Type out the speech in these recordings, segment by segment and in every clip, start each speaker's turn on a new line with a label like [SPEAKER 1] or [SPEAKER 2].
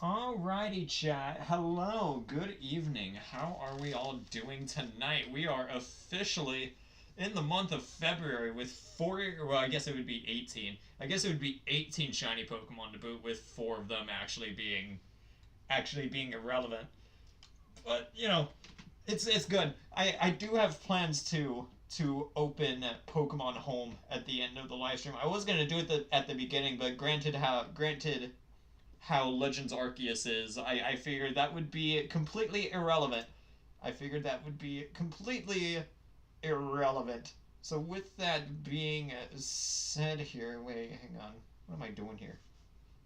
[SPEAKER 1] Alrighty, chat. Hello, good evening. How are we all doing tonight? We are officially in the month of February with well, I guess it would be 18. I guess it would be 18 shiny Pokemon to boot, with four of them actually being irrelevant. But, it's good. I do have plans to open Pokemon Home at the end of the live stream. I was gonna do it at the beginning, but granted how Legends Arceus is, I figured that would be completely irrelevant. I figured that would be completely irrelevant. So with that being said here, wait, hang on. What am I doing here?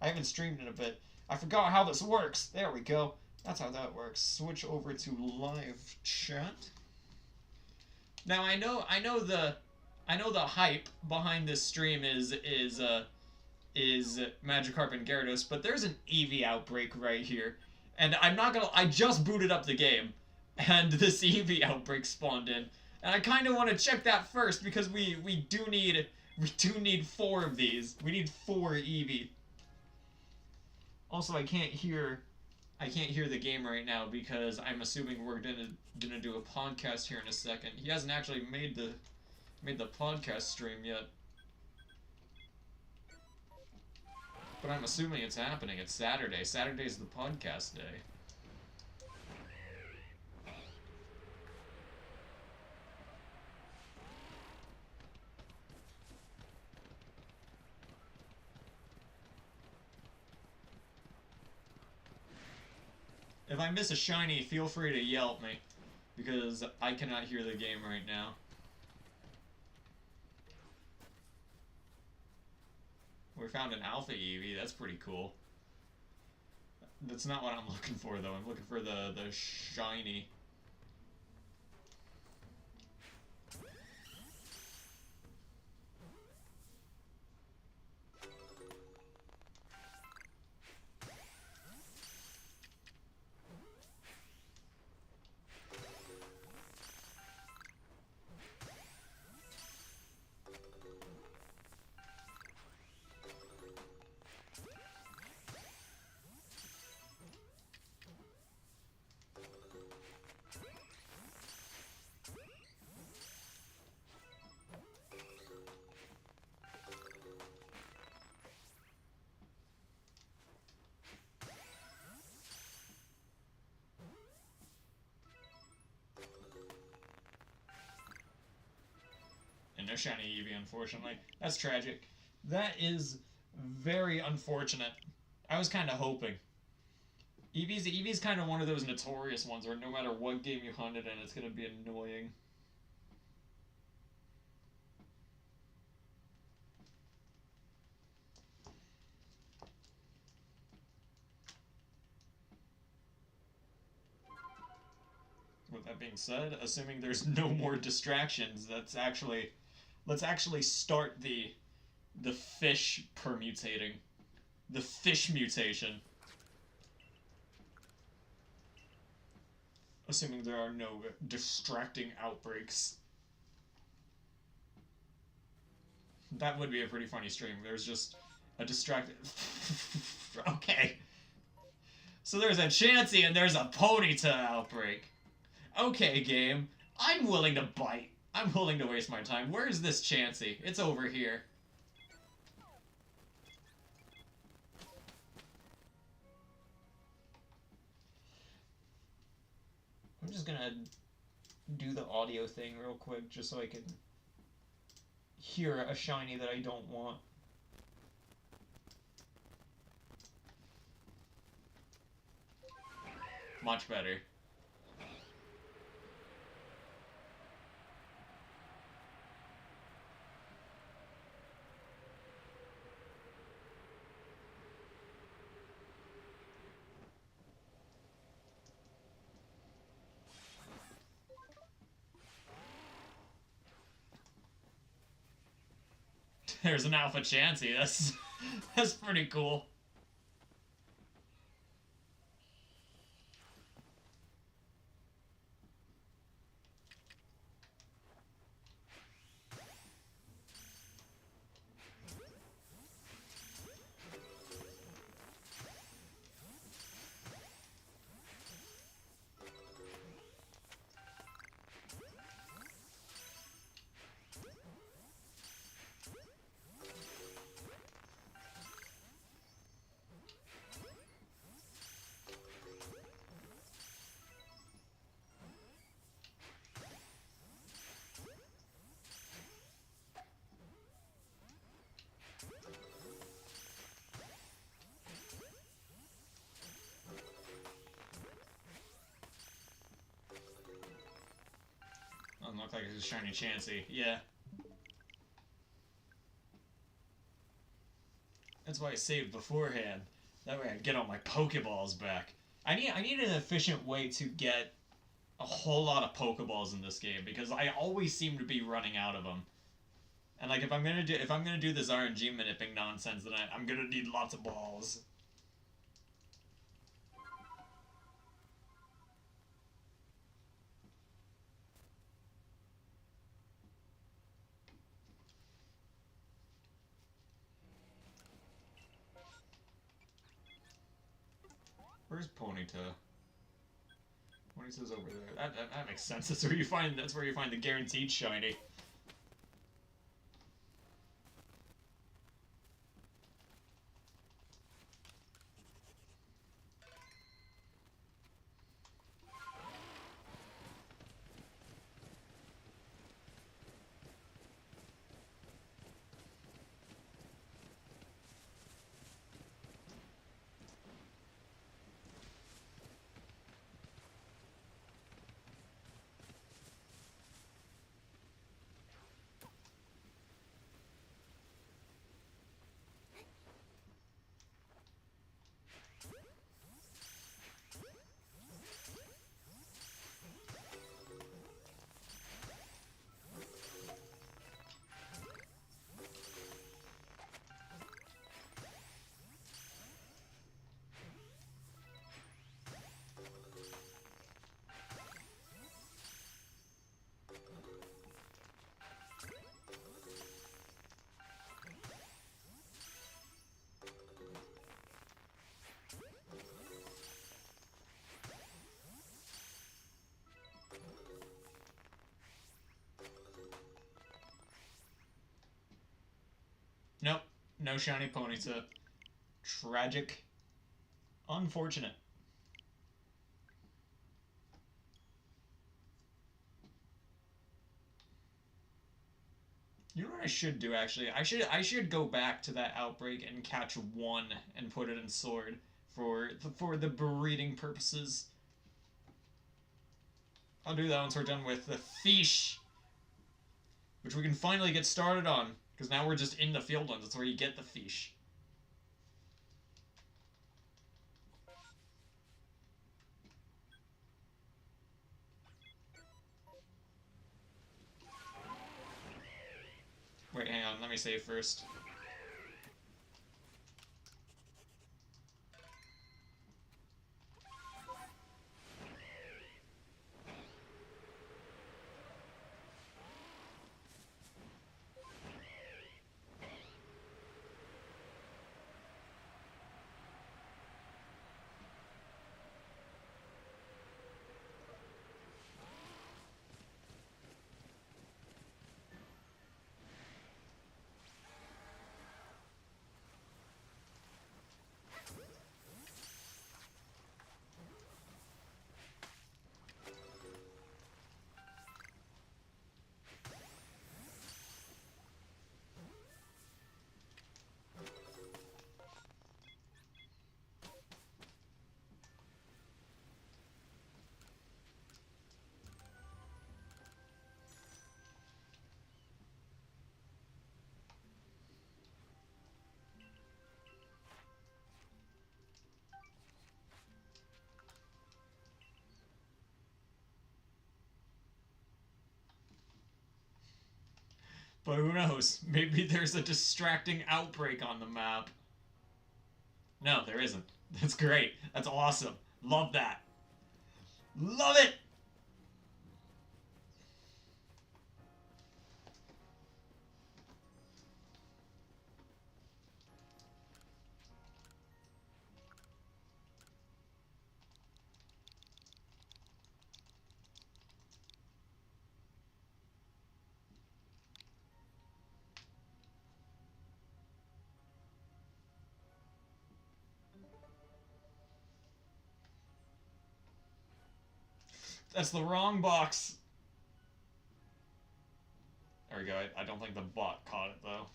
[SPEAKER 1] I haven't streamed in a bit. I forgot how this works. There we go. That's how that works. Switch over to live chat. Now I know the hype behind this stream is Magikarp and Gyarados, but there's an Eevee outbreak right here. And I just booted up the game, and this Eevee outbreak spawned in. And I kind of want to check that first, because we do need four of these. We need four Eevee. Also, I can't hear the game right now, because I'm assuming we're gonna do a podcast here in a second. He hasn't actually made the podcast stream yet. But I'm assuming it's happening. It's Saturday. Saturday's the podcast day. If I miss a shiny, feel free to yell at me, because I cannot hear the game right now. We found an Alpha Eevee. That's pretty cool. That's not what I'm looking for, though. I'm looking for the shiny. No shiny Eevee, unfortunately. That's tragic. That is very unfortunate. I was kind of hoping. Eevee's kind of one of those notorious ones where no matter what game you hunt it in, it's going to be annoying. With that being said, assuming there's no more distractions, let's actually start the fish permutating. The fish mutation. Assuming there are no distracting outbreaks. That would be a pretty funny stream. There's just a distracted... Okay. So there's a Chansey and there's a Ponyta outbreak. Okay, game. I'm willing to bite. I'm willing to waste my time. Where's this Chansey? It's over here. I'm just gonna do the audio thing real quick, just so I can hear a shiny that I don't want. Much better. There's an Alpha Chansey. That's pretty cool. look like it's a shiny Chansey. Yeah. That's why I saved beforehand. That way I get all my Pokeballs back. I need an efficient way to get a whole lot of Pokeballs in this game because I always seem to be running out of them. And like if I'm gonna do this RNG manipping nonsense, then I'm gonna need lots of balls. Where's Ponyta? Ponyta's over there. That makes sense. That's where you find the guaranteed shiny. Nope. No shiny Ponyta. Tragic. Unfortunate. You know what I should do actually? I should go back to that outbreak and catch one and put it in sword for the breeding purposes. I'll do that once we're done with the fish, which we can finally get started on because now we're just in the field ones. That's where you get the fish. Wait, hang on. Let me save first. But who knows? Maybe there's a distracting outbreak on the map. No, there isn't. That's great. That's awesome. Love that. Love it! That's the wrong box. There we go. I don't think the bot caught it, though.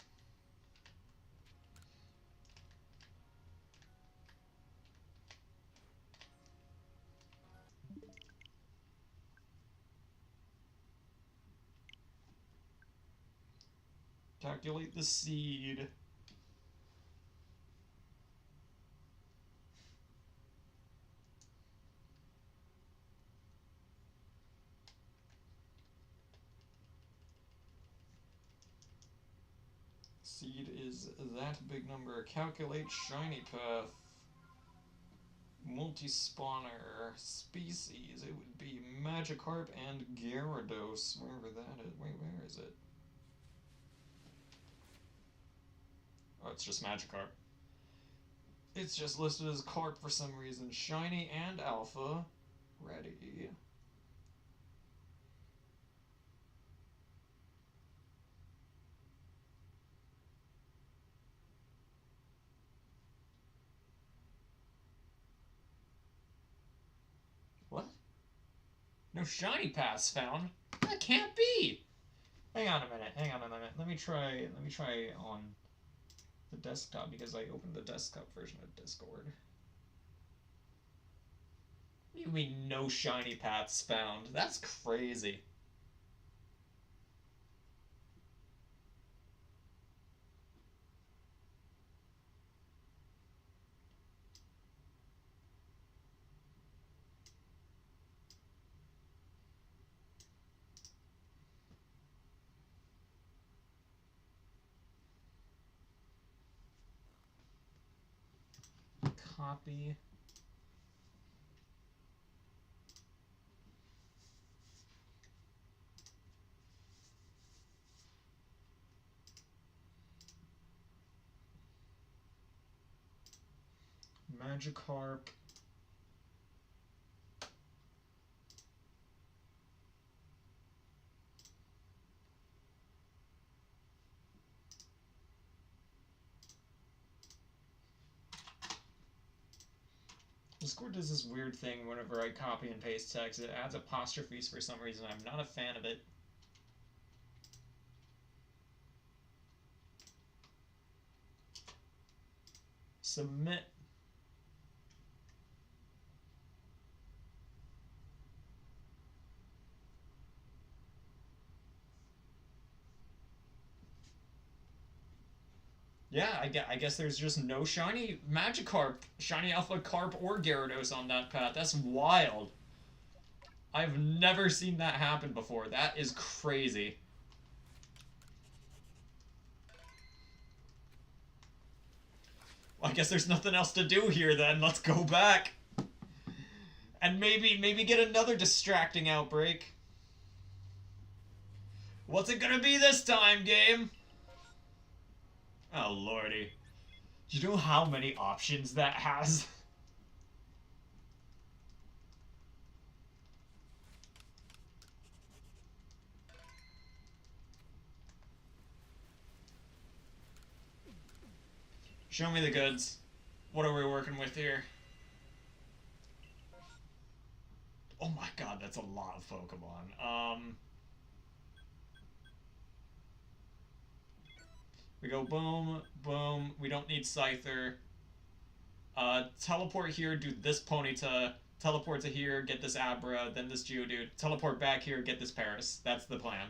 [SPEAKER 1] Calculate the seed. Seed is that big number. Calculate shiny path. Multi-spawner species. It would be Magikarp and Gyarados. Wherever that is. Wait, where is it? Oh, it's just Magikarp. It's just listed as Carp for some reason. Shiny and Alpha. Ready. What? No shiny paths found? That can't be! Hang on a minute. Let me try on the desktop because I opened the desktop version of Discord. What do you mean no shiny paths found? That's crazy. Copy. Magikarp. Discord does this weird thing whenever I copy and paste text. It adds apostrophes for some reason. I'm not a fan of it. Submit. Yeah, I guess there's just no shiny Magikarp, shiny Alpha Carp, or Gyarados on that path. That's wild. I've never seen that happen before. That is crazy. Well, I guess there's nothing else to do here then. Let's go back. And maybe get another distracting outbreak. What's it gonna be this time, game? Oh, lordy. Do you know how many options that has? Show me the goods. What are we working with here? Oh my god, that's a lot of Pokemon. We go boom, boom. We don't need Scyther. Teleport here, do this Ponyta. Teleport to here, get this Abra, then this Geodude. Teleport back here, get this Paris. That's the plan.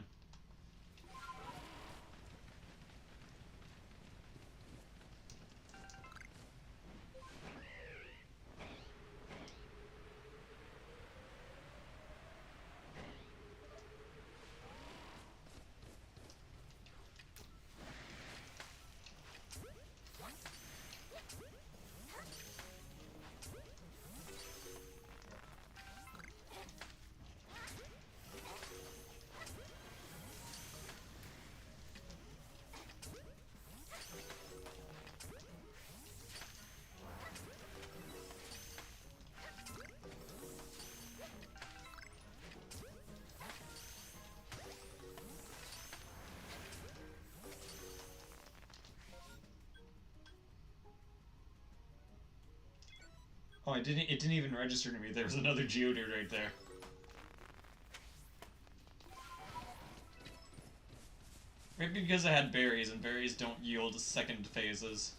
[SPEAKER 1] Oh, it didn't even register to me. There was another Geodude right there. Maybe because I had berries, and berries don't yield second phases.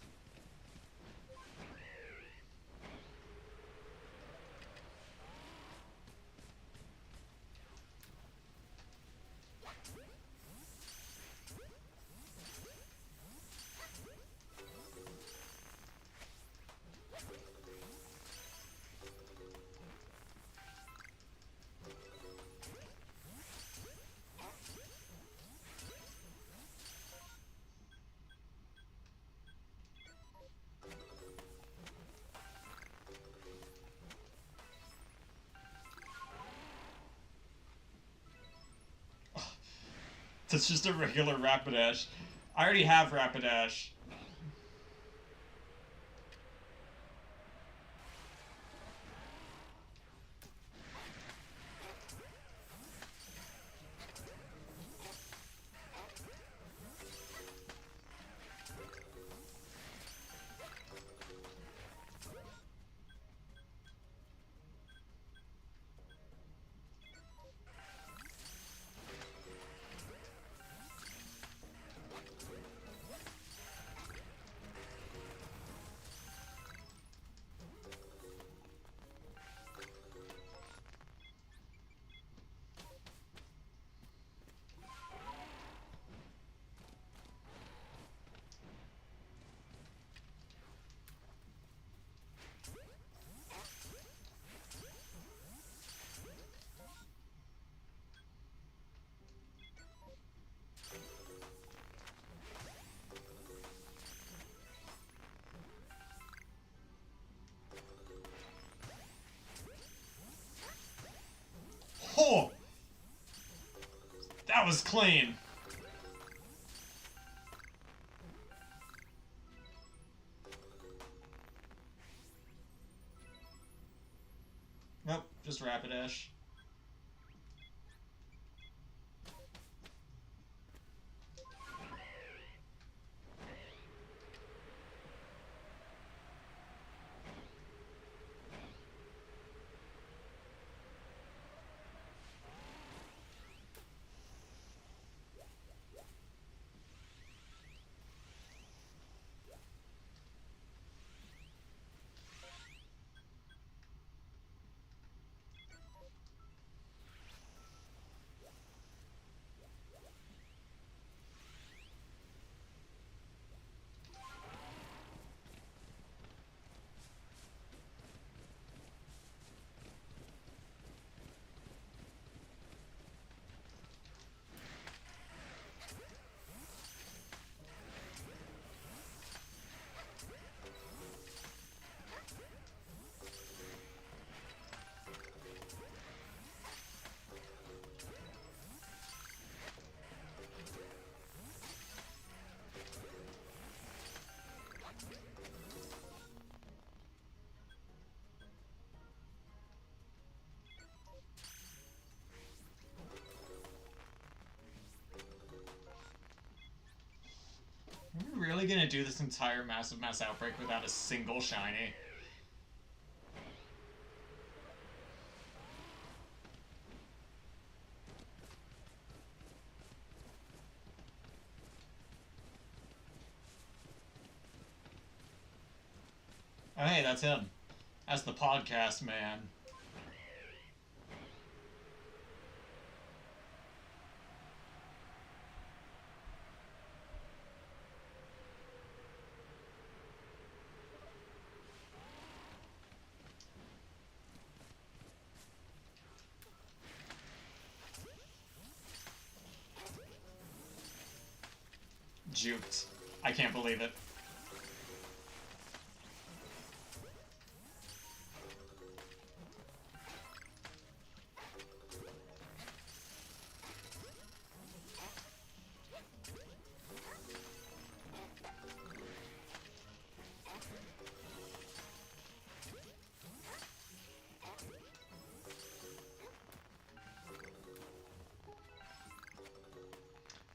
[SPEAKER 1] That's just a regular Rapidash. I already have Rapidash. Oh! That was clean. Nope, just Rapidash. Are we really gonna do this entire massive mass outbreak without a single shiny? Oh hey, that's him. That's the podcast man. Juked. I can't believe it.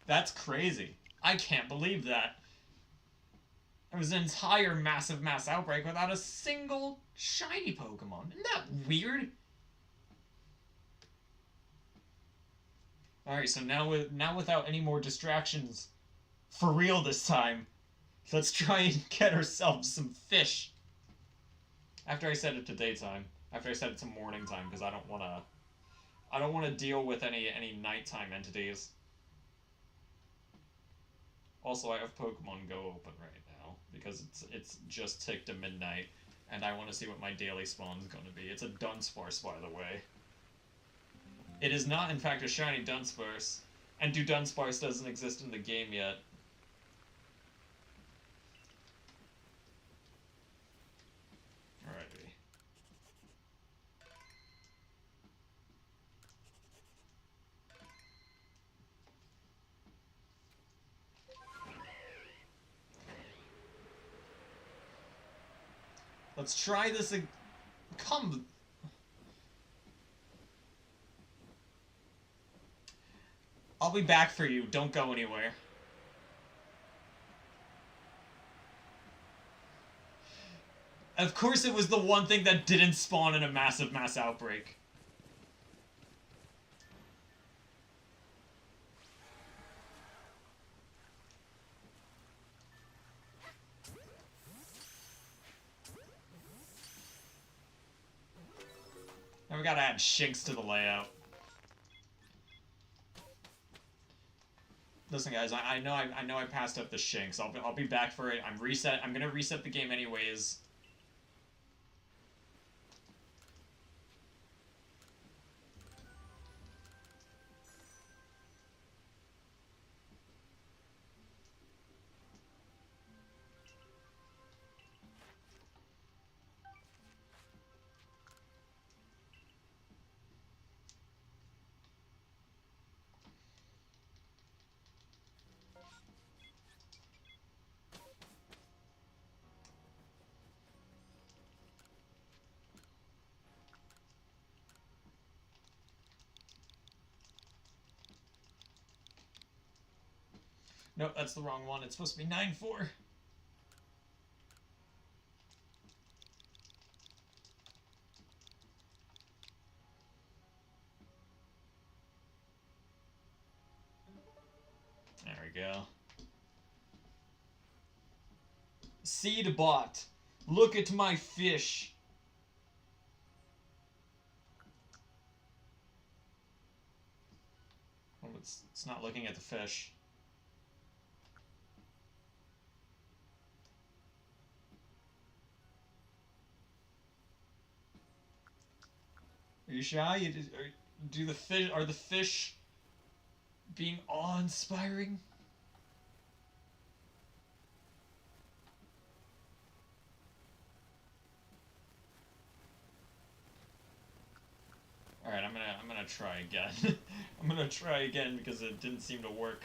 [SPEAKER 1] That's crazy. I can't believe that. It was an entire massive mass outbreak without a single shiny Pokemon. Isn't that weird? Alright, so now without any more distractions, for real this time, let's try and get ourselves some fish. After I set it to daytime. After I set it to morning time, because I don't wanna deal with any nighttime entities. Also, I have Pokemon Go open right now, because it's just ticked to midnight, and I want to see what my daily spawn is going to be. It's a Dunsparce, by the way. It is not, in fact, a shiny Dunsparce, and Dunsparce doesn't exist in the game yet. Alrighty. Let's try this again. Come. I'll be back for you. Don't go anywhere. Of course it was the one thing that didn't spawn in a massive mass outbreak. Now we gotta add shinks to the layout. Listen, guys, I know I passed up the shinks. I'll be back for it. I'm gonna reset the game anyways. Nope, that's the wrong one. It's supposed to be 9-4. There we go. Seed bot. Look at my fish. Oh, it's not looking at the fish. Are you shy? Are the fish being awe-inspiring? All right, I'm gonna try again. I'm gonna try again because it didn't seem to work.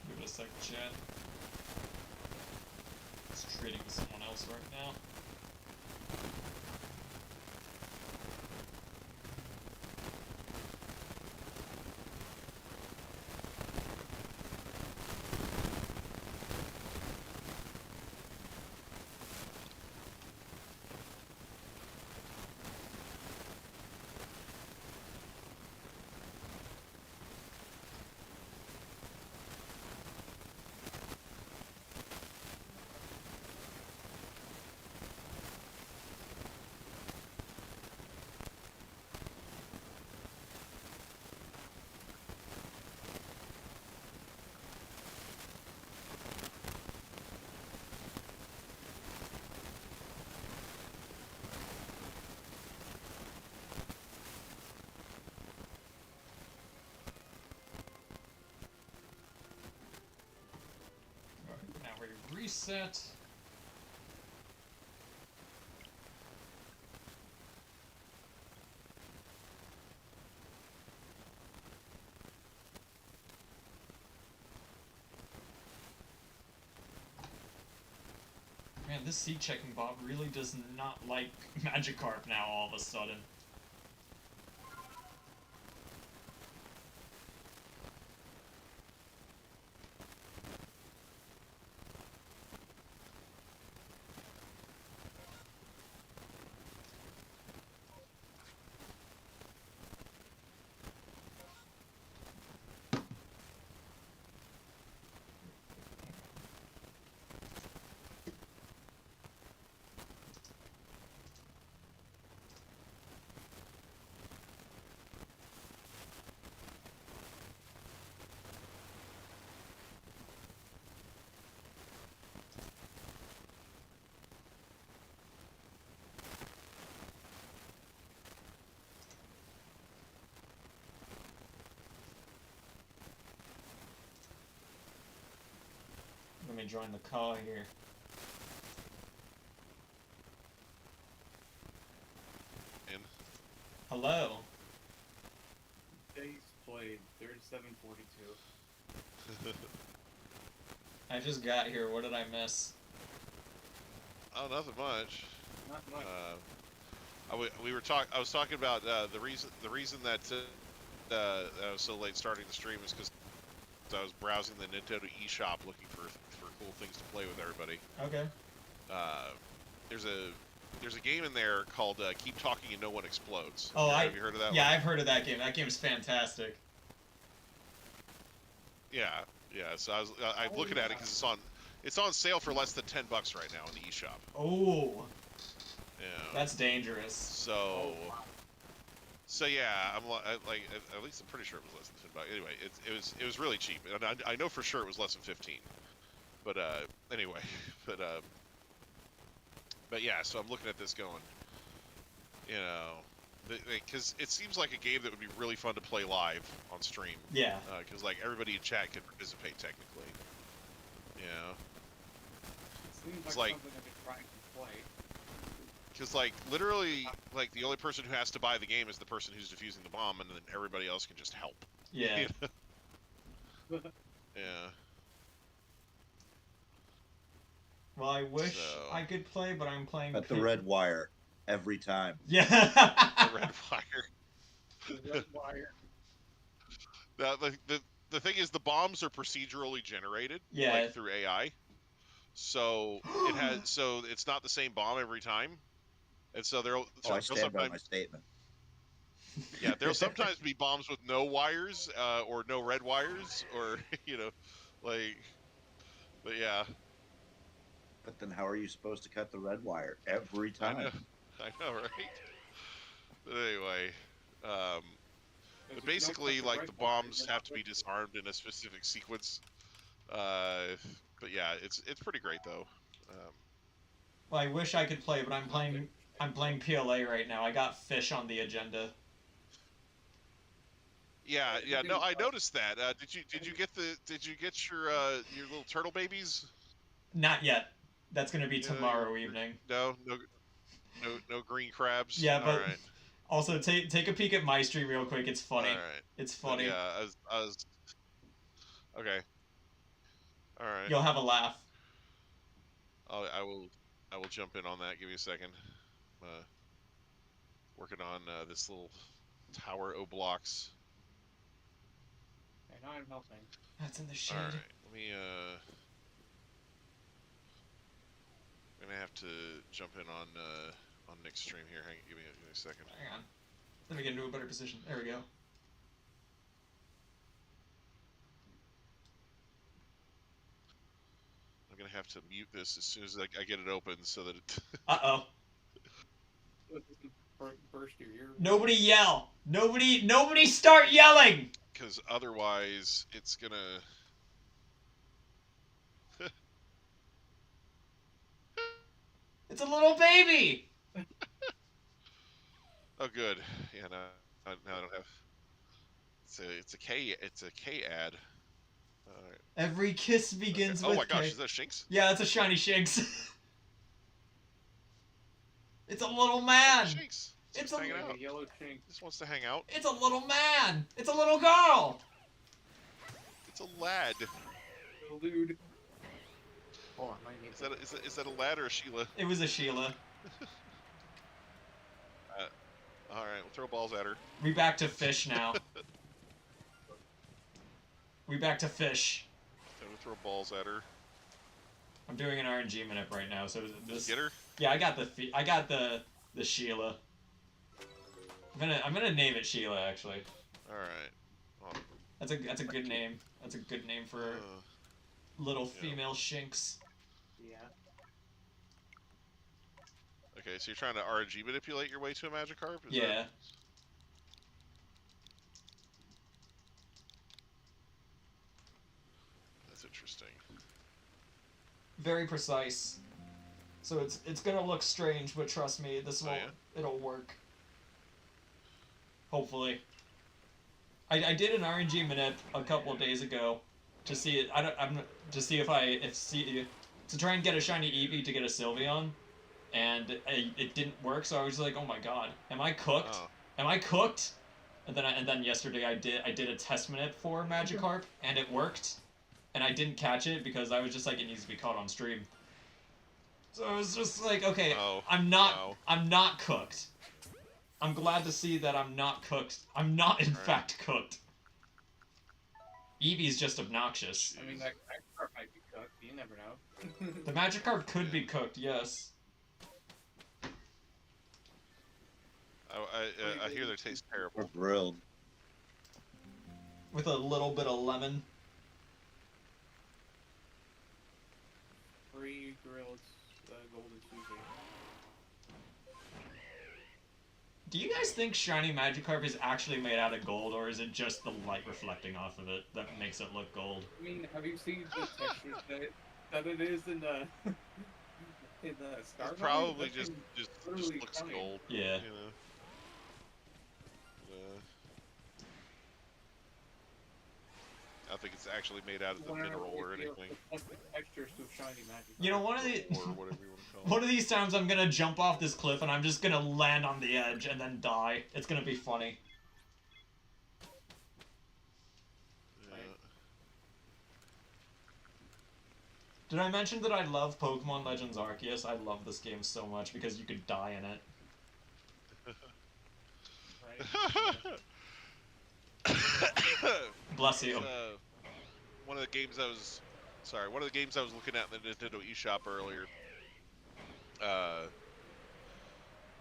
[SPEAKER 1] Give it a sec, chat. It's trading with someone else right now. Now we reset. Man, this seed checking bot really does not like Magikarp now all of a sudden. me join the call here.
[SPEAKER 2] In.
[SPEAKER 1] Hello.
[SPEAKER 3] Days played 3742.
[SPEAKER 1] I just got here. What did I miss?
[SPEAKER 2] Oh, nothing much.
[SPEAKER 3] Not much.
[SPEAKER 2] I was talking about the reason that I was so late starting the stream is because I was browsing the Nintendo eShop looking for cool things to play with everybody.
[SPEAKER 1] Okay.
[SPEAKER 2] There's a game in there called Keep Talking and No One Explodes.
[SPEAKER 1] Oh,
[SPEAKER 2] have you heard of that?
[SPEAKER 1] Yeah,
[SPEAKER 2] one?
[SPEAKER 1] I've heard of that game. That game's fantastic.
[SPEAKER 2] Yeah. So I'm looking at it because it's on sale for less than $10 right now in the eShop.
[SPEAKER 1] Oh.
[SPEAKER 2] Yeah.
[SPEAKER 1] That's dangerous.
[SPEAKER 2] So yeah, I'm like at least I'm pretty sure it was less than $10. Anyway, it was really cheap, and I know for sure it was less than 15. But anyway, but yeah. So I'm looking at this going, you know, because it seems like a game that would be really fun to play live on stream.
[SPEAKER 1] Yeah.
[SPEAKER 2] Because like everybody in chat could participate technically. You know.
[SPEAKER 3] Seems
[SPEAKER 2] It's
[SPEAKER 3] like
[SPEAKER 2] like-
[SPEAKER 3] something I could try and play.
[SPEAKER 2] Because, like, literally, like, the only person who has to buy the game is the person who's defusing the bomb, and then everybody else can just help.
[SPEAKER 1] Yeah.
[SPEAKER 2] You know? Yeah.
[SPEAKER 1] Well, I wish
[SPEAKER 2] So-
[SPEAKER 1] I could play, but I'm playing.
[SPEAKER 4] At the red wire every time.
[SPEAKER 1] Yeah.
[SPEAKER 2] The red wire.
[SPEAKER 3] The red wire.
[SPEAKER 2] The thing is, the bombs are procedurally generated,
[SPEAKER 1] Yeah.
[SPEAKER 2] like, through AI. So, it's not the same bomb every time. And so there'll
[SPEAKER 4] I stand by my
[SPEAKER 2] sometimes,
[SPEAKER 4] statement.
[SPEAKER 2] yeah, there'll sometimes be bombs with no wires, or no red wires, or, you know, like, but yeah.
[SPEAKER 4] But then how are you supposed to cut the red wire every time?
[SPEAKER 2] I know, right? But anyway, but basically, like, the bombs have to be disarmed in a specific sequence. But yeah, it's pretty great though.
[SPEAKER 1] Well, I wish I could play, but I'm playing PLA right now. I got fish on the agenda.
[SPEAKER 2] Yeah, no, I noticed that. Did you get your little turtle babies?
[SPEAKER 1] Not yet. That's gonna be
[SPEAKER 2] Yeah,
[SPEAKER 1] tomorrow evening.
[SPEAKER 2] No green crabs.
[SPEAKER 1] Yeah, but
[SPEAKER 2] All right.
[SPEAKER 1] also take a peek at my stream real quick. It's funny.
[SPEAKER 2] All right.
[SPEAKER 1] It's
[SPEAKER 2] But
[SPEAKER 1] funny.
[SPEAKER 2] yeah, I was okay. All right.
[SPEAKER 1] You'll have a laugh.
[SPEAKER 2] I will jump in on that. Give me a second. Working on this little tower O blocks.
[SPEAKER 3] And I'm helping.
[SPEAKER 1] That's in the shade.
[SPEAKER 2] All right. Let me I'm gonna have to jump in on Nick's stream here. Give me a second.
[SPEAKER 1] Hang on. Let me get into a better position. There we go.
[SPEAKER 2] I'm gonna have to mute this as soon as I get it open so that it.
[SPEAKER 1] Uh-oh.
[SPEAKER 3] Burst your ear.
[SPEAKER 1] Nobody yell. Nobody start yelling.
[SPEAKER 2] Because otherwise, it's gonna.
[SPEAKER 1] It's a little baby.
[SPEAKER 2] Oh, good. Yeah, no, I don't have. It's a K ad. All right.
[SPEAKER 1] Every kiss begins
[SPEAKER 2] Okay. Oh
[SPEAKER 1] with
[SPEAKER 2] my gosh,
[SPEAKER 1] K.
[SPEAKER 2] is that Shinx?
[SPEAKER 1] Yeah, it's a shiny Shinx. It's a little man.
[SPEAKER 2] Shinx.
[SPEAKER 1] It's
[SPEAKER 2] It's
[SPEAKER 1] a-
[SPEAKER 2] hanging out.
[SPEAKER 3] A yellow chink.
[SPEAKER 2] Just wants to hang out.
[SPEAKER 1] It's a little man. It's a little girl.
[SPEAKER 2] It's a lad.
[SPEAKER 3] Elude. Oh, I might need
[SPEAKER 2] Is that a lad or a Sheila?
[SPEAKER 1] It was a Sheila.
[SPEAKER 2] All right, we'll throw balls at her.
[SPEAKER 1] We back to fish now. We back to fish.
[SPEAKER 2] And we'll throw balls at her.
[SPEAKER 1] I'm doing an RNG minute right now, so this.
[SPEAKER 2] Get her.
[SPEAKER 1] Yeah, I got the Sheila. I'm gonna name it Sheila actually.
[SPEAKER 2] All right. Well,
[SPEAKER 1] That's a good name. That's a good name for little
[SPEAKER 2] yeah.
[SPEAKER 1] female Shinx.
[SPEAKER 3] Yeah.
[SPEAKER 2] okay, so you're trying to RNG manipulate your way to a Magikarp? Is
[SPEAKER 1] Yeah.
[SPEAKER 2] that- That's interesting.
[SPEAKER 1] Very precise. So it's gonna look strange, but trust me,
[SPEAKER 2] Oh, yeah?
[SPEAKER 1] it'll work. Hopefully. I did an RNG minute a couple of days ago, to see it. I'm to see to try and get a shiny Eevee to get a Sylveon, and it didn't work. So I was like, oh my god, am I cooked?
[SPEAKER 2] Oh.
[SPEAKER 1] Am I cooked? And then yesterday I did a test minute for Magikarp and it worked, and I didn't catch it because I was just like, it needs to be caught on stream. So I was just like, okay,
[SPEAKER 2] Oh,
[SPEAKER 1] I'm not
[SPEAKER 2] wow.
[SPEAKER 1] I'm not cooked. I'm glad to see that I'm not cooked. I'm not in
[SPEAKER 2] Right.
[SPEAKER 1] fact cooked. Eevee's just obnoxious.
[SPEAKER 3] I mean, that card might be cooked. You never know.
[SPEAKER 1] The Magikarp could be cooked, yes.
[SPEAKER 2] I hear they taste
[SPEAKER 4] Or
[SPEAKER 2] terrible.
[SPEAKER 4] grilled.
[SPEAKER 1] With a little bit of lemon.
[SPEAKER 3] Free grilled golden Tuesday.
[SPEAKER 1] Do you guys think shiny Magikarp is actually made out of gold, or is it just the light reflecting off of it that makes it look gold?
[SPEAKER 3] I mean, have you seen the textures that it is in the in the Star?
[SPEAKER 2] It's probably just looks
[SPEAKER 3] funny.
[SPEAKER 2] gold.
[SPEAKER 1] Yeah.
[SPEAKER 2] You know. I think it's actually made out of the mineral or anything.
[SPEAKER 3] Textures to shiny magic.
[SPEAKER 1] You know,
[SPEAKER 2] Or whatever you want to call it.
[SPEAKER 1] one of these times I'm gonna jump off this cliff and I'm just gonna land on the edge and then die. It's gonna be funny.
[SPEAKER 2] Yeah.
[SPEAKER 1] Did I mention that I love Pokemon Legends Arceus? I love this game so much because you could die in it.
[SPEAKER 3] Right?
[SPEAKER 1] Bless you.
[SPEAKER 2] One of the games I was looking at in the Nintendo eShop earlier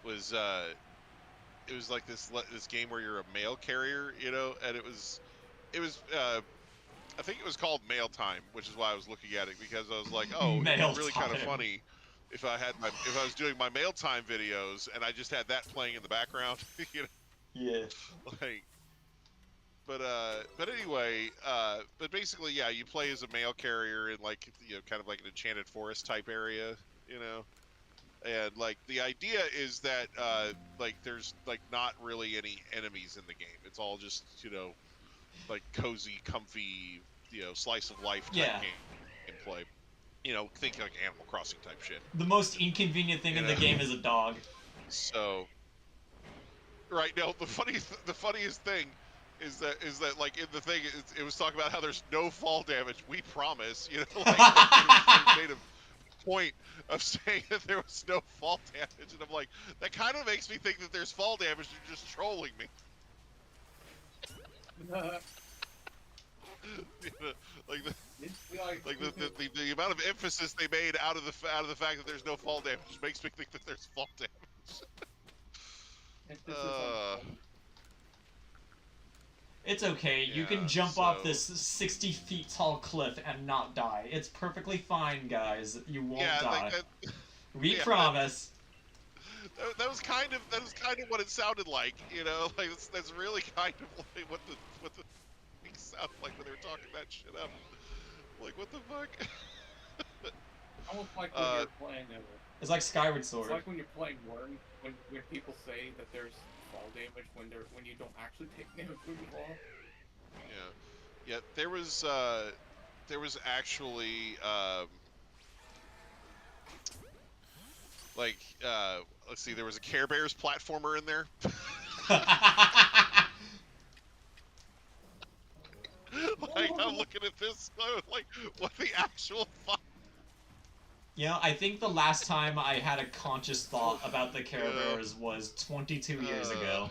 [SPEAKER 2] was it was like this game where you're a mail carrier, you know, and it was I think it was called Mail Time, which is why I was looking at it, because I was like, oh, it'd
[SPEAKER 1] Mail
[SPEAKER 2] be really kind of
[SPEAKER 1] Time.
[SPEAKER 2] funny if I was doing my Mail Time videos and I just had that playing in the background, you know,
[SPEAKER 1] Yeah.
[SPEAKER 2] like. But anyway, but basically, yeah, you play as a mail carrier in, like, you know, kind of like an enchanted forest type area, you know, and like the idea is that like there's like not really any enemies in the game. It's all just, you know, like cozy, comfy, you know, slice of life type
[SPEAKER 1] Yeah.
[SPEAKER 2] gameplay. You know, think like Animal Crossing type shit.
[SPEAKER 1] The most inconvenient thing in the game is a dog.
[SPEAKER 2] So, right now, the funniest thing is that like in the thing, it was talking about how there's no fall damage. We promise, you know, like it made a point of saying that there was no fall damage, and I'm like, that kind of makes me think that there's fall damage. You're just trolling me. You know, like the amount of emphasis they made out of the fact that there's no fall damage makes me think that there's fall damage.
[SPEAKER 1] It's okay, you
[SPEAKER 2] Yeah,
[SPEAKER 1] can jump off
[SPEAKER 2] so-
[SPEAKER 1] this 60 feet tall cliff and not die. It's perfectly fine, guys. You won't
[SPEAKER 2] Yeah,
[SPEAKER 1] die.
[SPEAKER 2] like that,
[SPEAKER 1] We
[SPEAKER 2] yeah,
[SPEAKER 1] promise.
[SPEAKER 2] that was kind of what it sounded like, you know. Like that's really kind of like what the things sound like when they were talking that shit up. Like, what the fuck?
[SPEAKER 3] Almost like when you're playing
[SPEAKER 1] It's like Skyward Sword.
[SPEAKER 3] it's like when you're playing Worm, when people say that there's fall damage when you don't actually take damage from the fall.
[SPEAKER 2] Yeah, there was actually like let's see, there was a Care Bears platformer in there. Like, I'm looking at this, I was like, what the actual fuck?
[SPEAKER 1] You know, I think the last time I had a conscious thought about the Care Bears was 22 years ago.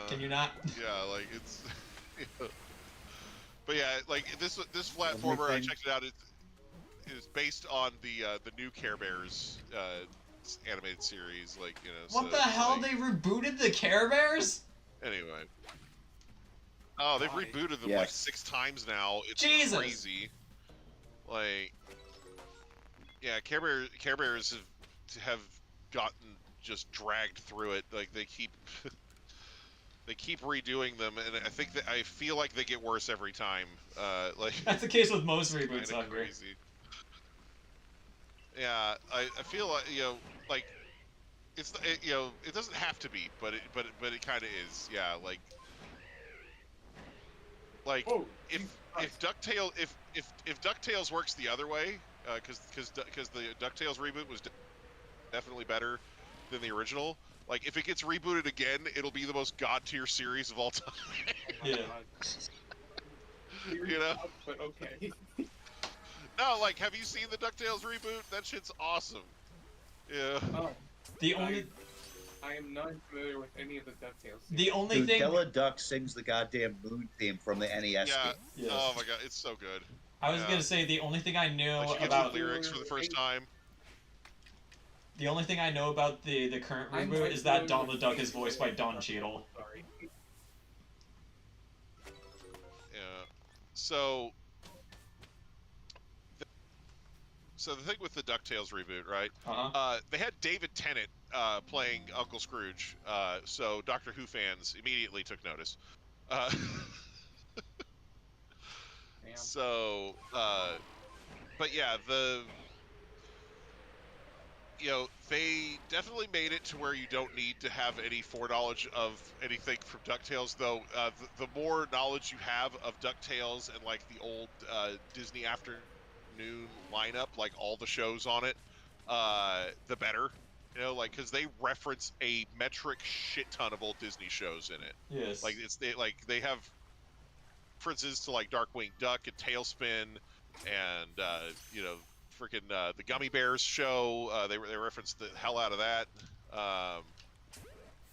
[SPEAKER 1] Can you not?
[SPEAKER 2] Yeah, like it's. But yeah, like this platformer, I checked it out. It is based on the new Care Bears animated series. Like, you know.
[SPEAKER 1] What
[SPEAKER 2] so
[SPEAKER 1] the
[SPEAKER 2] it's
[SPEAKER 1] hell?
[SPEAKER 2] like-
[SPEAKER 1] They rebooted the Care Bears?
[SPEAKER 2] Anyway. Oh, they've
[SPEAKER 3] Why?
[SPEAKER 2] rebooted them like
[SPEAKER 4] Yes.
[SPEAKER 2] 6 times now. It's
[SPEAKER 1] Jesus.
[SPEAKER 2] crazy. Like, yeah, Care Bears have gotten just dragged through it. Like, they keep they keep redoing them, and I feel like they get worse every time. Like,
[SPEAKER 1] That's the case with most
[SPEAKER 2] it's
[SPEAKER 1] reboots,
[SPEAKER 2] kinda
[SPEAKER 1] Hungry.
[SPEAKER 2] crazy. Yeah, I feel like, you know, like you know, it doesn't have to be, but it kind of is. Yeah, like
[SPEAKER 3] Oh,
[SPEAKER 2] if
[SPEAKER 3] Jesus
[SPEAKER 2] if
[SPEAKER 3] Christ.
[SPEAKER 2] DuckTales if DuckTales works the other way, because the DuckTales reboot was definitely better than the original. Like if it gets rebooted again, it'll be the most god tier series of all time.
[SPEAKER 3] Oh my
[SPEAKER 1] Yeah.
[SPEAKER 3] god. Serious
[SPEAKER 2] You know?
[SPEAKER 3] stuff, but okay.
[SPEAKER 2] No, like have you seen the DuckTales reboot? That shit's awesome. Yeah.
[SPEAKER 3] Oh,
[SPEAKER 1] The only
[SPEAKER 3] I am not familiar with any of the DuckTales
[SPEAKER 1] the
[SPEAKER 3] series.
[SPEAKER 1] only
[SPEAKER 4] Dude,
[SPEAKER 1] thing
[SPEAKER 4] Della Duck sings the goddamn moon theme from the NES
[SPEAKER 2] Yeah.
[SPEAKER 4] game.
[SPEAKER 1] Yes.
[SPEAKER 2] Oh my god, it's so good.
[SPEAKER 1] I was
[SPEAKER 2] Yeah.
[SPEAKER 1] gonna say the only thing I know
[SPEAKER 2] Like she gets
[SPEAKER 1] about
[SPEAKER 2] the lyrics for the first time.
[SPEAKER 1] the only thing I know about the current
[SPEAKER 3] I'm
[SPEAKER 1] reboot
[SPEAKER 3] quite
[SPEAKER 1] is that
[SPEAKER 3] familiar
[SPEAKER 1] Donald
[SPEAKER 3] with
[SPEAKER 1] Duck is
[SPEAKER 3] Casey
[SPEAKER 1] voiced by
[SPEAKER 3] Jones.
[SPEAKER 1] Don Cheadle.
[SPEAKER 3] Sorry.
[SPEAKER 2] Yeah. So so the thing with the DuckTales reboot, right?
[SPEAKER 1] Uh-huh.
[SPEAKER 2] They had David Tennant playing Uncle Scrooge, so Doctor Who fans immediately took notice. Uh,
[SPEAKER 3] Damn.
[SPEAKER 2] so, but yeah, you know, they definitely made it to where you don't need to have any foreknowledge of anything from DuckTales, though the more knowledge you have of DuckTales and like the old Disney afternoon lineup, like all the shows on it, the better. You know, like because they reference a metric shit ton of old Disney shows in it.
[SPEAKER 1] Yes.
[SPEAKER 2] Like they have references to like Darkwing Duck and Tailspin, and you know, freaking the Gummy Bears show. They referenced the hell out of that.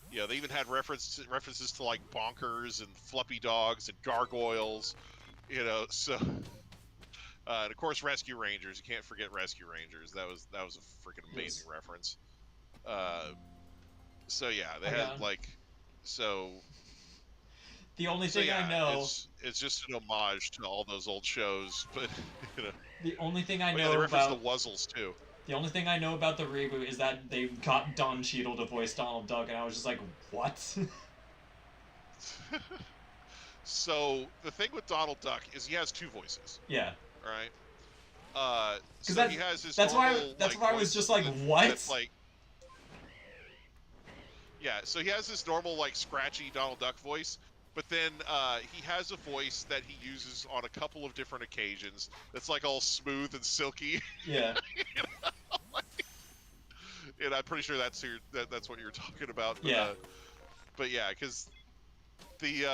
[SPEAKER 2] You know, they even had references to like Bonkers and Fluffy Dogs and Gargoyles. You know, so and of course Rescue Rangers. You can't forget Rescue Rangers. That was a freaking amazing
[SPEAKER 1] Yes.
[SPEAKER 2] reference. So yeah, they
[SPEAKER 1] Okay.
[SPEAKER 2] had like so
[SPEAKER 1] The only
[SPEAKER 2] so
[SPEAKER 1] thing I
[SPEAKER 2] yeah,
[SPEAKER 1] know
[SPEAKER 2] it's just an homage to all those old shows, but you know.
[SPEAKER 1] the only thing I
[SPEAKER 2] Oh yeah, they
[SPEAKER 1] know
[SPEAKER 2] reference the
[SPEAKER 1] about
[SPEAKER 2] Wuzzles too.
[SPEAKER 1] the only thing I know about the reboot is that they got Don Cheadle to voice Donald Duck, and I was just like, what?
[SPEAKER 2] So the thing with Donald Duck is he has two voices.
[SPEAKER 1] Yeah.
[SPEAKER 2] All right.
[SPEAKER 1] Because
[SPEAKER 2] So he has his
[SPEAKER 1] that's why
[SPEAKER 2] normal
[SPEAKER 1] that's
[SPEAKER 2] like
[SPEAKER 1] why I was
[SPEAKER 2] voice
[SPEAKER 1] just like, what?
[SPEAKER 2] that's like yeah. So he has his normal like scratchy Donald Duck voice, but then he has a voice that he uses on a couple of different occasions. That's like all smooth and silky.
[SPEAKER 1] Yeah.
[SPEAKER 2] And I'm pretty sure that's that's what you're talking about. But,
[SPEAKER 1] Yeah.
[SPEAKER 2] But yeah, because the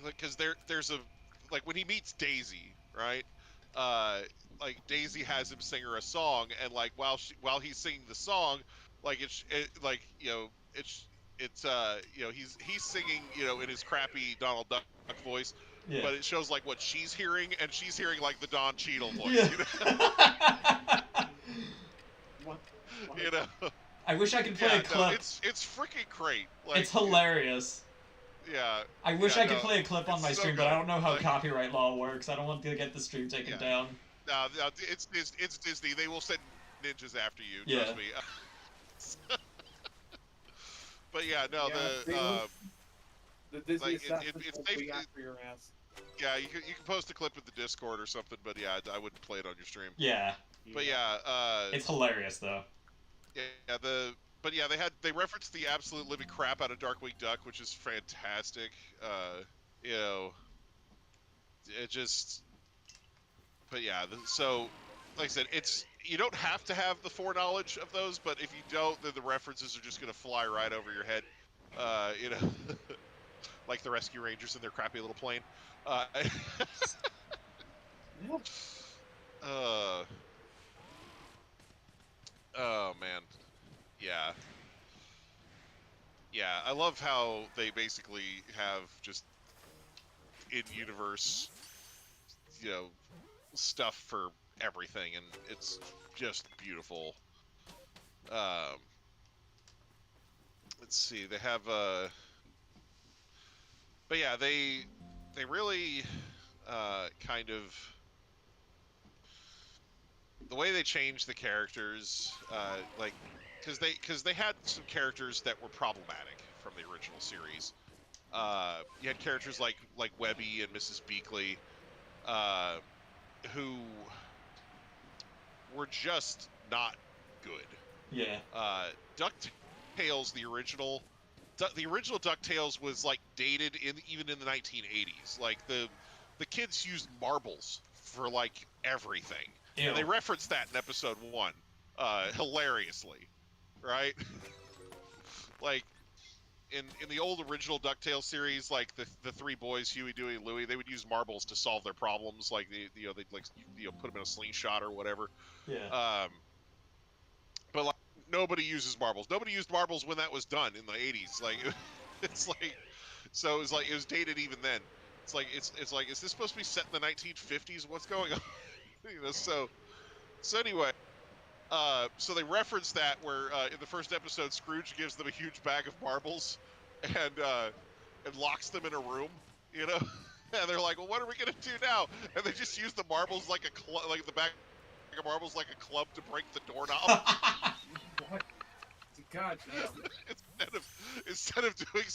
[SPEAKER 2] like because there's a like when he meets Daisy, right? Like Daisy has him sing her a song, and like while he's singing the song, like like you know it's you know he's singing you know in his crappy Donald Duck voice,
[SPEAKER 1] Yeah.
[SPEAKER 2] but it shows like what she's hearing, and she's hearing like the Don Cheadle voice.
[SPEAKER 1] Yeah.
[SPEAKER 2] You know?
[SPEAKER 3] What?
[SPEAKER 2] You know?
[SPEAKER 1] I wish I could play a clip.
[SPEAKER 2] No, it's freaking great. Like,
[SPEAKER 1] It's hilarious.
[SPEAKER 2] Yeah.
[SPEAKER 1] I wish
[SPEAKER 2] yeah,
[SPEAKER 1] I could
[SPEAKER 2] no,
[SPEAKER 1] play a clip on
[SPEAKER 2] it's
[SPEAKER 1] my
[SPEAKER 2] so
[SPEAKER 1] stream, but
[SPEAKER 2] good.
[SPEAKER 1] I don't know how
[SPEAKER 2] Like,
[SPEAKER 1] copyright law works. I don't want to get the stream taken
[SPEAKER 2] Yeah.
[SPEAKER 1] down.
[SPEAKER 2] No, it's Disney. They will send ninjas after you.
[SPEAKER 1] Yeah.
[SPEAKER 2] Trust me. But yeah, no,
[SPEAKER 3] Yeah, the Disney
[SPEAKER 2] like,
[SPEAKER 3] assassins
[SPEAKER 2] it's
[SPEAKER 3] will
[SPEAKER 2] safe.
[SPEAKER 3] be after your ass.
[SPEAKER 2] Yeah, you can post a clip in the Discord or something. But yeah, I wouldn't play it on your stream.
[SPEAKER 1] Yeah.
[SPEAKER 2] But yeah,
[SPEAKER 1] It's hilarious though.
[SPEAKER 2] yeah, but yeah, they referenced the absolute living crap out of Darkwing Duck, which is fantastic. You know, it just. But yeah, so like I said, it's you don't have to have the foreknowledge of those, but if you don't, then the references are just gonna fly right over your head. You know, like the Rescue Rangers in their crappy little plane. Uh, uh, oh man, yeah, yeah. I love how they basically have just in-universe, you know, stuff for everything, and it's just beautiful. Let's see, they have but yeah, they really kind of the way they changed the characters, like because they had some characters that were problematic from the original series. You had characters like Webby and Mrs. Beakley, who were just not good.
[SPEAKER 1] Yeah.
[SPEAKER 2] DuckTales, the original DuckTales was like dated even in the 1980s. Like the kids used marbles for like everything,
[SPEAKER 1] Ew.
[SPEAKER 2] and they referenced that in episode 1, hilariously, right? Like in the old original DuckTales series, like the three boys, Huey, Dewey, and Louie, they would use marbles to solve their problems. Like they'd like put them in a slingshot or whatever.
[SPEAKER 1] Yeah.
[SPEAKER 2] Um, but like nobody uses marbles. Nobody used marbles when that was done in the 80s. Like it's like so it was dated even then. It's like is this supposed to be set in the 1950s? What's going on? So anyway, so they reference that where in the first episode Scrooge gives them a huge bag of marbles and locks them in a room, you know. And they're like, "Well, what are we gonna do now?" And they just use the marbles like like the bag of marbles like a club to break the doorknob.
[SPEAKER 3] What? God damn.
[SPEAKER 2] instead of doing making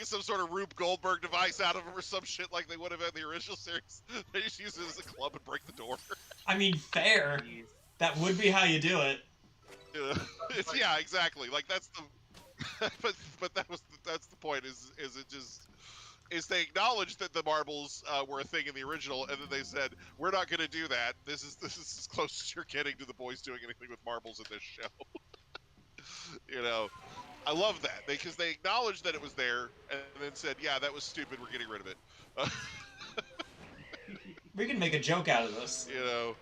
[SPEAKER 2] some sort of Rube Goldberg device out of him or some shit like they would have in the original series, they just use it as a club and break the door.
[SPEAKER 1] I mean, fair. That would be how you do it.
[SPEAKER 2] Yeah, exactly. Like that's the but that's the point is it just is they acknowledged that the marbles were a thing in the original, and then they said we're not going to do that. This is as close as you're getting to the boys doing anything with marbles in this show. You know, I love that because they acknowledged that it was there and then said, "Yeah, that was stupid. We're getting rid of it."
[SPEAKER 1] We can make a joke out of this.
[SPEAKER 2] You know,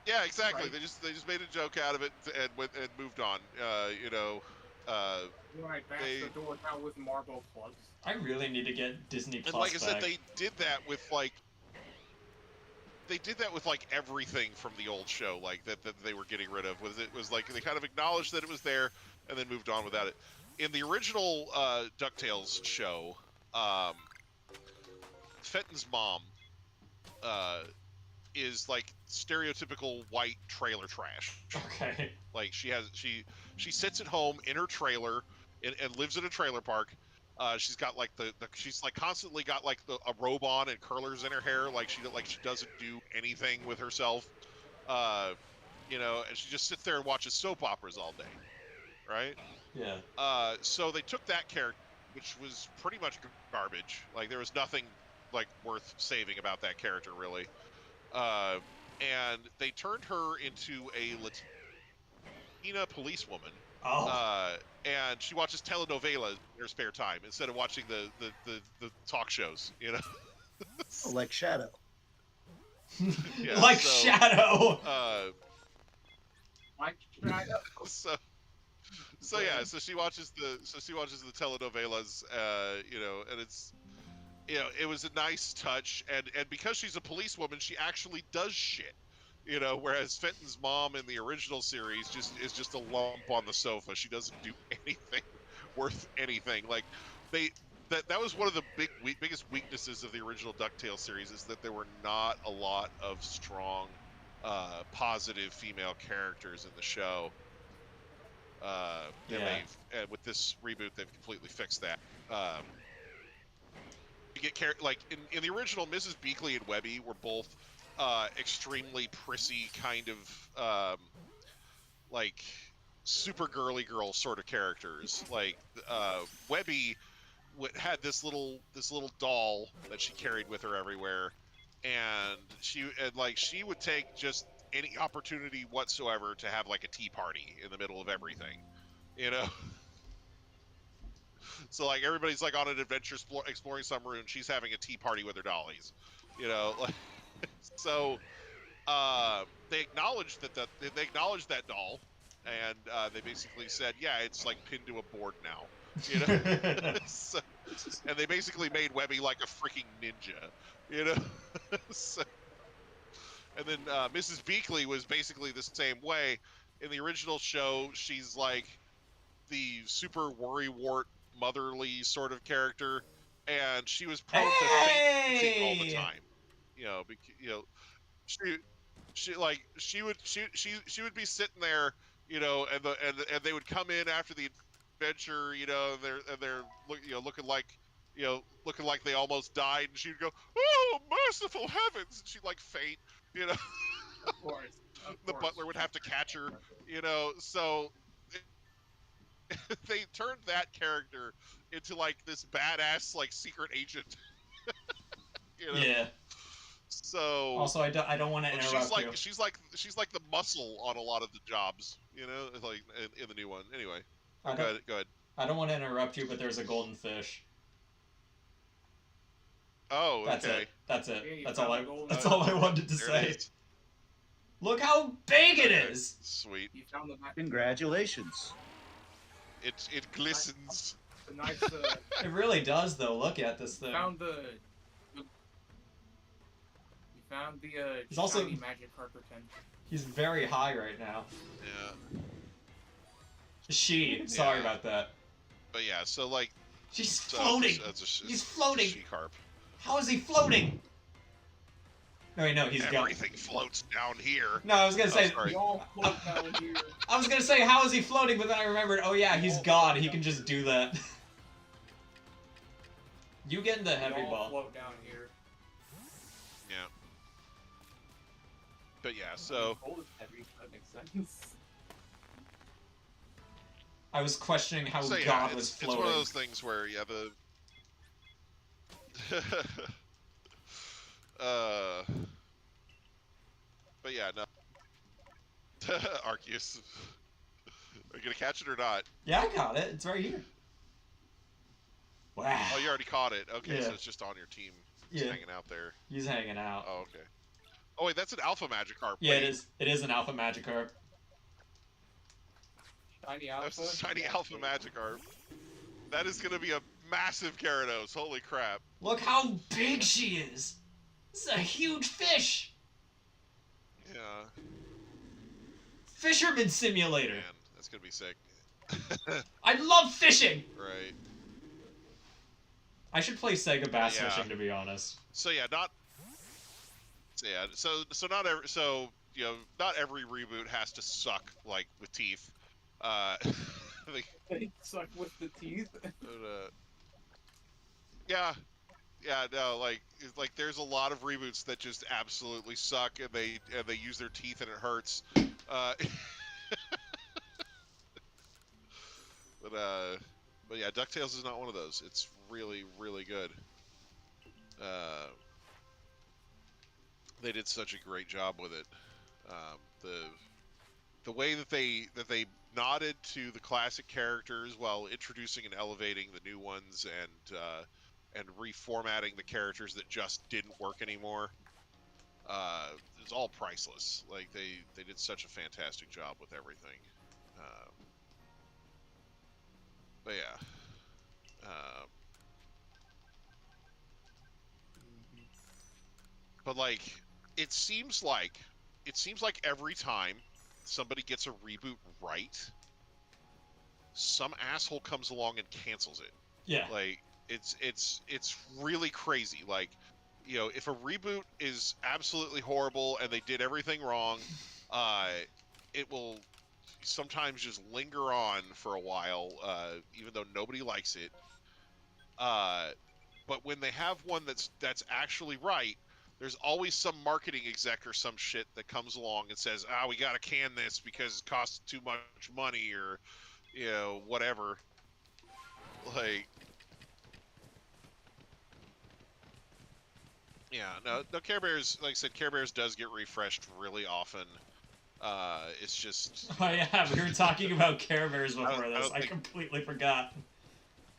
[SPEAKER 2] yeah, exactly.
[SPEAKER 3] Right.
[SPEAKER 2] They just made a joke out of it and moved on. You know,
[SPEAKER 3] I bashed the door down with marble plugs.
[SPEAKER 1] I really need to get Disney Plus
[SPEAKER 2] and like I said,
[SPEAKER 1] back.
[SPEAKER 2] they did that with everything from the old show, like that they were getting rid of. It was like they kind of acknowledged that it was there and then moved on without it. In the original DuckTales show, Fenton's mom is like stereotypical white trailer trash.
[SPEAKER 1] Okay.
[SPEAKER 2] Like she sits at home in her trailer and lives in a trailer park. She's got like she's like constantly got like a robe on and curlers in her hair, like she doesn't do anything with herself. You know, and she just sits there and watches soap operas all day, right?
[SPEAKER 1] Yeah.
[SPEAKER 2] So they took that character, which was pretty much garbage. Like there was nothing like worth saving about that character really. And they turned her into a Latina policewoman.
[SPEAKER 1] Oh.
[SPEAKER 2] And she watches telenovelas in her spare time instead of watching the talk shows, you know.
[SPEAKER 4] Like Shadow.
[SPEAKER 2] Yeah,
[SPEAKER 1] Like
[SPEAKER 2] so,
[SPEAKER 1] Shadow.
[SPEAKER 3] Like Shadow.
[SPEAKER 2] So yeah, so she watches the telenovelas, you know, and it's, you know, it was a nice touch, and because she's a policewoman, she actually does shit, you know, whereas Fenton's mom in the original series is just a lump on the sofa. She doesn't do anything worth anything. Like that was one of the biggest weaknesses of the original DuckTales series, is that there were not a lot of strong positive female characters in the show. And with this reboot, they've completely fixed that. You get like in the original, Mrs. Beakley and Webby were both extremely prissy kind of like super girly girl sort of characters. Like Webby had this little doll that she carried with her everywhere, and she would take just any opportunity whatsoever to have like a tea party in the middle of everything, you know. So like everybody's like on an adventure exploring some room, she's having a tea party with her dollies, you know. Like, so they acknowledged that doll, and they basically said, yeah, it's like pinned to a board now, you know. So, and they basically made Webby like a freaking ninja, you know. So, and then Mrs. Beakley was basically the same way. In the original show, she's like the super worrywart, motherly sort of character, and she was prone to fainting all the time. You know, she would be sitting there, you know, and they would come in after the adventure, you know, and they're looking like they almost died, and she'd go, "Oh, merciful heavens!" and she'd like faint, you know.
[SPEAKER 3] Of course.
[SPEAKER 2] the butler would have to catch her, you know. So they turned that character into like this badass like secret agent, you know.
[SPEAKER 1] Yeah.
[SPEAKER 2] So
[SPEAKER 1] Also, I don't want to interrupt you.
[SPEAKER 2] she's like the muscle on a lot of the jobs, you know, like in the new one. Anyway, go ahead.
[SPEAKER 1] I don't want to interrupt you, but there's a golden fish.
[SPEAKER 2] Oh,
[SPEAKER 1] That's
[SPEAKER 2] okay.
[SPEAKER 1] it. That's it.
[SPEAKER 3] Yeah,
[SPEAKER 1] That's all I.
[SPEAKER 3] golden
[SPEAKER 1] That's
[SPEAKER 3] fish.
[SPEAKER 1] all I wanted to
[SPEAKER 2] There
[SPEAKER 1] say.
[SPEAKER 2] it is.
[SPEAKER 1] Look how big it
[SPEAKER 2] Okay,
[SPEAKER 1] is.
[SPEAKER 2] Sweet.
[SPEAKER 3] You found the
[SPEAKER 4] Congratulations.
[SPEAKER 2] It glistens.
[SPEAKER 3] nice.
[SPEAKER 1] It really does, though. Look at this thing.
[SPEAKER 3] You found the
[SPEAKER 1] He's also-
[SPEAKER 3] shiny magic carpet pen.
[SPEAKER 1] He's very high right now.
[SPEAKER 2] Yeah.
[SPEAKER 1] Sorry about that.
[SPEAKER 2] But yeah, so like
[SPEAKER 1] She's
[SPEAKER 2] so
[SPEAKER 1] floating.
[SPEAKER 2] it's
[SPEAKER 1] He's floating.
[SPEAKER 2] She-carp.
[SPEAKER 1] How is he floating? No, wait, no, he's gone.
[SPEAKER 2] Everything floats down here.
[SPEAKER 1] No, I was gonna say.
[SPEAKER 2] sorry.
[SPEAKER 3] We all float down here.
[SPEAKER 1] I was gonna say, how is he floating? But then I remembered. Oh yeah, he's God. He can just do that. You get in the heavy
[SPEAKER 3] We all
[SPEAKER 1] ball.
[SPEAKER 3] float down here.
[SPEAKER 2] Yeah. But yeah, so
[SPEAKER 3] Gold is heavy. That makes sense.
[SPEAKER 1] I was questioning how
[SPEAKER 2] so yeah,
[SPEAKER 1] God was
[SPEAKER 2] it's
[SPEAKER 1] floating.
[SPEAKER 2] one of those things where yeah the but yeah, no. Arceus. Are you gonna catch it or not?
[SPEAKER 1] Yeah, I got it. It's right here. Wow.
[SPEAKER 2] Oh, you already caught it. Okay, so
[SPEAKER 1] Yeah.
[SPEAKER 2] it's just on your team. It's
[SPEAKER 1] Yeah.
[SPEAKER 2] hanging out there.
[SPEAKER 1] He's hanging out.
[SPEAKER 2] Oh, okay. Oh wait, that's an alpha Magikarp.
[SPEAKER 1] Yeah,
[SPEAKER 2] Wait,
[SPEAKER 1] it is. It is an alpha Magikarp.
[SPEAKER 3] Shiny alpha.
[SPEAKER 2] That's a shiny
[SPEAKER 3] Yeah.
[SPEAKER 2] alpha Magikarp. That is gonna be a massive Gyarados. Holy crap.
[SPEAKER 1] Look how big she is. This is a huge fish.
[SPEAKER 2] Yeah.
[SPEAKER 1] Fisherman Simulator.
[SPEAKER 2] Man, that's gonna be sick.
[SPEAKER 1] I love fishing.
[SPEAKER 2] Right.
[SPEAKER 1] I should play Sega Bass
[SPEAKER 2] Yeah.
[SPEAKER 1] Fishing, to be honest.
[SPEAKER 2] So yeah, not. So yeah, so not every you know not every reboot has to suck like with teeth.
[SPEAKER 3] They suck with the teeth.
[SPEAKER 2] Yeah, no, like there's a lot of reboots that just absolutely suck, and they use their teeth and it hurts. But yeah, DuckTales is not one of those. It's really, really good. They did such a great job with it. The way that they nodded to the classic characters while introducing and elevating the new ones and reformatting the characters that just didn't work anymore. It's all priceless. Like they did such a fantastic job with everything. But yeah. But like, it seems like every time somebody gets a reboot right, some asshole comes along and cancels it.
[SPEAKER 1] Yeah.
[SPEAKER 2] Like it's really crazy. Like, you know, if a reboot is absolutely horrible and they did everything wrong, it will sometimes just linger on for a while, even though nobody likes it. But when they have one that's actually right, there's always some marketing exec or some shit that comes along and says, we gotta can this because it costs too much money, or, you know, whatever. Like, yeah, no, Care Bears, like I said, Care Bears does get refreshed really often. It's just...
[SPEAKER 1] Oh yeah, we were talking about Care Bears before
[SPEAKER 2] I
[SPEAKER 1] this.
[SPEAKER 2] don't
[SPEAKER 1] I
[SPEAKER 2] think-
[SPEAKER 1] completely forgot.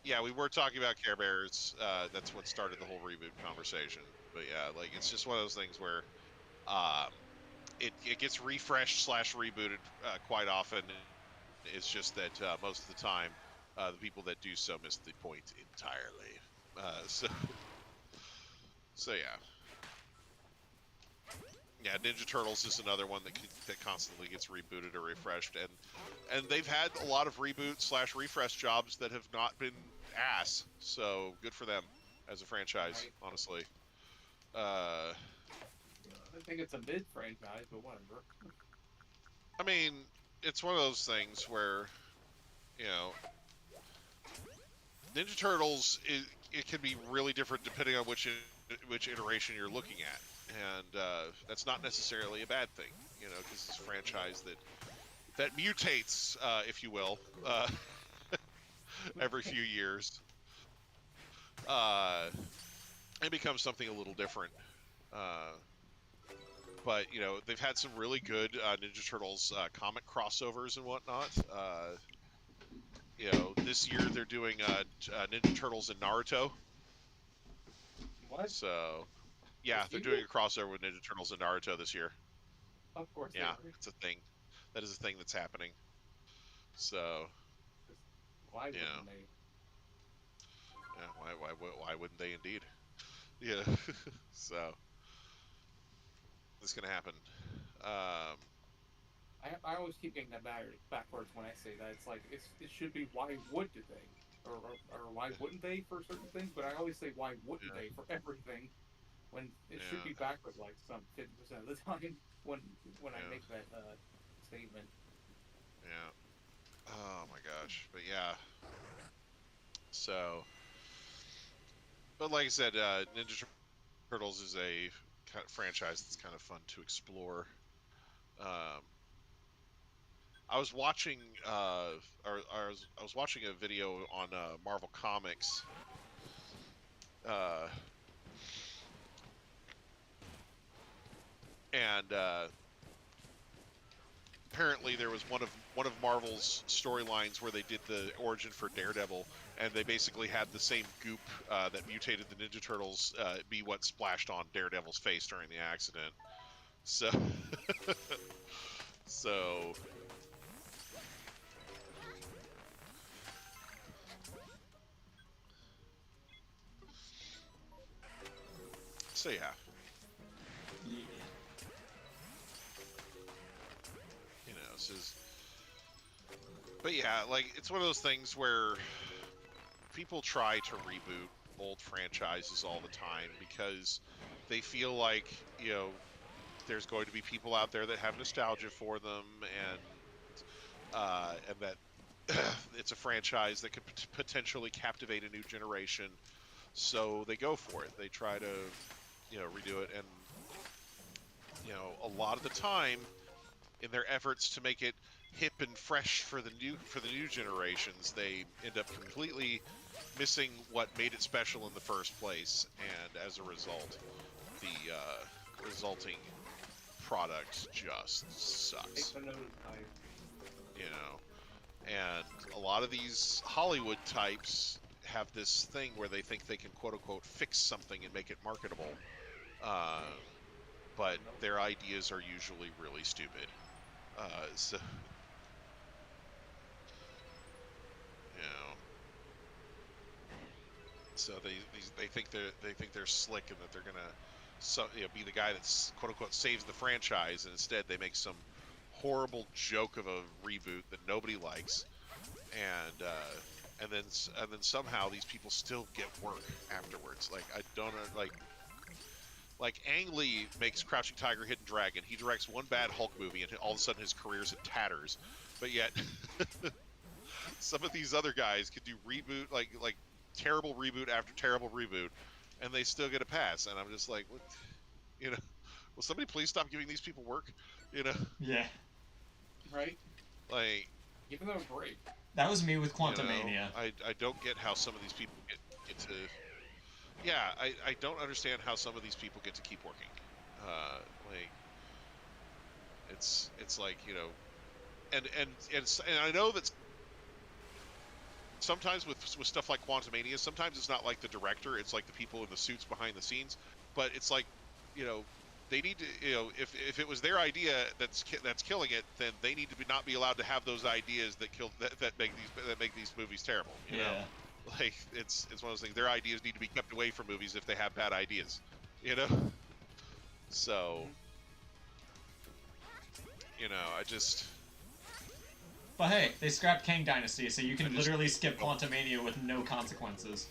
[SPEAKER 2] Yeah, we were talking about Care Bears. That's what started the whole reboot conversation. But yeah, like, it's just one of those things where it gets refreshed / rebooted quite often. It's just that most of the time, the people that do so miss the point entirely. So yeah. Yeah, Ninja Turtles is another one that constantly gets rebooted or refreshed, and they've had a lot of reboot / refresh jobs that have not been ass. So good for them as a franchise,
[SPEAKER 3] Right.
[SPEAKER 2] honestly.
[SPEAKER 3] I think it's a mid franchise, but whatever.
[SPEAKER 2] I mean, it's one of those things where, you know, Ninja Turtles, it can be really different depending on which iteration you're looking at, and that's not necessarily a bad thing, you know, because it's a franchise that mutates, if you will, every few years, and becomes something a little different. Uh, but you know, they've had some really good Ninja Turtles comic crossovers and whatnot. You know, this year they're doing Ninja Turtles and Naruto.
[SPEAKER 3] What?
[SPEAKER 2] So, yeah, they're doing
[SPEAKER 3] Serious?
[SPEAKER 2] a crossover with Ninja Turtles and Naruto this year.
[SPEAKER 3] Of course they
[SPEAKER 2] Yeah,
[SPEAKER 3] are.
[SPEAKER 2] it's a thing. That is a thing that's happening. So,
[SPEAKER 3] Why
[SPEAKER 2] you know,
[SPEAKER 3] wouldn't they?
[SPEAKER 2] yeah, why wouldn't they indeed? Yeah. So, it's gonna happen. Um,
[SPEAKER 3] I always keep getting that backwards when I say that. It's like it should be why would they, or why wouldn't they for certain things, but I always say why wouldn't
[SPEAKER 2] yeah,
[SPEAKER 3] they for everything when it should be
[SPEAKER 2] yeah,
[SPEAKER 3] backwards like some 50% of the time when I
[SPEAKER 2] yeah,
[SPEAKER 3] make that statement.
[SPEAKER 2] yeah. Oh my gosh. But yeah. So, but like I said, Ninja Turtles is a kind of franchise that's kind of fun to explore. Um, I was watching, I was watching a video on Marvel Comics, uh, and apparently there was one of Marvel's storylines where they did the origin for Daredevil, and they basically had the same goop that mutated the Ninja Turtles be what splashed on Daredevil's face during the accident. So, so, so yeah,
[SPEAKER 1] Yeah.
[SPEAKER 2] you know, this is, but yeah, like it's one of those things where people try to reboot old franchises all the time because they feel like, you know, there's going to be people out there that have nostalgia for them, and that it's a franchise that could potentially captivate a new generation. So they go for it. They try to, you know, redo it, and you know, a lot of the time, in their efforts to make it hip and fresh for the new generations, they end up completely missing what made it special in the first place, and as a result, the resulting product just
[SPEAKER 3] Take
[SPEAKER 2] sucks.
[SPEAKER 3] the nose dive.
[SPEAKER 2] You know, and a lot of these Hollywood types have this thing where they think they can quote unquote fix something and make it marketable, uh, but
[SPEAKER 3] Nope.
[SPEAKER 2] their ideas are usually really stupid. So you know, so they think they're slick and that they're gonna you know, be the guy that's quote unquote saves the franchise, and instead they make some horrible joke of a reboot that nobody likes, and then somehow these people still get work afterwards. Like I don't like Ang Lee makes Crouching Tiger, Hidden Dragon. He directs one bad Hulk movie, and all of a sudden his career's in tatters. But yet, some of these other guys could do reboot like terrible reboot after terrible reboot, and they still get a pass. And I'm just like, what, you know, will somebody please stop giving these people work? You know,
[SPEAKER 1] Yeah.
[SPEAKER 3] Right?
[SPEAKER 2] like
[SPEAKER 3] Give them a break.
[SPEAKER 1] That was me with
[SPEAKER 2] you know,
[SPEAKER 1] Quantumania.
[SPEAKER 2] I don't get how some of these people get to. Yeah, I don't understand how some of these people get to keep working. Uh, like it's like, you know, and I know that sometimes with stuff like Quantumania, sometimes it's not like the director, it's like the people in the suits behind the scenes. But it's like, you know, they need to, you know, if it was their idea that's killing it, then they need to not be allowed to have those ideas that make these movies terrible. You know,
[SPEAKER 1] Yeah.
[SPEAKER 2] like it's one of those things. Their ideas need to be kept away from movies if they have bad ideas. You know, so
[SPEAKER 3] Mm-hmm.
[SPEAKER 2] you know,
[SPEAKER 1] But hey, they scrapped Kang Dynasty, so you
[SPEAKER 2] I
[SPEAKER 1] can
[SPEAKER 2] just
[SPEAKER 1] literally skip
[SPEAKER 2] don't,
[SPEAKER 1] Quantumania with no consequences.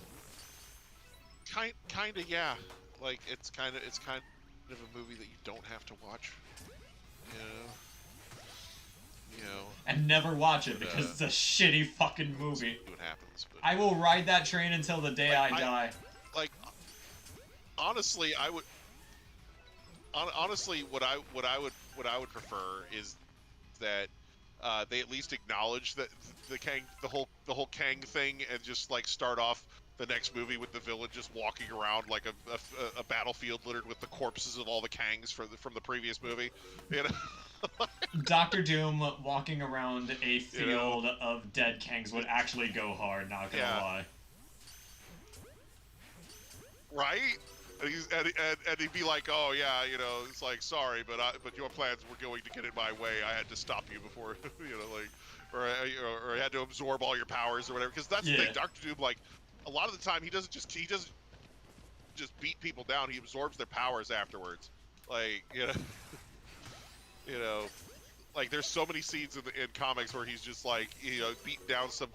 [SPEAKER 2] kind of yeah. Like it's kind of a movie that you don't have to watch. You know, you know,
[SPEAKER 1] And never watch it
[SPEAKER 2] but,
[SPEAKER 1] because it's a shitty fucking movie.
[SPEAKER 2] see what happens. But
[SPEAKER 1] I will ride that train until the day I die.
[SPEAKER 2] like, honestly, I would. Honestly, what I would prefer is that they at least acknowledge that the whole Kang thing, and just like start off the next movie with the villain just walking around like a battlefield littered with the corpses of all the Kangs from the previous movie, you know.
[SPEAKER 1] Dr. Doom walking around a
[SPEAKER 2] You know?
[SPEAKER 1] field of dead Kangs would actually go hard, not gonna
[SPEAKER 2] Yeah.
[SPEAKER 1] lie.
[SPEAKER 2] Right? And he'd be like, oh yeah, you know, it's like, sorry, but your plans were going to get in my way. I had to stop you before, you know, like, or I had to absorb all your powers or whatever. Because that's the thing, Doctor Doom, like, a lot of the time he doesn't just beat people down. He absorbs their powers afterwards. Like, you know, you know, like there's so many scenes in comics where he's just like, you know, beating down some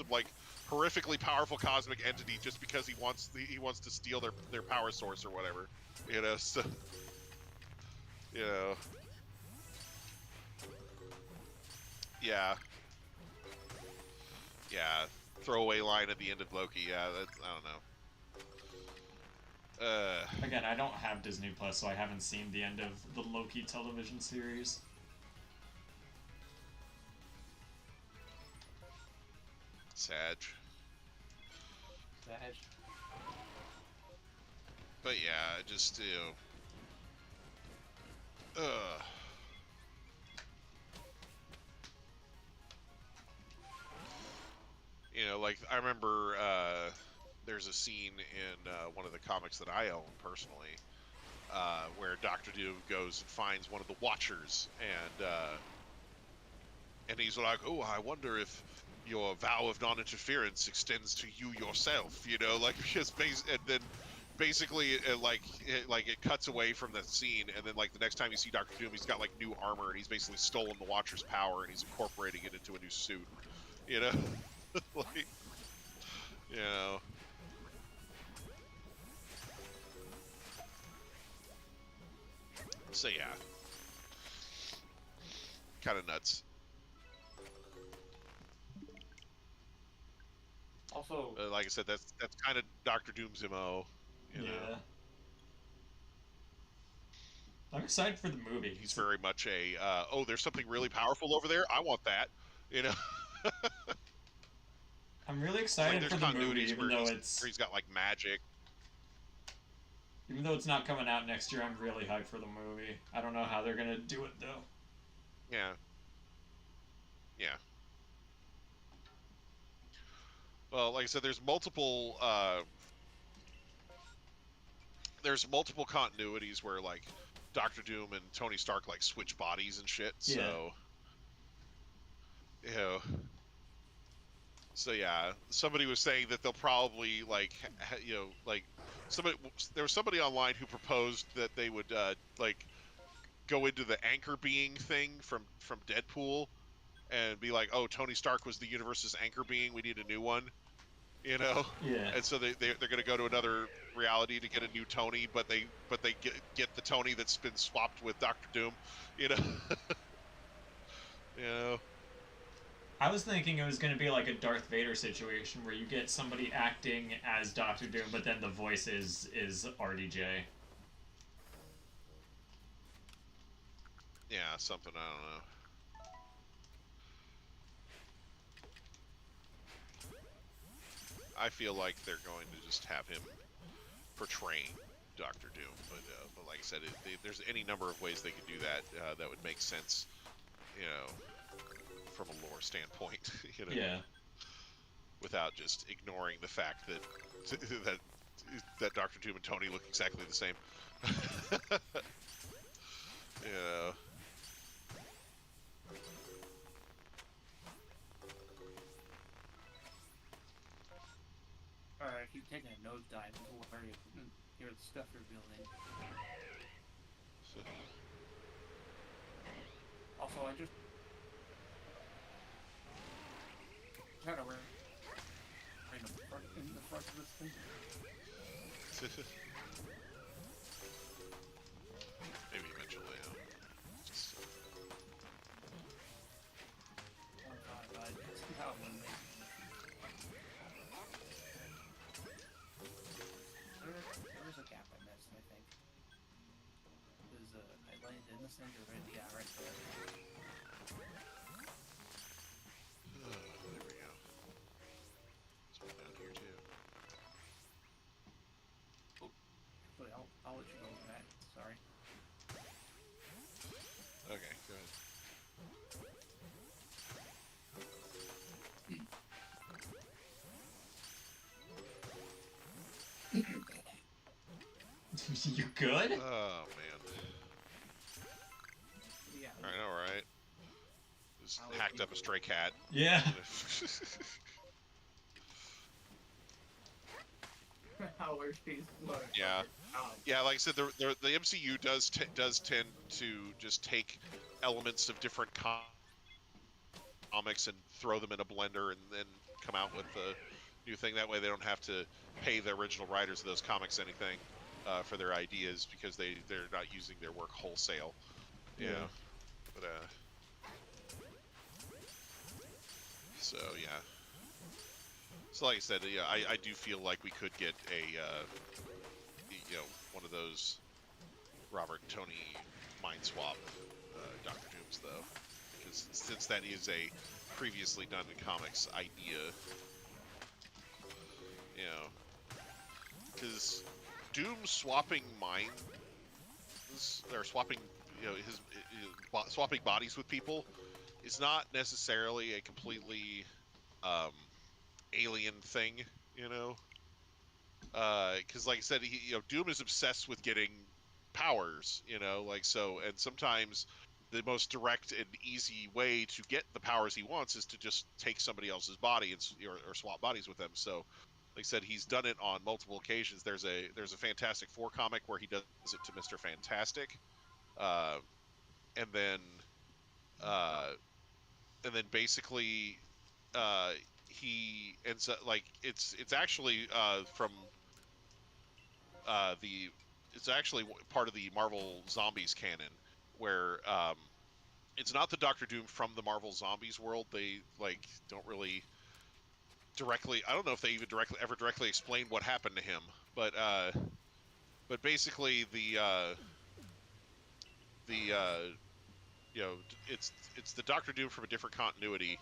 [SPEAKER 2] like horrifically powerful cosmic entity just because he wants to steal their power source or whatever, you know. So, you know, yeah, throwaway line at the end of Loki. Yeah, that's, I don't know.
[SPEAKER 1] Again, I don't have Disney Plus, so I haven't seen the end of the Loki television series.
[SPEAKER 2] Sad.
[SPEAKER 3] Sad.
[SPEAKER 2] But yeah, just, you know, you know, like, I remember there's a scene in one of the comics that I own personally, where Doctor Doom goes and finds one of the Watchers, and he's like, oh, I wonder if your vow of non-interference extends to you yourself, you know, like, because and then basically it cuts away from that scene, and then like the next time you see Doctor Doom, he's got like new armor, and he's basically stolen the Watcher's power, and he's incorporating it into a new suit, you know. Like, you know, so yeah, kind of nuts.
[SPEAKER 3] Also,
[SPEAKER 2] Like I said, that's kind of Doctor Doom's MO. You know?
[SPEAKER 1] I'm excited for the movie.
[SPEAKER 2] He's very much a oh, there's something really powerful over there. I want that. You know.
[SPEAKER 1] I'm really
[SPEAKER 2] Like,
[SPEAKER 1] excited
[SPEAKER 2] there's
[SPEAKER 1] for the movie,
[SPEAKER 2] continuities
[SPEAKER 1] even
[SPEAKER 2] where
[SPEAKER 1] though
[SPEAKER 2] he's got like magic.
[SPEAKER 1] even though it's not coming out next year. I'm really hyped for the movie. I don't know how they're gonna do it though.
[SPEAKER 2] Yeah. Yeah. Well, like I said, there's multiple continuities where like Doctor Doom and Tony Stark like switch bodies and shit.
[SPEAKER 1] Yeah.
[SPEAKER 2] So, you know. So yeah, somebody was saying that they'll probably like, you know, like there was somebody online who proposed that they would like go into the anchor being thing from Deadpool, and be like, oh, Tony Stark was the universe's anchor being. We need a new one, you know.
[SPEAKER 1] Yeah.
[SPEAKER 2] And so they're going to go to another reality to get a new Tony, but they get the Tony that's been swapped with Doctor Doom, you know. You know.
[SPEAKER 1] I was thinking it was going to be like a Darth Vader situation where you get somebody acting as Doctor Doom, but then the voice is RDJ.
[SPEAKER 2] Yeah, something, I don't know. I feel like they're going to just have him portraying Doctor Doom, but like I said, there's any number of ways they could do that that would make sense, you know, from a lore standpoint, you know.
[SPEAKER 1] Yeah.
[SPEAKER 2] Without just ignoring the fact that that Doctor Doom and Tony look exactly the same. You know.
[SPEAKER 3] alright, keep taking a nosedive until where you're the stuff you're building.
[SPEAKER 2] So,
[SPEAKER 3] Also, I just kind of ran in the front of this thing.
[SPEAKER 2] maybe eventually. Just,
[SPEAKER 3] I landed in the center of it. Yeah, right there.
[SPEAKER 2] Oh, there we go. There's one down here too.
[SPEAKER 3] Actually, I'll let you go with that. Sorry.
[SPEAKER 2] Okay, go ahead.
[SPEAKER 1] You good?
[SPEAKER 2] Oh man.
[SPEAKER 3] Yeah.
[SPEAKER 2] I know, right? Just hacked up a stray cat.
[SPEAKER 1] Yeah.
[SPEAKER 3] How she's look.
[SPEAKER 2] Yeah. Yeah, like I said, the MCU does tend to just take elements of different comics and throw them in a blender and then come out with a new thing. That way, they don't have to pay the original writers of those comics anything for their ideas because they're not using their work wholesale.
[SPEAKER 1] Yeah.
[SPEAKER 2] But so yeah. So like I said, yeah, I do feel like we could get a one of those Robert and Tony mind swap Doctor Dooms though, because since that is a previously done in comics idea, because Doom swapping minds or swapping his swapping bodies with people is not necessarily a completely alien thing, because like I said, Doom is obsessed with getting powers, like so, and sometimes the most direct and easy way to get the powers he wants is to just take somebody else's body and or swap bodies with them. So, like I said, he's done it on multiple occasions. There's a Fantastic Four comic where he does it to Mr. Fantastic, uh, and then uh, basically he ends up like it's actually from the it's actually part of the Marvel Zombies canon, where it's not the Doctor Doom from the Marvel Zombies world. They like don't really directly. I don't know if they even ever directly explain what happened to him, but basically the it's the Doctor Doom from a different continuity,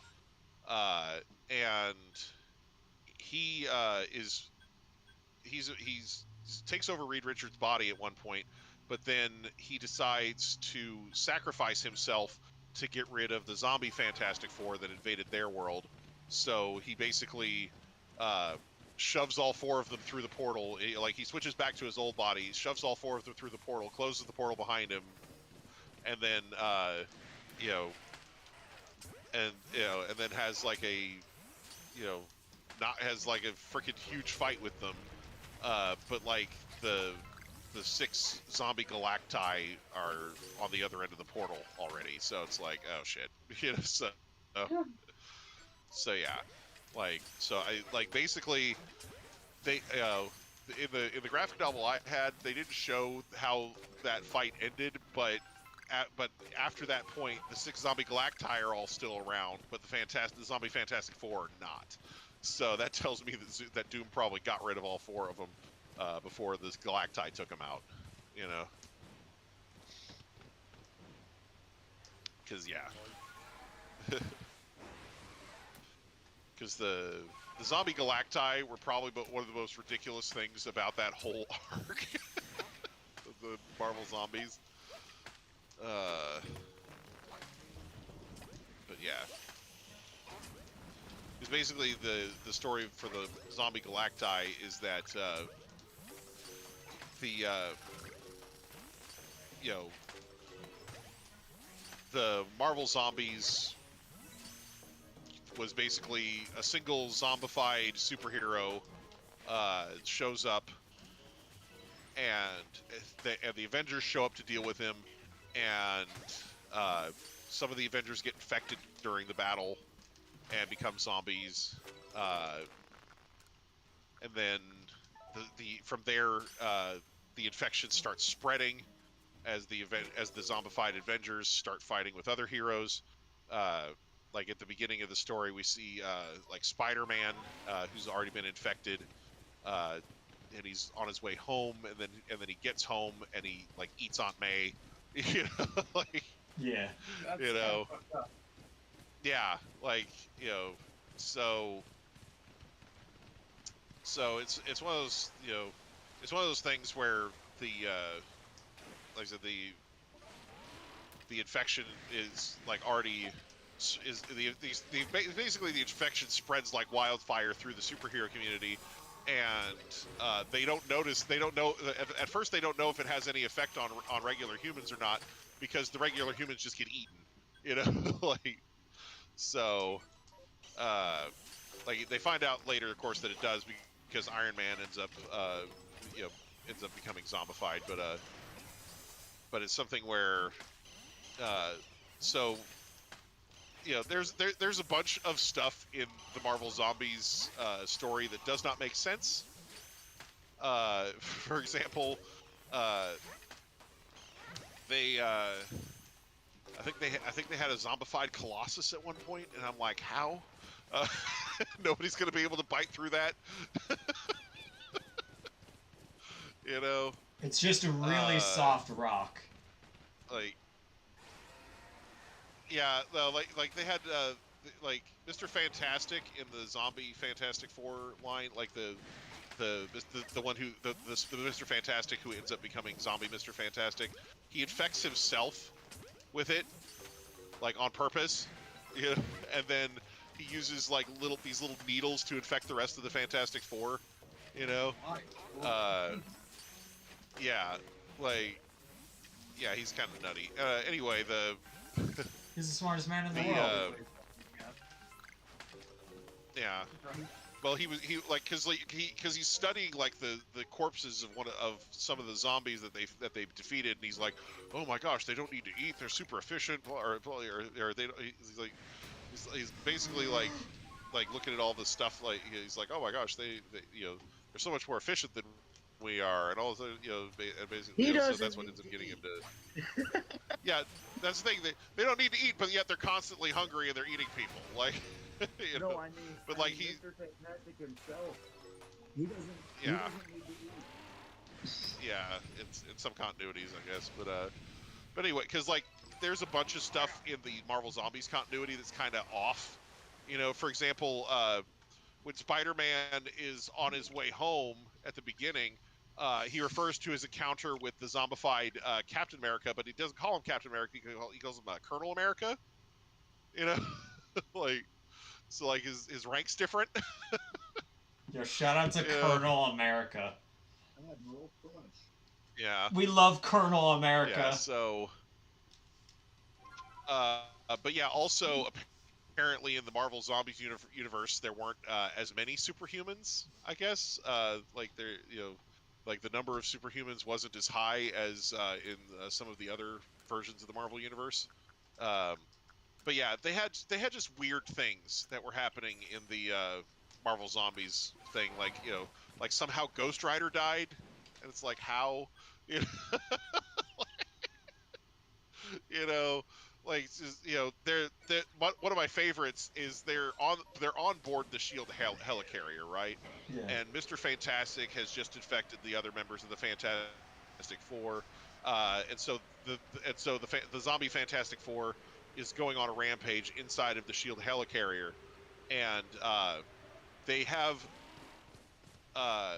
[SPEAKER 2] and he is he's takes over Reed Richards' body at one point, but then he decides to sacrifice himself to get rid of the zombie Fantastic Four that invaded their world. So he basically shoves all four of them through the portal. Like he switches back to his old body, shoves all four of them through the portal, closes the portal behind him, and then you know, and then has like a not has like a freaking huge fight with them. But like the six zombie galacti are on the other end of the portal already, so it's like, oh shit, so yeah, like so I like basically they in the graphic novel I had, they didn't show how that fight ended, but after that point, the six zombie galacti are all still around, but the zombie Fantastic Four are not. So that tells me that Doom probably got rid of all four of them before this galacti took them out. Because yeah, because the zombie galacti were probably one of the most ridiculous things about that whole arc of the Marvel Zombies. But yeah, because basically the story for the zombie galacti is that the Marvel Zombies was basically a single zombified superhero shows up, and the Avengers show up to deal with him, and some of the Avengers get infected during the battle and become zombies, and then from there the infection starts spreading as the zombified Avengers start fighting with other heroes. Like at the beginning of the story, we see like Spider-Man, who's already been infected, and he's on his way home, and then he gets home and he like eats Aunt May, You know, like
[SPEAKER 1] Yeah.
[SPEAKER 3] That's
[SPEAKER 2] you
[SPEAKER 3] kind
[SPEAKER 2] know,
[SPEAKER 3] of fucked up.
[SPEAKER 2] yeah, like you know, so it's one of those it's one of those things where the like I said the infection is like already is basically the infection spreads like wildfire through the superhero community, and they don't know at first they don't know if it has any effect on regular humans or not, because the regular humans just get eaten, you know. Like so uh like they find out later of course that it does, because Iron Man you know ends up becoming zombified, but it's something where uh so there's a bunch of stuff in the Marvel Zombies story that does not make sense. For example, uh, they I think they had a zombified Colossus at one point, and I'm like, how? Uh, nobody's gonna be able to bite through that, you know?
[SPEAKER 1] It's just a really
[SPEAKER 2] Uh,
[SPEAKER 1] soft rock.
[SPEAKER 2] like yeah, like they had like Mr. Fantastic in the Zombie Fantastic Four line, like the one who the Mr. Fantastic who ends up becoming zombie Mr. Fantastic. He infects himself with it, like on purpose, you know, and then he uses like these little needles to infect the rest of the Fantastic Four, you know.
[SPEAKER 3] Why?
[SPEAKER 2] Uh, yeah, like yeah, he's kind of nutty. Anyway,
[SPEAKER 1] He's the smartest man in the
[SPEAKER 2] the
[SPEAKER 1] world.
[SPEAKER 2] yeah.
[SPEAKER 3] Right?
[SPEAKER 2] Well, he like because he's studying like the corpses of some of the zombies that they've defeated, and he's like, oh my gosh, they don't need to eat, they're super efficient, or they don't, he's like he's basically like looking at all this stuff, like he's like, oh my gosh, they they're so much more efficient than we are, and all of and basically
[SPEAKER 4] He
[SPEAKER 2] so
[SPEAKER 4] doesn't
[SPEAKER 2] that's what
[SPEAKER 4] need
[SPEAKER 2] ends up
[SPEAKER 4] to
[SPEAKER 2] getting him
[SPEAKER 4] eat.
[SPEAKER 2] to yeah, that's the thing, they don't need to eat, but yet they're constantly hungry and they're eating people, like you know,
[SPEAKER 4] No, I mean,
[SPEAKER 2] but like he
[SPEAKER 4] Mr. Fantastic himself. He doesn't. He
[SPEAKER 2] yeah.
[SPEAKER 4] doesn't need to eat.
[SPEAKER 2] Yeah, it's in some continuities, I guess. But anyway, because like there's a bunch of stuff in the Marvel Zombies continuity that's kind of off. You know, for example, when Spider-Man is on his way home at the beginning, he refers to his encounter with the zombified Captain America, but he doesn't call him Captain America. He calls him Colonel America. You know, like so, like his rank's different.
[SPEAKER 1] Yo, shout out to
[SPEAKER 2] Yeah,
[SPEAKER 1] Colonel America.
[SPEAKER 4] Admiral Crush.
[SPEAKER 2] yeah,
[SPEAKER 1] We love Colonel
[SPEAKER 2] yeah.
[SPEAKER 1] America.
[SPEAKER 2] So, but yeah, also apparently in the Marvel Zombies universe, there weren't as many superhumans. I guess like there, like the number of superhumans wasn't as high as in some of the other versions of the Marvel universe. Um, but yeah, they had just weird things that were happening in the Marvel Zombies thing, like like somehow Ghost Rider died, and it's like how, you know, you know like just, they're one of my favorites is they're on board the shield helicarrier, right,
[SPEAKER 1] Yeah.
[SPEAKER 2] and Mr. Fantastic has just infected the other members of the Fantastic Four, and so the zombie Fantastic Four is going on a rampage inside of the shield helicarrier, and they have uh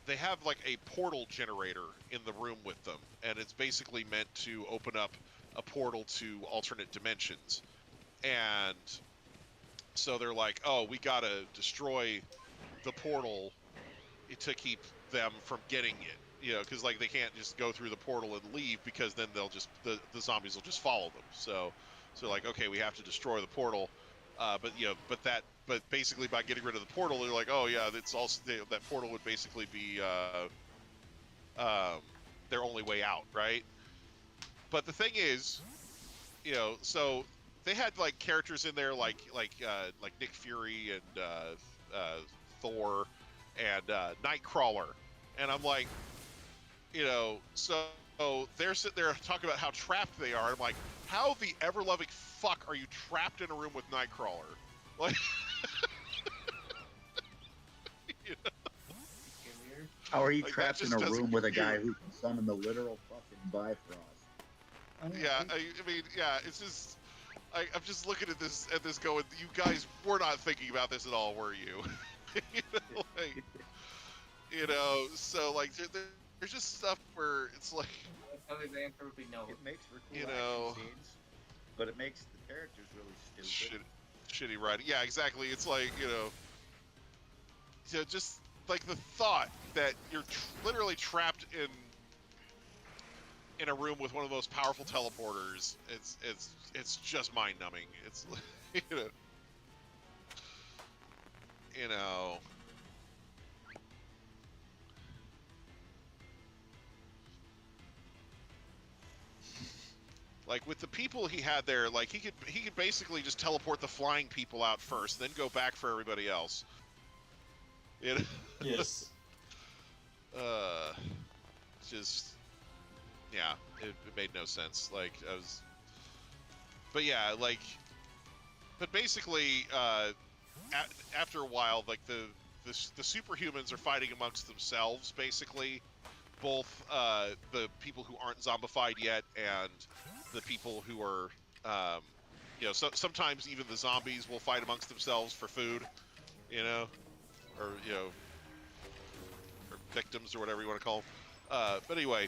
[SPEAKER 2] they have like a portal generator in the room with them, and it's basically meant to open up a portal to alternate dimensions. And so they're like, oh, we gotta destroy the portal to keep them from getting it, because like they can't just go through the portal and leave, because then they'll just the zombies will just follow them. So like, okay, we have to destroy the portal, but basically by getting rid of the portal, they're like, oh yeah, that's also that portal would basically be um, their only way out, right? But the thing is, so they had like characters in there like Nick Fury and Thor and Nightcrawler, and I'm like, so they're sitting there talking about how trapped they are. I'm like, how the ever loving fuck are you trapped in a room with Nightcrawler? Like, you know,
[SPEAKER 4] How are you
[SPEAKER 2] Like, that
[SPEAKER 4] trapped in
[SPEAKER 2] just
[SPEAKER 4] a
[SPEAKER 2] doesn't
[SPEAKER 4] room with a guy
[SPEAKER 2] compute.
[SPEAKER 4] who can summon the literal fucking Bifrost?
[SPEAKER 2] Yeah, I mean, yeah, it's just. I'm just looking at this going, you guys were not thinking about this at all, were you? So like there's just stuff where it's like,
[SPEAKER 3] I tell you the answer would be no.
[SPEAKER 4] It makes for cool
[SPEAKER 2] you
[SPEAKER 4] action
[SPEAKER 2] know,
[SPEAKER 4] scenes, but it makes the characters really stupid.
[SPEAKER 2] shitty writing. Yeah, exactly. It's like, just like the thought that you're literally trapped in a room with one of the most powerful teleporters. It's just mind numbing. It's you know, you know. Like with the people he had there, like he could basically just teleport the flying people out first, then go back for everybody else. You know?
[SPEAKER 1] Yes.
[SPEAKER 2] uh, just yeah, it made no sense. Like but yeah, like, but basically, after a while, like the superhumans are fighting amongst themselves, basically. Both the people who aren't zombified yet and the people who are, so sometimes even the zombies will fight amongst themselves for food, or or victims or whatever you want to call them. But anyway,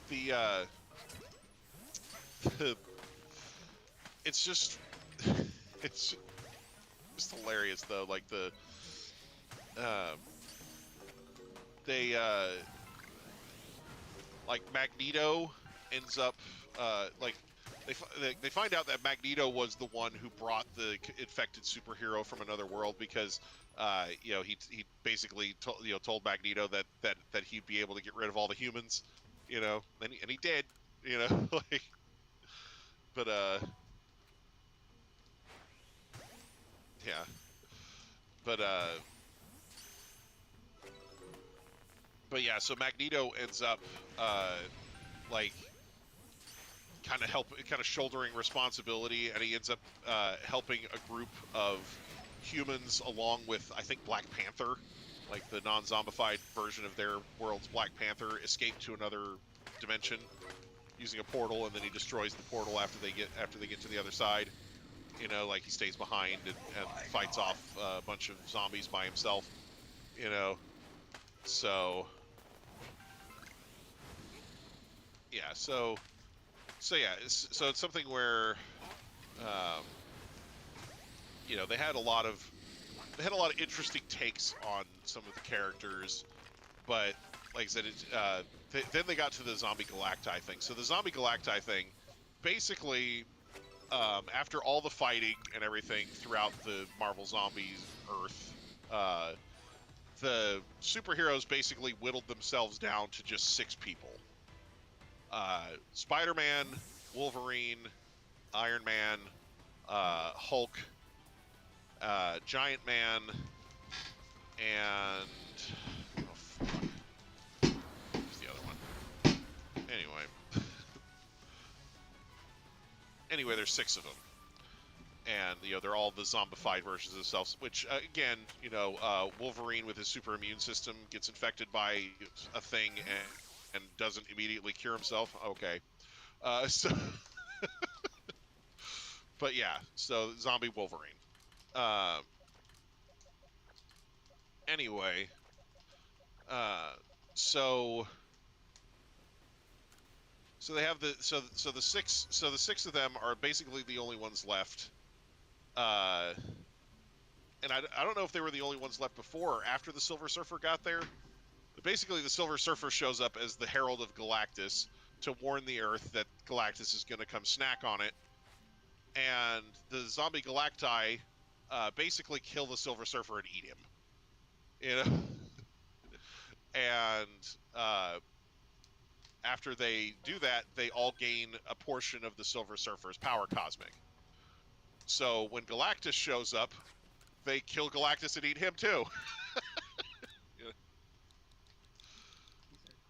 [SPEAKER 2] the it's just it's just hilarious though. Like they like Magneto ends up like they find out that Magneto was the one who brought the infected superhero from another world because he basically told Magneto that he'd be able to get rid of all the humans, and he did, like, but yeah, but yeah, so Magneto ends up like kind of shouldering responsibility, and he ends up helping a group of humans along with, I think, Black Panther, like the non-zombified version of their world's Black Panther, escape to another dimension using a portal, and then he destroys the portal after they get to the other side. Like he stays behind and fights off a bunch of zombies by himself. So yeah, yeah, so it's something where, um, they had a lot of interesting takes on some of the characters, but like I said, then they got to the zombie Galacti thing. So the zombie Galacti thing, basically, after all the fighting and everything throughout the Marvel Zombies Earth, the superheroes basically whittled themselves down to just 6 people. Spider-Man, Wolverine, Iron Man, Hulk, Giant Man, and who's the other one? Anyway, there's 6 of them, and they're all the zombified versions of themselves. Which again, Wolverine with his super immune system gets infected by a thing and doesn't immediately cure himself. Okay, so. But yeah, so zombie Wolverine. Um, anyway, uh, so they have the 6 of them are basically the only ones left. Uh, and I don't know if they were the only ones left before or after the Silver Surfer got there. But basically, the Silver Surfer shows up as the Herald of Galactus to warn the Earth that Galactus is going to come snack on it. And the zombie Galacti basically kill the Silver Surfer and eat him. And after they do that, they all gain a portion of the Silver Surfer's power cosmic. So when Galactus shows up, they kill Galactus and eat him too.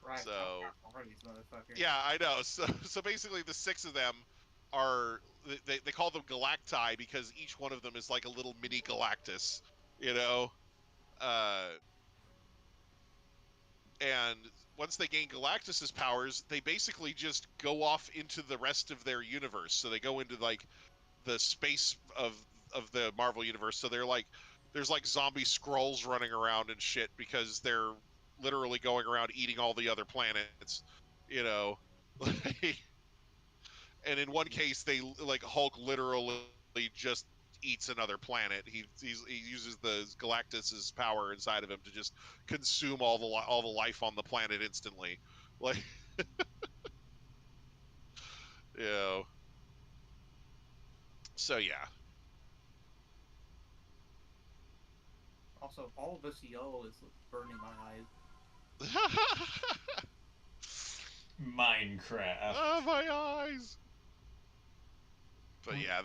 [SPEAKER 3] Right.
[SPEAKER 2] So
[SPEAKER 3] Are these motherfuckers?
[SPEAKER 2] yeah, I know. So basically, the 6 of them are they call them Galacti because each one of them is like a little mini Galactus. Uh, And once they gain Galactus's powers, they basically just go off into the rest of their universe. So they go into like the space of the Marvel universe. So they're like, there's like zombie Skrulls running around and shit because they're literally going around eating all the other planets, you know. And in one case, they like Hulk literally just eats another planet. He uses the Galactus's power inside of him to just consume all the life on the planet instantly. Like, you know. So yeah.
[SPEAKER 3] Also, all of this yellow is burning my eyes.
[SPEAKER 1] Minecraft.
[SPEAKER 2] Oh, my eyes. But yeah,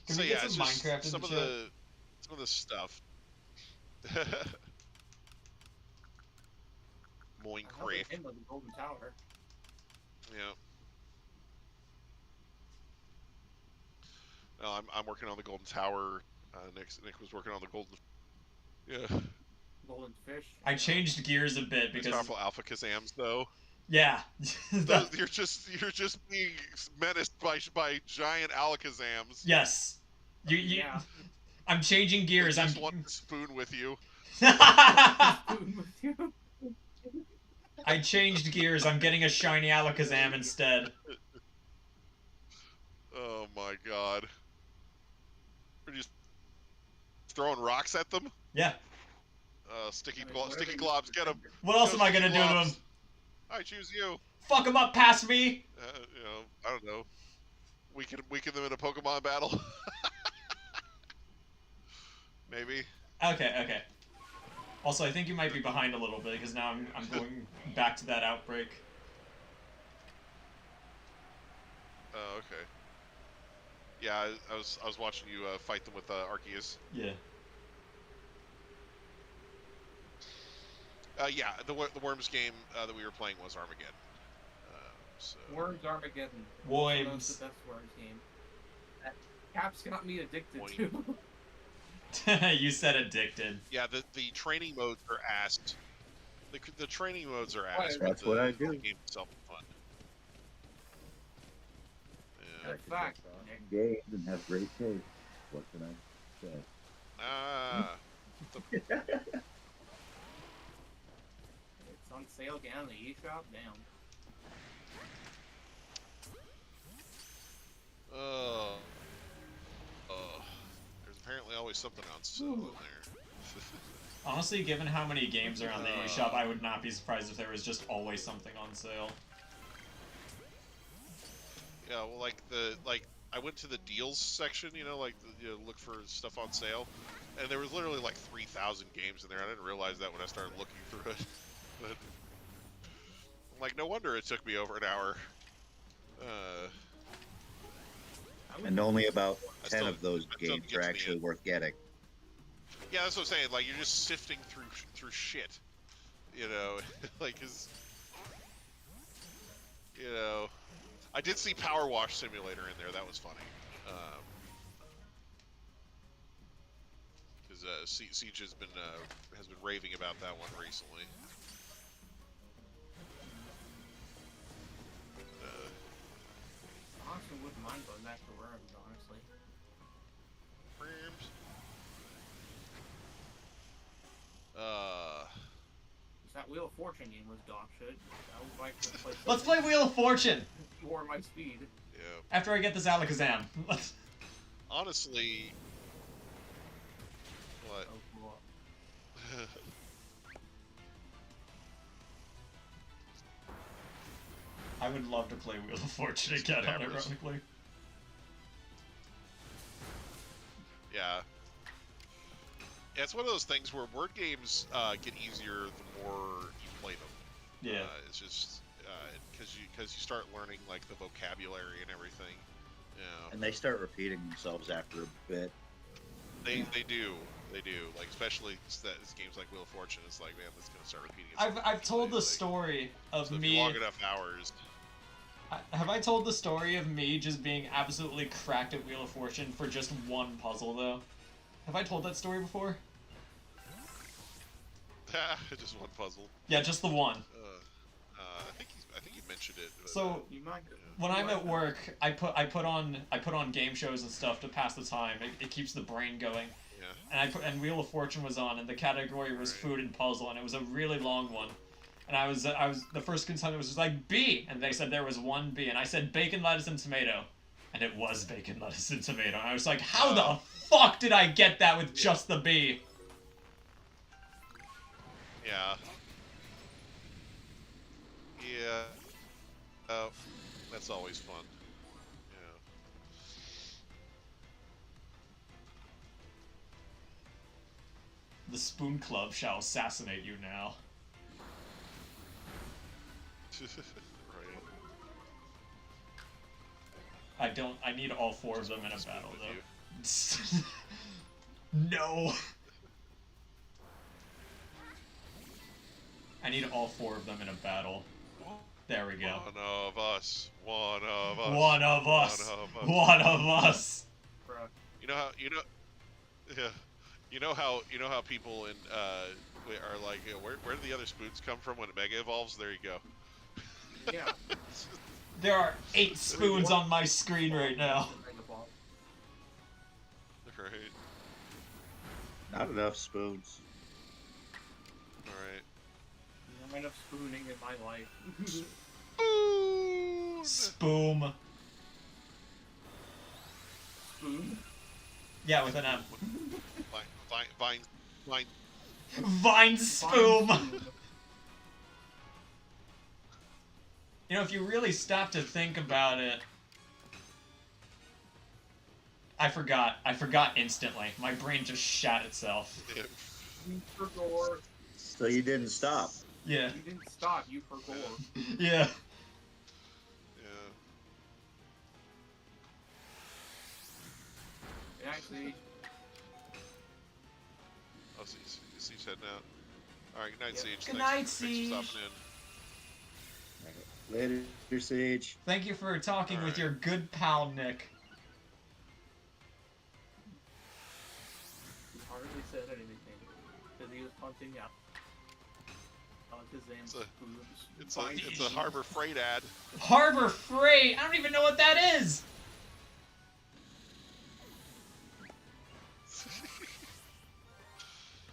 [SPEAKER 1] Can
[SPEAKER 2] so
[SPEAKER 1] we
[SPEAKER 2] yeah,
[SPEAKER 1] get
[SPEAKER 2] it's
[SPEAKER 1] some
[SPEAKER 2] just
[SPEAKER 1] Minecraft in the chat?
[SPEAKER 2] some of the stuff.
[SPEAKER 3] Another
[SPEAKER 2] Minecraft.
[SPEAKER 3] hymn of the Golden Tower.
[SPEAKER 2] Yeah. No, I'm working on the Golden Tower. Nick was working on the Golden. Yeah.
[SPEAKER 3] Golden fish.
[SPEAKER 1] I changed gears a bit
[SPEAKER 2] It's
[SPEAKER 1] because
[SPEAKER 2] powerful alpha Kazams though.
[SPEAKER 1] yeah,
[SPEAKER 2] Those, you're just being menaced by giant alakazams.
[SPEAKER 1] yes, you
[SPEAKER 3] Yeah.
[SPEAKER 1] I'm changing gears.
[SPEAKER 2] They
[SPEAKER 1] I'm
[SPEAKER 2] just want to spoon with you.
[SPEAKER 3] Spoon with you.
[SPEAKER 1] I changed gears. I'm getting a shiny Alakazam instead.
[SPEAKER 2] Oh my god. Are you just throwing rocks at them?
[SPEAKER 1] Yeah.
[SPEAKER 2] Sticky
[SPEAKER 3] I mean, what are
[SPEAKER 2] sticky
[SPEAKER 3] they
[SPEAKER 2] globs,
[SPEAKER 3] using
[SPEAKER 2] get them.
[SPEAKER 1] What else am I gonna do to him?
[SPEAKER 2] I choose you.
[SPEAKER 1] Fuck him up past me.
[SPEAKER 2] You know, I don't know. Weaken them in a Pokemon battle. Maybe.
[SPEAKER 1] Okay. Also, I think you might be behind a little bit because now I'm going back to that outbreak.
[SPEAKER 2] Oh, okay. Yeah, I was watching you fight them with Arceus.
[SPEAKER 1] Yeah.
[SPEAKER 2] Yeah, the Worms game that we were playing was Armageddon. So.
[SPEAKER 3] Worms Armageddon.
[SPEAKER 1] Worms.
[SPEAKER 3] That's the best Worms game. That Cap's got me addicted
[SPEAKER 2] Worms.
[SPEAKER 3] to.
[SPEAKER 1] You said addicted.
[SPEAKER 2] Yeah, the training modes are ass. The training modes are ass.
[SPEAKER 4] That's
[SPEAKER 2] but
[SPEAKER 4] what I do.
[SPEAKER 2] The game itself is fun. Yeah.
[SPEAKER 3] In fact,
[SPEAKER 4] Games and have great taste. What can I say?
[SPEAKER 2] Ah.
[SPEAKER 3] it's on sale again in the eShop. Damn.
[SPEAKER 2] Oh. There's apparently always something on sale in there.
[SPEAKER 1] Honestly, given how many games are on the eShop, I would not be surprised if there was just always something on sale.
[SPEAKER 2] Yeah, well, I went to the deals section, look for stuff on sale, and there was literally like 3,000 games in there. I didn't realize that when I started looking through it. But I'm like, no wonder it took me over an hour.
[SPEAKER 4] And only about 10
[SPEAKER 2] still-
[SPEAKER 4] of those
[SPEAKER 2] I still
[SPEAKER 4] games
[SPEAKER 2] get
[SPEAKER 4] are
[SPEAKER 2] to the
[SPEAKER 4] actually
[SPEAKER 2] end.
[SPEAKER 4] worth getting.
[SPEAKER 2] Yeah, that's what I'm saying. Like, you're just sifting through shit, like, 'cause, I did see Power Wash Simulator in there. That was funny. Because Siege has been raving about that one recently.
[SPEAKER 3] Honestly, wouldn't mind going back to Worms, honestly. That Wheel of Fortune game was dog shit. I would like to play.
[SPEAKER 1] Let's play Wheel of Fortune
[SPEAKER 3] More my speed.
[SPEAKER 2] Yeah.
[SPEAKER 1] after I get this Alakazam.
[SPEAKER 2] Honestly, what?
[SPEAKER 3] Oh, cool.
[SPEAKER 1] I would love to play Wheel of Fortune again,
[SPEAKER 2] Stabbers.
[SPEAKER 1] unironically.
[SPEAKER 2] Yeah. It's one of those things where word games get easier the more you play them.
[SPEAKER 1] Yeah.
[SPEAKER 2] It's just because you start learning like the vocabulary and everything. Yeah.
[SPEAKER 4] And they start repeating themselves after a bit.
[SPEAKER 2] They do. Like especially games like Wheel of Fortune. It's like, man, this is gonna start repeating itself.
[SPEAKER 1] I've told the
[SPEAKER 2] Like,
[SPEAKER 1] story of
[SPEAKER 2] so if
[SPEAKER 1] me.
[SPEAKER 2] you log enough hours.
[SPEAKER 1] Have I told the story of me just being absolutely cracked at Wheel of Fortune for just one puzzle, though? Have I told that story before?
[SPEAKER 2] Just one puzzle.
[SPEAKER 1] Yeah, just the one.
[SPEAKER 2] I think you mentioned it. But,
[SPEAKER 1] So
[SPEAKER 3] You might.
[SPEAKER 1] when I'm at work, I put on game shows and stuff to pass the time. It keeps the brain going.
[SPEAKER 2] yeah.
[SPEAKER 1] And Wheel of Fortune was on, and the category was
[SPEAKER 2] Right.
[SPEAKER 1] food and puzzle, and it was a really long one. And I was the first contestant was just like B, and they said there was one B, and I said bacon, lettuce, and tomato, and it was bacon, lettuce, and tomato. And I was like, how the fuck did I get that with just the B?
[SPEAKER 2] Yeah. Yeah. That's always fun.
[SPEAKER 1] The Spoon Club shall assassinate you now.
[SPEAKER 2] Yeah. right.
[SPEAKER 1] I need all four of them in a
[SPEAKER 2] Spoon
[SPEAKER 1] battle,
[SPEAKER 2] with
[SPEAKER 1] though. No. I need all four of them in a battle. There we go.
[SPEAKER 2] One of us. One of us.
[SPEAKER 1] One of us.
[SPEAKER 2] One of us.
[SPEAKER 1] One of us.
[SPEAKER 3] Bruh.
[SPEAKER 2] You know how yeah. You know how people in are like, where do the other spoons come from when it mega evolves? There you go.
[SPEAKER 3] Yeah.
[SPEAKER 1] There are 8 spoons on my screen right now.
[SPEAKER 2] Right.
[SPEAKER 4] Not enough spoons.
[SPEAKER 2] All right.
[SPEAKER 3] Not enough spooning in my life.
[SPEAKER 1] Spoom.
[SPEAKER 3] Spoon?
[SPEAKER 1] Yeah, with an M.
[SPEAKER 2] Vine.
[SPEAKER 1] Vine Spoom.
[SPEAKER 3] Spoon.
[SPEAKER 1] You know, if you really stop to think about it, I forgot. I forgot instantly. My brain just shat itself.
[SPEAKER 2] Yeah.
[SPEAKER 3] You forgot.
[SPEAKER 4] So you didn't stop.
[SPEAKER 1] Yeah.
[SPEAKER 3] You didn't stop, you forgot.
[SPEAKER 1] Yeah.
[SPEAKER 2] Yeah.
[SPEAKER 3] Actually,
[SPEAKER 2] Oh, Siege heading out. All right, good night,
[SPEAKER 3] Yep.
[SPEAKER 2] Siege.
[SPEAKER 1] Good
[SPEAKER 2] Thanks
[SPEAKER 1] night,
[SPEAKER 2] for
[SPEAKER 1] Siege.
[SPEAKER 2] stopping in.
[SPEAKER 4] Later, Sage.
[SPEAKER 1] Thank you for talking with
[SPEAKER 2] Alright.
[SPEAKER 1] your good pal, Nick.
[SPEAKER 3] he hardly said anything. Because he was hunting out.
[SPEAKER 2] It's a Harbor Freight ad.
[SPEAKER 1] Harbor Freight! I don't even know what that is!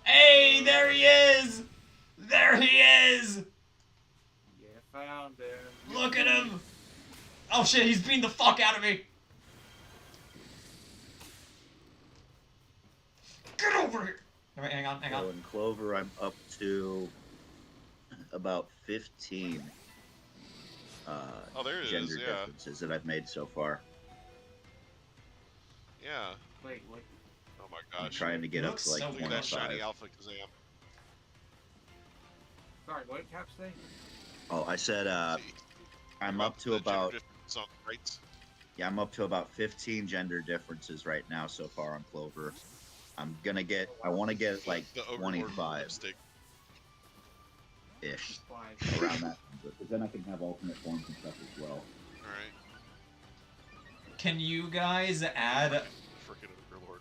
[SPEAKER 1] Hey, there he is! There he is!
[SPEAKER 3] Yeah, found him.
[SPEAKER 1] Look at him! Oh shit, he's beating the fuck out of me! Get over here! Alright, hang on.
[SPEAKER 4] So in Clover, I'm up to about 15
[SPEAKER 2] Oh, there it
[SPEAKER 4] gender
[SPEAKER 2] is. Yeah.
[SPEAKER 4] differences that I've made so far.
[SPEAKER 2] Yeah.
[SPEAKER 3] Wait, what?
[SPEAKER 2] Oh my
[SPEAKER 4] I'm
[SPEAKER 2] gosh.
[SPEAKER 4] trying to get up
[SPEAKER 1] Looks
[SPEAKER 4] to like
[SPEAKER 1] so
[SPEAKER 2] Look at that shiny
[SPEAKER 4] 25.
[SPEAKER 2] Alpha Kazam.
[SPEAKER 3] Sorry, what did Cap say?
[SPEAKER 4] Oh, I said I'm up to
[SPEAKER 2] The gender
[SPEAKER 4] about
[SPEAKER 2] difference on rights.
[SPEAKER 4] yeah, I'm up to about 15 gender differences right now so far on Clover. I want to get like
[SPEAKER 2] The Overlord
[SPEAKER 4] 25
[SPEAKER 2] lipstick.
[SPEAKER 4] ish
[SPEAKER 3] Five.
[SPEAKER 4] around that, because then I can have alternate forms and stuff as well.
[SPEAKER 2] All right.
[SPEAKER 1] Can you guys add...
[SPEAKER 2] Frickin' Overlord.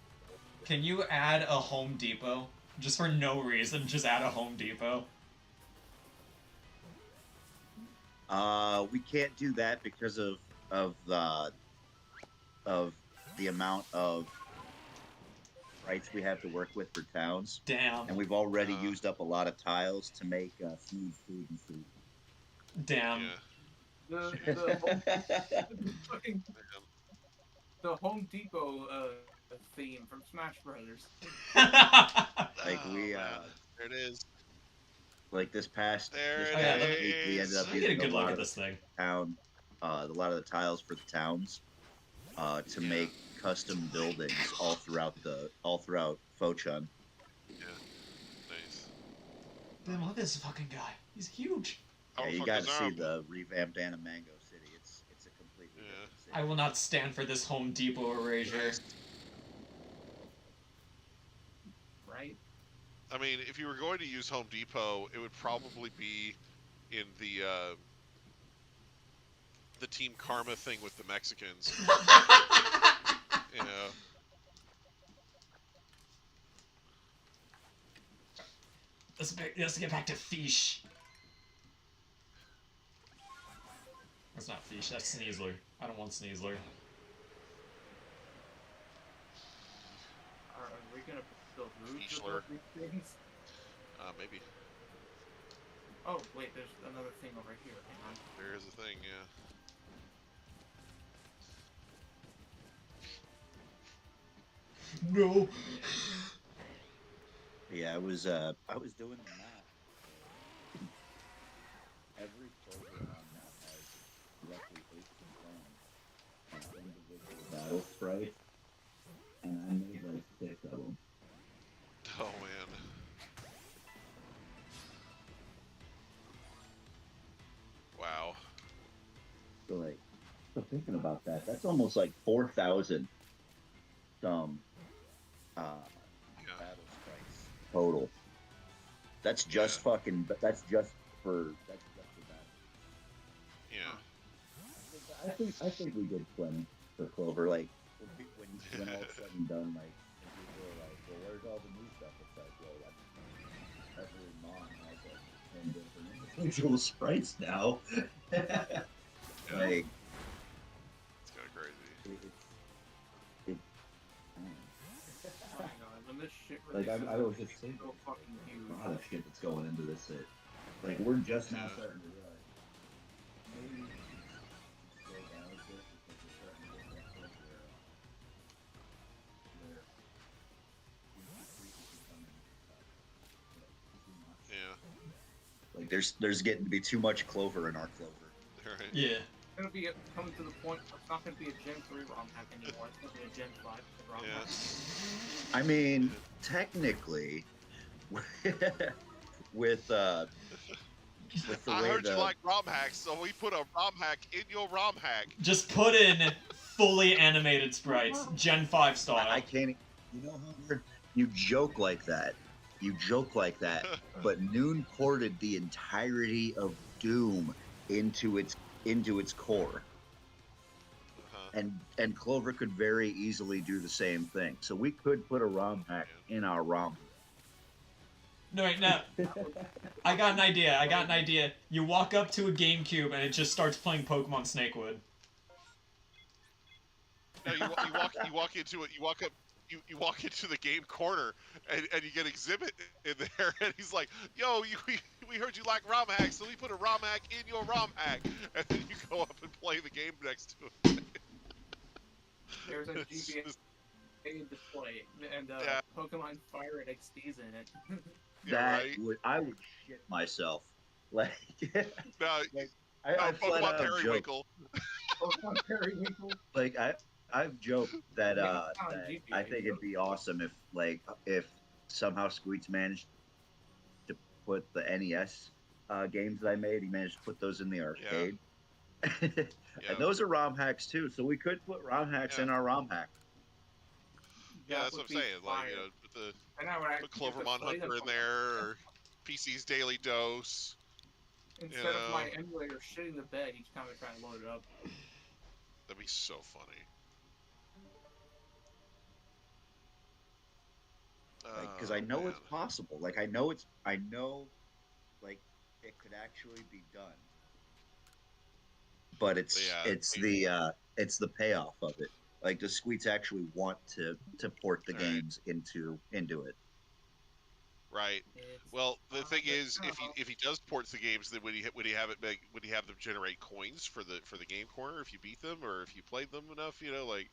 [SPEAKER 1] Can you add a Home Depot? Just for no reason, just add a Home Depot.
[SPEAKER 4] We can't do that because of the amount of rights we have to work with for towns,
[SPEAKER 1] Damn.
[SPEAKER 4] and we've already used up a lot of tiles to make smooth food and food.
[SPEAKER 1] Damn.
[SPEAKER 2] Yeah.
[SPEAKER 3] Fucking the Home Depot theme from Smash Brothers.
[SPEAKER 4] Like we
[SPEAKER 2] Oh, man. There it is.
[SPEAKER 4] like this past
[SPEAKER 2] There
[SPEAKER 1] it
[SPEAKER 4] past
[SPEAKER 1] is.
[SPEAKER 4] week, we ended up
[SPEAKER 1] Let me get a
[SPEAKER 4] using
[SPEAKER 1] good
[SPEAKER 4] a lot
[SPEAKER 1] look at
[SPEAKER 4] of
[SPEAKER 1] this thing.
[SPEAKER 4] town, a lot of the tiles for the towns, to
[SPEAKER 2] Yeah.
[SPEAKER 4] make custom buildings all throughout Fochun.
[SPEAKER 2] Yeah. Nice.
[SPEAKER 1] Damn, look at this fucking guy. He's huge.
[SPEAKER 2] How
[SPEAKER 4] Yeah,
[SPEAKER 2] the
[SPEAKER 4] you
[SPEAKER 2] fuck
[SPEAKER 4] got
[SPEAKER 2] is
[SPEAKER 4] to see
[SPEAKER 2] Arm?
[SPEAKER 4] the revamped Mango City. It's a completely
[SPEAKER 2] Yeah.
[SPEAKER 4] different city.
[SPEAKER 1] I will not stand for this Home Depot erasure.
[SPEAKER 3] Right?
[SPEAKER 2] I mean, if you were going to use Home Depot, it would probably be in the Team Karma thing with the Mexicans. You know.
[SPEAKER 1] Let's get back to fish. That's not fish. That's Sneasler. I don't want Sneasler.
[SPEAKER 3] Are we gonna build roofs
[SPEAKER 2] Fischler.
[SPEAKER 3] above these things?
[SPEAKER 2] Maybe.
[SPEAKER 3] Oh, wait, there's another thing over here. Hang on.
[SPEAKER 2] There is a thing, yeah.
[SPEAKER 1] No.
[SPEAKER 4] Yeah, I was doing the math. Every clover on that has roughly 8 confirmed individual battle sprites, and I made like 6 of them.
[SPEAKER 2] Oh man. Wow.
[SPEAKER 4] So like, so thinking about that, that's almost like 4,000 some
[SPEAKER 2] Yeah.
[SPEAKER 4] battle sprites total. That's just fucking. That's just for that.
[SPEAKER 2] Yeah.
[SPEAKER 4] I think we did plenty for Clover. Like when all said and done, like people are like, well, where's all the new stuff? It's like, well, like every mon has like 10 different individual sprites now. Like
[SPEAKER 2] It's kind of crazy.
[SPEAKER 4] it
[SPEAKER 3] Oh my god, when this shit
[SPEAKER 4] like
[SPEAKER 3] releases,
[SPEAKER 4] I was just
[SPEAKER 3] it's
[SPEAKER 4] thinking,
[SPEAKER 3] so fucking huge.
[SPEAKER 4] a lot of shit that's going into this. Like we're just now
[SPEAKER 2] Yeah.
[SPEAKER 4] starting to realize. Maybe we should slow down a bit because we're starting to get to that point where increases becoming too much.
[SPEAKER 2] Yeah.
[SPEAKER 4] Like there's getting to be too much clover in our clover.
[SPEAKER 2] Right.
[SPEAKER 1] Yeah.
[SPEAKER 3] It's gonna be coming to the point where it's not gonna be a Gen 3 ROM hack anymore. It's gonna be a Gen 5 ROM
[SPEAKER 2] Yeah.
[SPEAKER 3] hack.
[SPEAKER 4] I mean, technically, with the
[SPEAKER 2] I
[SPEAKER 4] way
[SPEAKER 2] heard
[SPEAKER 4] the
[SPEAKER 2] you like ROM hacks, so we put a ROM hack in your ROM hack.
[SPEAKER 1] Just put in fully animated sprites, Gen 5 style.
[SPEAKER 4] I can't. You know, Hunter, you joke like that. You joke like that. But Noon ported the entirety of Doom into its core, and Clover could very easily do the same thing. So we could put a ROM hack in our ROM.
[SPEAKER 1] No, wait, no. I got an idea. You walk up to a GameCube and it just starts playing Pokemon Snakewood.
[SPEAKER 2] No, you walk into it. You walk into the game corner and you get Exhibit in there, and he's like, "Yo, we heard you like ROM hacks, so we put a ROM hack in your ROM hack," and then you go up and play the game next to it.
[SPEAKER 3] There's a
[SPEAKER 2] It's
[SPEAKER 3] GBA
[SPEAKER 2] just-
[SPEAKER 3] display, and
[SPEAKER 2] Yeah.
[SPEAKER 3] Pokemon Fire and XD's in it.
[SPEAKER 2] Yeah, right.
[SPEAKER 4] I would shit myself. Like,
[SPEAKER 2] No,
[SPEAKER 4] like
[SPEAKER 2] no,
[SPEAKER 4] I flat
[SPEAKER 2] Pokemon
[SPEAKER 4] out joked.
[SPEAKER 2] Periwinkle.
[SPEAKER 3] Pokemon Periwinkle.
[SPEAKER 4] Like I've joked that
[SPEAKER 3] Yeah, it's not on
[SPEAKER 4] that
[SPEAKER 3] GBA,
[SPEAKER 4] I think it'd be awesome if somehow Squeaks managed to put the NES games that I made. He managed to put those in the arcade.
[SPEAKER 2] Yeah.
[SPEAKER 4] And those are ROM hacks too, so we could put ROM hacks in our ROM hack.
[SPEAKER 2] Yeah, that's
[SPEAKER 3] would
[SPEAKER 2] what I'm
[SPEAKER 3] be
[SPEAKER 2] saying.
[SPEAKER 3] fire.
[SPEAKER 2] Like, you know, put
[SPEAKER 3] And I would
[SPEAKER 2] put
[SPEAKER 3] actually get to
[SPEAKER 2] Clovermon
[SPEAKER 3] play them
[SPEAKER 2] Hunter in
[SPEAKER 3] on
[SPEAKER 2] there, or PC's Daily Dose.
[SPEAKER 3] instead of my emulator shitting the bed each time I try and load it up.
[SPEAKER 2] That'd be so funny.
[SPEAKER 4] Because I know it's possible. Like I know, like it could actually be done. But it's the payoff of it. Like, does Squeets actually want to port the games into it?
[SPEAKER 2] Right. Well, the thing is, if he does port the games, then would he have them generate coins for the game corner if you beat them or if you played them enough? You know, like.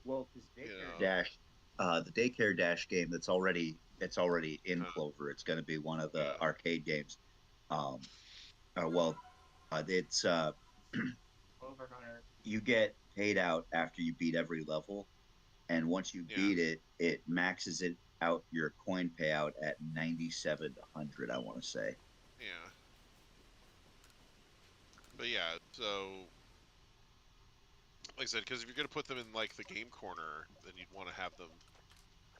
[SPEAKER 4] Well, this Daycare Dash, the Daycare Dash game that's already in Clover. It's going to be one of the arcade games. It's
[SPEAKER 3] Clover Hunter.
[SPEAKER 4] You get paid out after you beat every level, and once you beat it, it maxes it out your coin payout at 97 to 100. I want to say.
[SPEAKER 2] Yeah. But yeah, so like I said, because if you're gonna put them in like the game corner, then you'd want to have them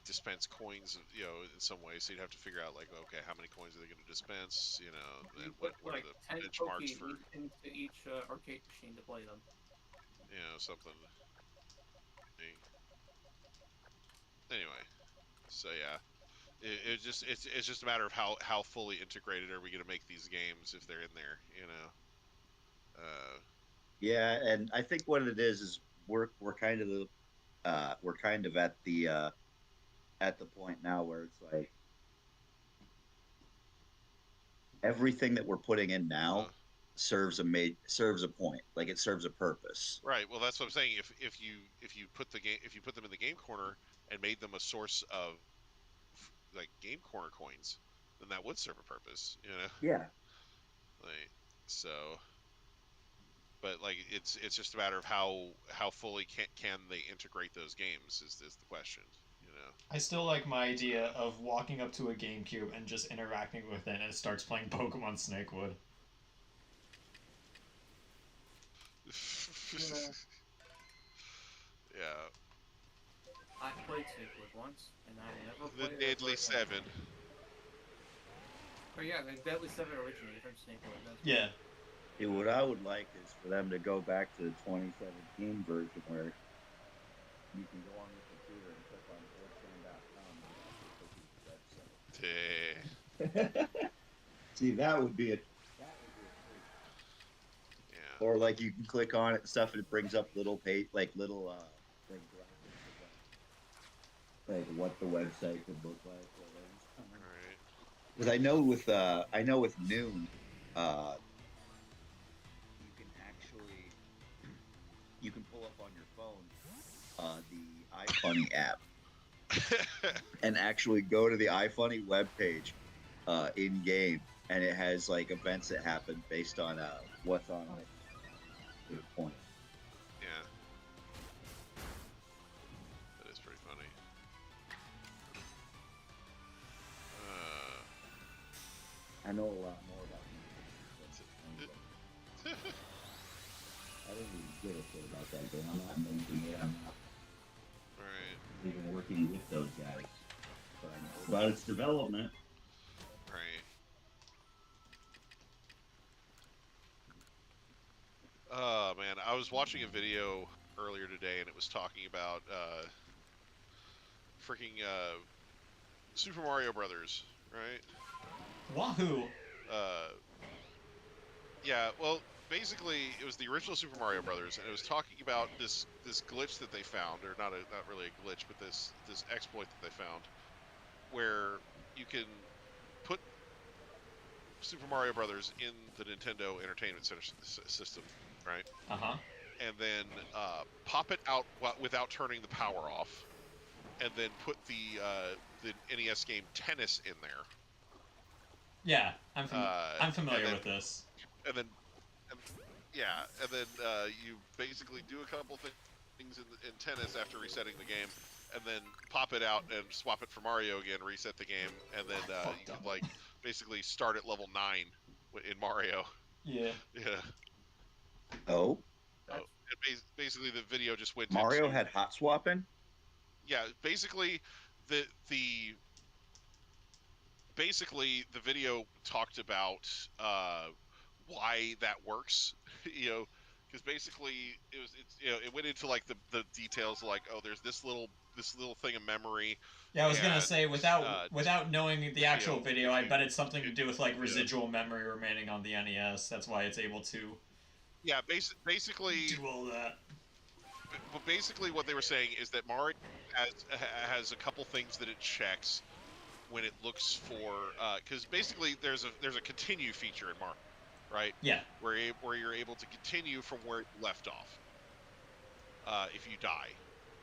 [SPEAKER 2] dispense coins, you know, in some way. So you'd have to figure out like, okay, how many coins are they gonna dispense, you know, and what
[SPEAKER 3] like
[SPEAKER 2] are the
[SPEAKER 3] 10
[SPEAKER 2] benchmarks for,
[SPEAKER 3] into each arcade machine to play them.
[SPEAKER 2] you know, something. Anyway, so yeah. It's just a matter of how fully integrated are we going to make these games if they're in there, you know.
[SPEAKER 4] Yeah, and I think what it is we're kind of we're kind of at the point now where it's like everything that we're putting in now
[SPEAKER 2] Uh,
[SPEAKER 4] serves a point, like it serves a purpose.
[SPEAKER 2] right. Well, that's what I'm saying. If you put them in the game corner and made them a source of like game corner coins, then that would serve a purpose, you know.
[SPEAKER 4] Yeah.
[SPEAKER 2] Like so, but like it's just a matter of how fully can they integrate those games is the question, you know.
[SPEAKER 1] I still like my idea
[SPEAKER 2] Uh,
[SPEAKER 1] of walking up to a GameCube and just interacting with it, and it starts playing Pokemon Snakewood.
[SPEAKER 3] Yeah.
[SPEAKER 2] yeah,
[SPEAKER 3] I played Snakewood once, and I will never
[SPEAKER 2] the
[SPEAKER 3] play it ever
[SPEAKER 2] Deadly
[SPEAKER 3] again.
[SPEAKER 2] Seven.
[SPEAKER 3] Oh yeah, the Deadly Seven originated from Snakewood. That's
[SPEAKER 1] Yeah.
[SPEAKER 4] Yeah, what I would like is for them to go back to the 2017 version where you can go on your computer and click on 4chan.com and it actually takes you to the website. See, that would be a treat.
[SPEAKER 2] Yeah.
[SPEAKER 4] Or like you can click on it and stuff, and it brings up little page, like little like graphics of like what the website could look like.
[SPEAKER 2] Right.
[SPEAKER 4] Because I know with Noon, uh, you can actually you can pull up on your phone the iFunny app and actually go to the iFunny webpage in game, and it has like events that happen based on what's on it. Good point.
[SPEAKER 2] Yeah. That is pretty funny.
[SPEAKER 4] I know a lot more about music. I don't even give a shit about that game. I'm not making it. I'm not
[SPEAKER 2] Right.
[SPEAKER 4] even working with those guys. But I know about its development.
[SPEAKER 2] Right. Oh man, I was watching a video earlier today, and it was talking about freaking Super Mario Brothers, right?
[SPEAKER 1] Wahoo!
[SPEAKER 2] Uh, yeah. Well, basically, it was the original Super Mario Brothers, and it was talking about this glitch that they found, or not really a glitch, but this exploit that they found, where you can put Super Mario Brothers in the Nintendo Entertainment Center system, right?
[SPEAKER 1] Uh huh.
[SPEAKER 2] And then pop it out without turning the power off, and then put the NES game Tennis in there.
[SPEAKER 1] Yeah, I'm
[SPEAKER 2] And
[SPEAKER 1] familiar
[SPEAKER 2] then
[SPEAKER 1] with this.
[SPEAKER 2] and then and, yeah, and then you basically do a couple things in Tennis after resetting the game, and then pop it out and swap it for Mario again, reset the game, and then
[SPEAKER 1] Fucked
[SPEAKER 2] you
[SPEAKER 1] up.
[SPEAKER 2] could like basically start at level 9 in Mario.
[SPEAKER 1] Yeah.
[SPEAKER 2] Yeah.
[SPEAKER 4] Oh,
[SPEAKER 2] Oh,
[SPEAKER 3] That's
[SPEAKER 2] and basically the video just went
[SPEAKER 4] Mario
[SPEAKER 2] into
[SPEAKER 4] had hot swapping.
[SPEAKER 2] yeah, the the the video talked about why that works, you know, because basically it went into like the details like, oh, there's this little thing of memory,
[SPEAKER 1] Yeah, I was gonna
[SPEAKER 2] and
[SPEAKER 1] say without knowing the
[SPEAKER 2] you
[SPEAKER 1] actual
[SPEAKER 2] know,
[SPEAKER 1] video,
[SPEAKER 2] if
[SPEAKER 1] I
[SPEAKER 2] you
[SPEAKER 1] bet it's something to
[SPEAKER 2] it,
[SPEAKER 1] do with like
[SPEAKER 2] yeah,
[SPEAKER 1] residual memory remaining on the NES. That's why it's able to
[SPEAKER 2] yeah, basically,
[SPEAKER 1] do all that.
[SPEAKER 2] but basically what they were saying is that Mario has a couple things that it checks when it looks for because basically there's a continue feature in Mario, right?
[SPEAKER 1] Yeah,
[SPEAKER 2] Where you're able to continue from where you left off if you die.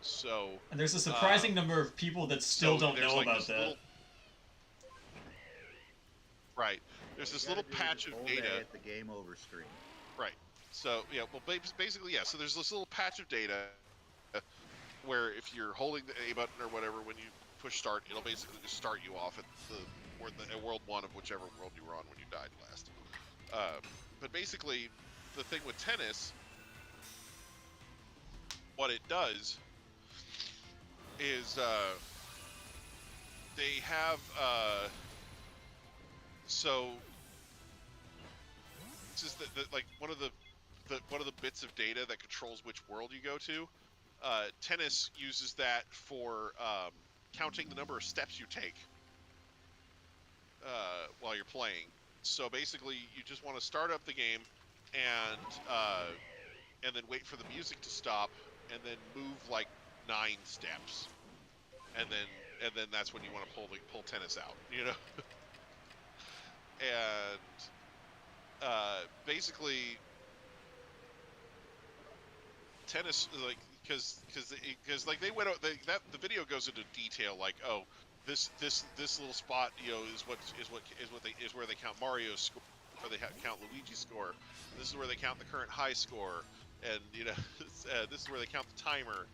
[SPEAKER 2] So
[SPEAKER 1] and there's a
[SPEAKER 2] um,
[SPEAKER 1] surprising number of people that still
[SPEAKER 2] so
[SPEAKER 1] don't
[SPEAKER 2] there's
[SPEAKER 1] know
[SPEAKER 2] like
[SPEAKER 1] about
[SPEAKER 2] this
[SPEAKER 1] that.
[SPEAKER 2] little right.
[SPEAKER 4] All
[SPEAKER 2] There's
[SPEAKER 4] you
[SPEAKER 2] this
[SPEAKER 4] gotta
[SPEAKER 2] little
[SPEAKER 4] do is
[SPEAKER 2] patch
[SPEAKER 4] just
[SPEAKER 2] of
[SPEAKER 4] hold
[SPEAKER 2] data.
[SPEAKER 4] A at the game over screen.
[SPEAKER 2] Right. So yeah, well basically yeah. So there's this little patch of data where if you're holding the A button or whatever when you push start, it'll basically just start you off at world 1 of whichever world you were on when you died last. But basically, the thing with Tennis, what it does is they have so this is like one of the bits of data that controls which world you go to. Tennis uses that for counting the number of steps you take while you're playing. So basically, you just want to start up the game and then wait for the music to stop, and then move like 9 steps, and then that's when you want to pull tennis out, and basically tennis, like, because like they went out, that the video goes into detail, like, oh, this little spot, is where they count Mario's score, where they count Luigi's score. This is where they count the current high score, and this is where they count the timer.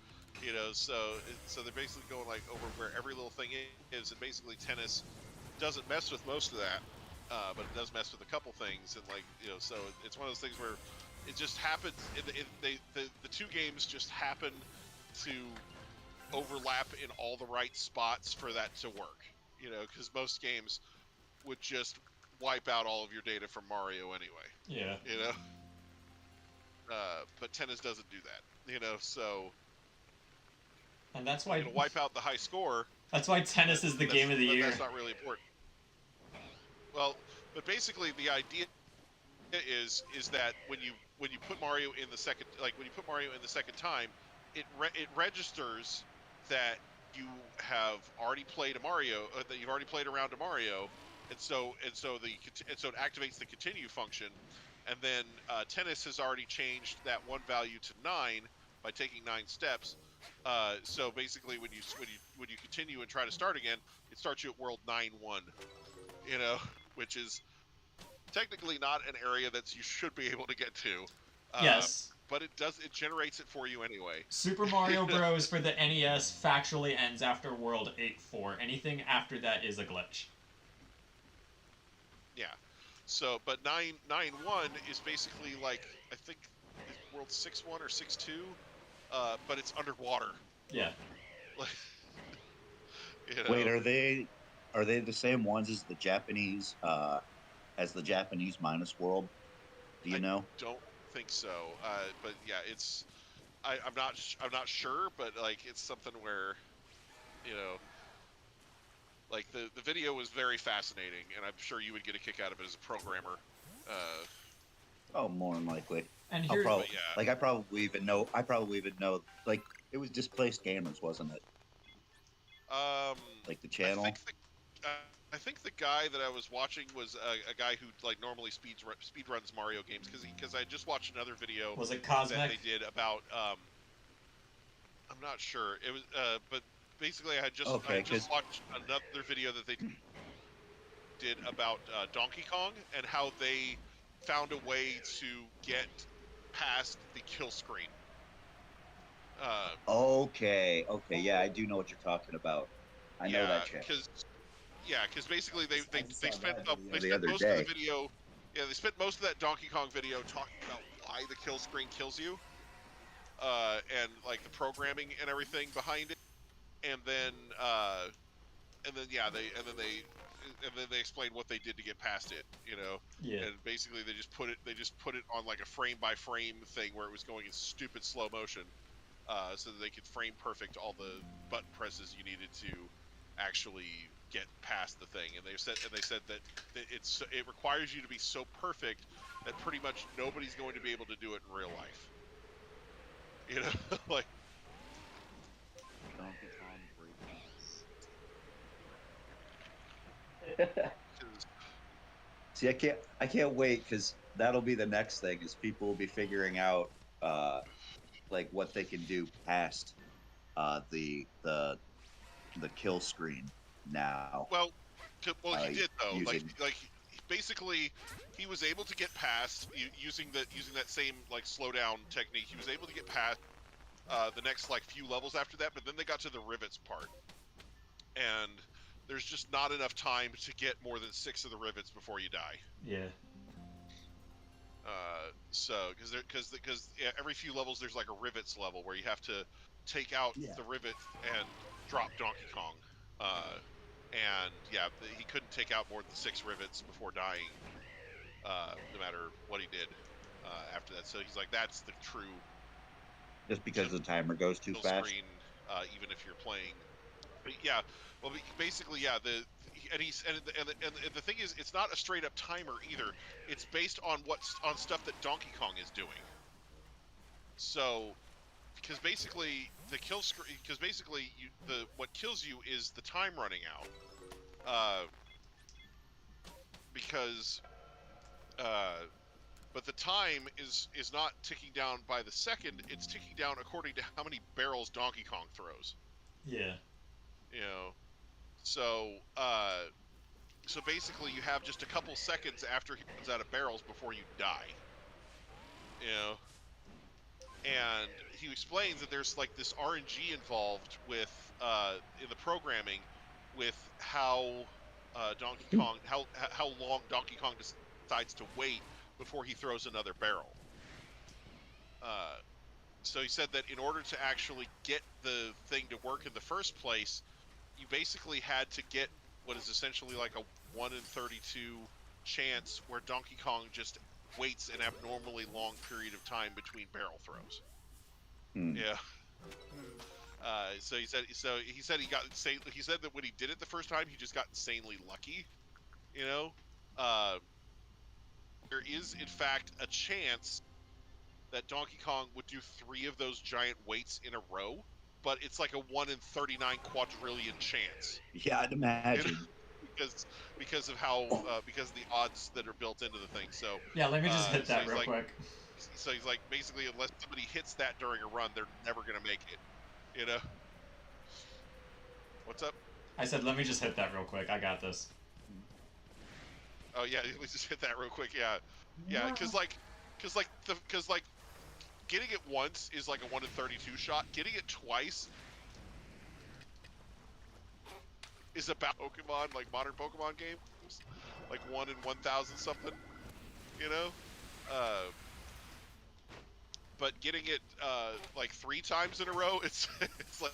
[SPEAKER 2] So they're basically going like over where every little thing is, and basically tennis doesn't mess with most of that, but it does mess with a couple things, and so it's one of those things where it just happens. The two games just happen to overlap in all the right spots for that to work. Because most games would just wipe out all of your data from Mario anyway.
[SPEAKER 1] Yeah.
[SPEAKER 2] But tennis doesn't do that. So
[SPEAKER 1] And that's why
[SPEAKER 2] it'll wipe out the high score.
[SPEAKER 1] That's why tennis is the game of the year.
[SPEAKER 2] That's not really important. Well, but basically the idea is that when you put Mario in the second, time, it registers that you have already played a Mario, that you've already played around a Mario, and so it activates the continue function, and then tennis has already changed that one value to 9 by taking 9 steps. So basically, when you continue and try to start again, it starts you at world 9-1, which is technically not an area that you should be able to get to.
[SPEAKER 1] Yes.
[SPEAKER 2] But it generates it for you anyway.
[SPEAKER 1] Super Mario Bros. For the NES factually ends after World 8-4. Anything after that is a glitch.
[SPEAKER 2] Yeah. So, but 9-1 is basically like, I think, World 6-1 or 6-2, but it's underwater.
[SPEAKER 1] Yeah.
[SPEAKER 4] Wait, are they the same ones as the Japanese minus world? Do you know?
[SPEAKER 2] Don't think so. But yeah, it's I'm not sure, but like it's something where like the video was very fascinating, and I'm sure you would get a kick out of it as a programmer.
[SPEAKER 4] Oh, more than likely.
[SPEAKER 1] And
[SPEAKER 4] I
[SPEAKER 1] here,
[SPEAKER 4] probably even know. Like, it was Displaced Gamers, wasn't it? Like the channel.
[SPEAKER 2] I think the guy that I was watching was a guy who like normally speed runs Mario games, because I just watched another video.
[SPEAKER 1] Was it Cosmic?
[SPEAKER 2] That they did about I'm not sure. It was but basically I just watched another video that they did about Donkey Kong and how they found a way to get past the kill screen.
[SPEAKER 4] Okay, yeah, I do know what you're talking about. I know that channel.
[SPEAKER 2] Because basically they spent
[SPEAKER 4] the
[SPEAKER 2] most of the video. Yeah, they spent most of that Donkey Kong video talking about why the kill screen kills you, and like the programming and everything behind it, and then they explained what they did to get past it.
[SPEAKER 1] Yeah.
[SPEAKER 2] And basically they just put it on like a frame by frame thing where it was going in stupid slow motion, so that they could frame perfect all the button presses you needed to actually get past the thing. And they said that it requires you to be so perfect that pretty much nobody's going to be able to do it in real life. Like
[SPEAKER 4] Donkey Kong breakdowns. See, I can't wait, because that'll be the next thing, is people will be figuring out like what they can do past the kill screen now.
[SPEAKER 2] Well, he did though.
[SPEAKER 4] Using...
[SPEAKER 2] Like basically, he was able to get past using that same like slowdown technique. He was able to get past the next like few levels after that, but then they got to the rivets part, and there's just not enough time to get more than 6 of the rivets before you die.
[SPEAKER 1] Yeah.
[SPEAKER 2] So because every few levels there's like a rivets level where you have to take out the rivet and drop Donkey Kong. And yeah, he couldn't take out more than 6 rivets before dying, no matter what he did after that. So he's like, that's the true.
[SPEAKER 4] Just because the timer goes too fast.
[SPEAKER 2] Screen, even if you're playing Yeah, well, basically, yeah. And the thing is, it's not a straight up timer either. It's based on on stuff that Donkey Kong is doing. So, because basically the kill screen, because basically what kills you is the time running out. Uh, because but the time is not ticking down by the second. It's ticking down according to how many barrels Donkey Kong throws.
[SPEAKER 1] Yeah.
[SPEAKER 2] You know, so so basically you have just a couple seconds after he runs out of barrels before you die. You know, and he explains that there's like this RNG involved with in the programming with how Donkey Kong how long Donkey Kong decides to wait before he throws another barrel. So he said that in order to actually get the thing to work in the first place, you basically had to get what is essentially like a 1 in 32 chance where Donkey Kong just waits an abnormally long period of time between barrel throws. Yeah. So he said he got insane. He said that when he did it the first time, he just got insanely lucky. You know, there is in fact a chance that Donkey Kong would do 3 of those giant weights in a row, but it's like a 1 in 39 quadrillion chance.
[SPEAKER 4] Yeah, I'd imagine.
[SPEAKER 2] Because of how because of the odds that are built into the thing. So
[SPEAKER 1] Yeah, let me just hit that real quick.
[SPEAKER 2] So he's like, basically, unless somebody hits that during a run, they're never gonna make it. You know. What's up?
[SPEAKER 1] I said, let me just hit that real quick. I got this.
[SPEAKER 2] Oh yeah, let me just hit that real quick. Yeah, because like getting it once is like a 1 in 32 shot. Getting it twice is about Pokemon, like modern Pokemon games, like 1 in 1,000 something. You know. But getting it like 3 times in a row, it's like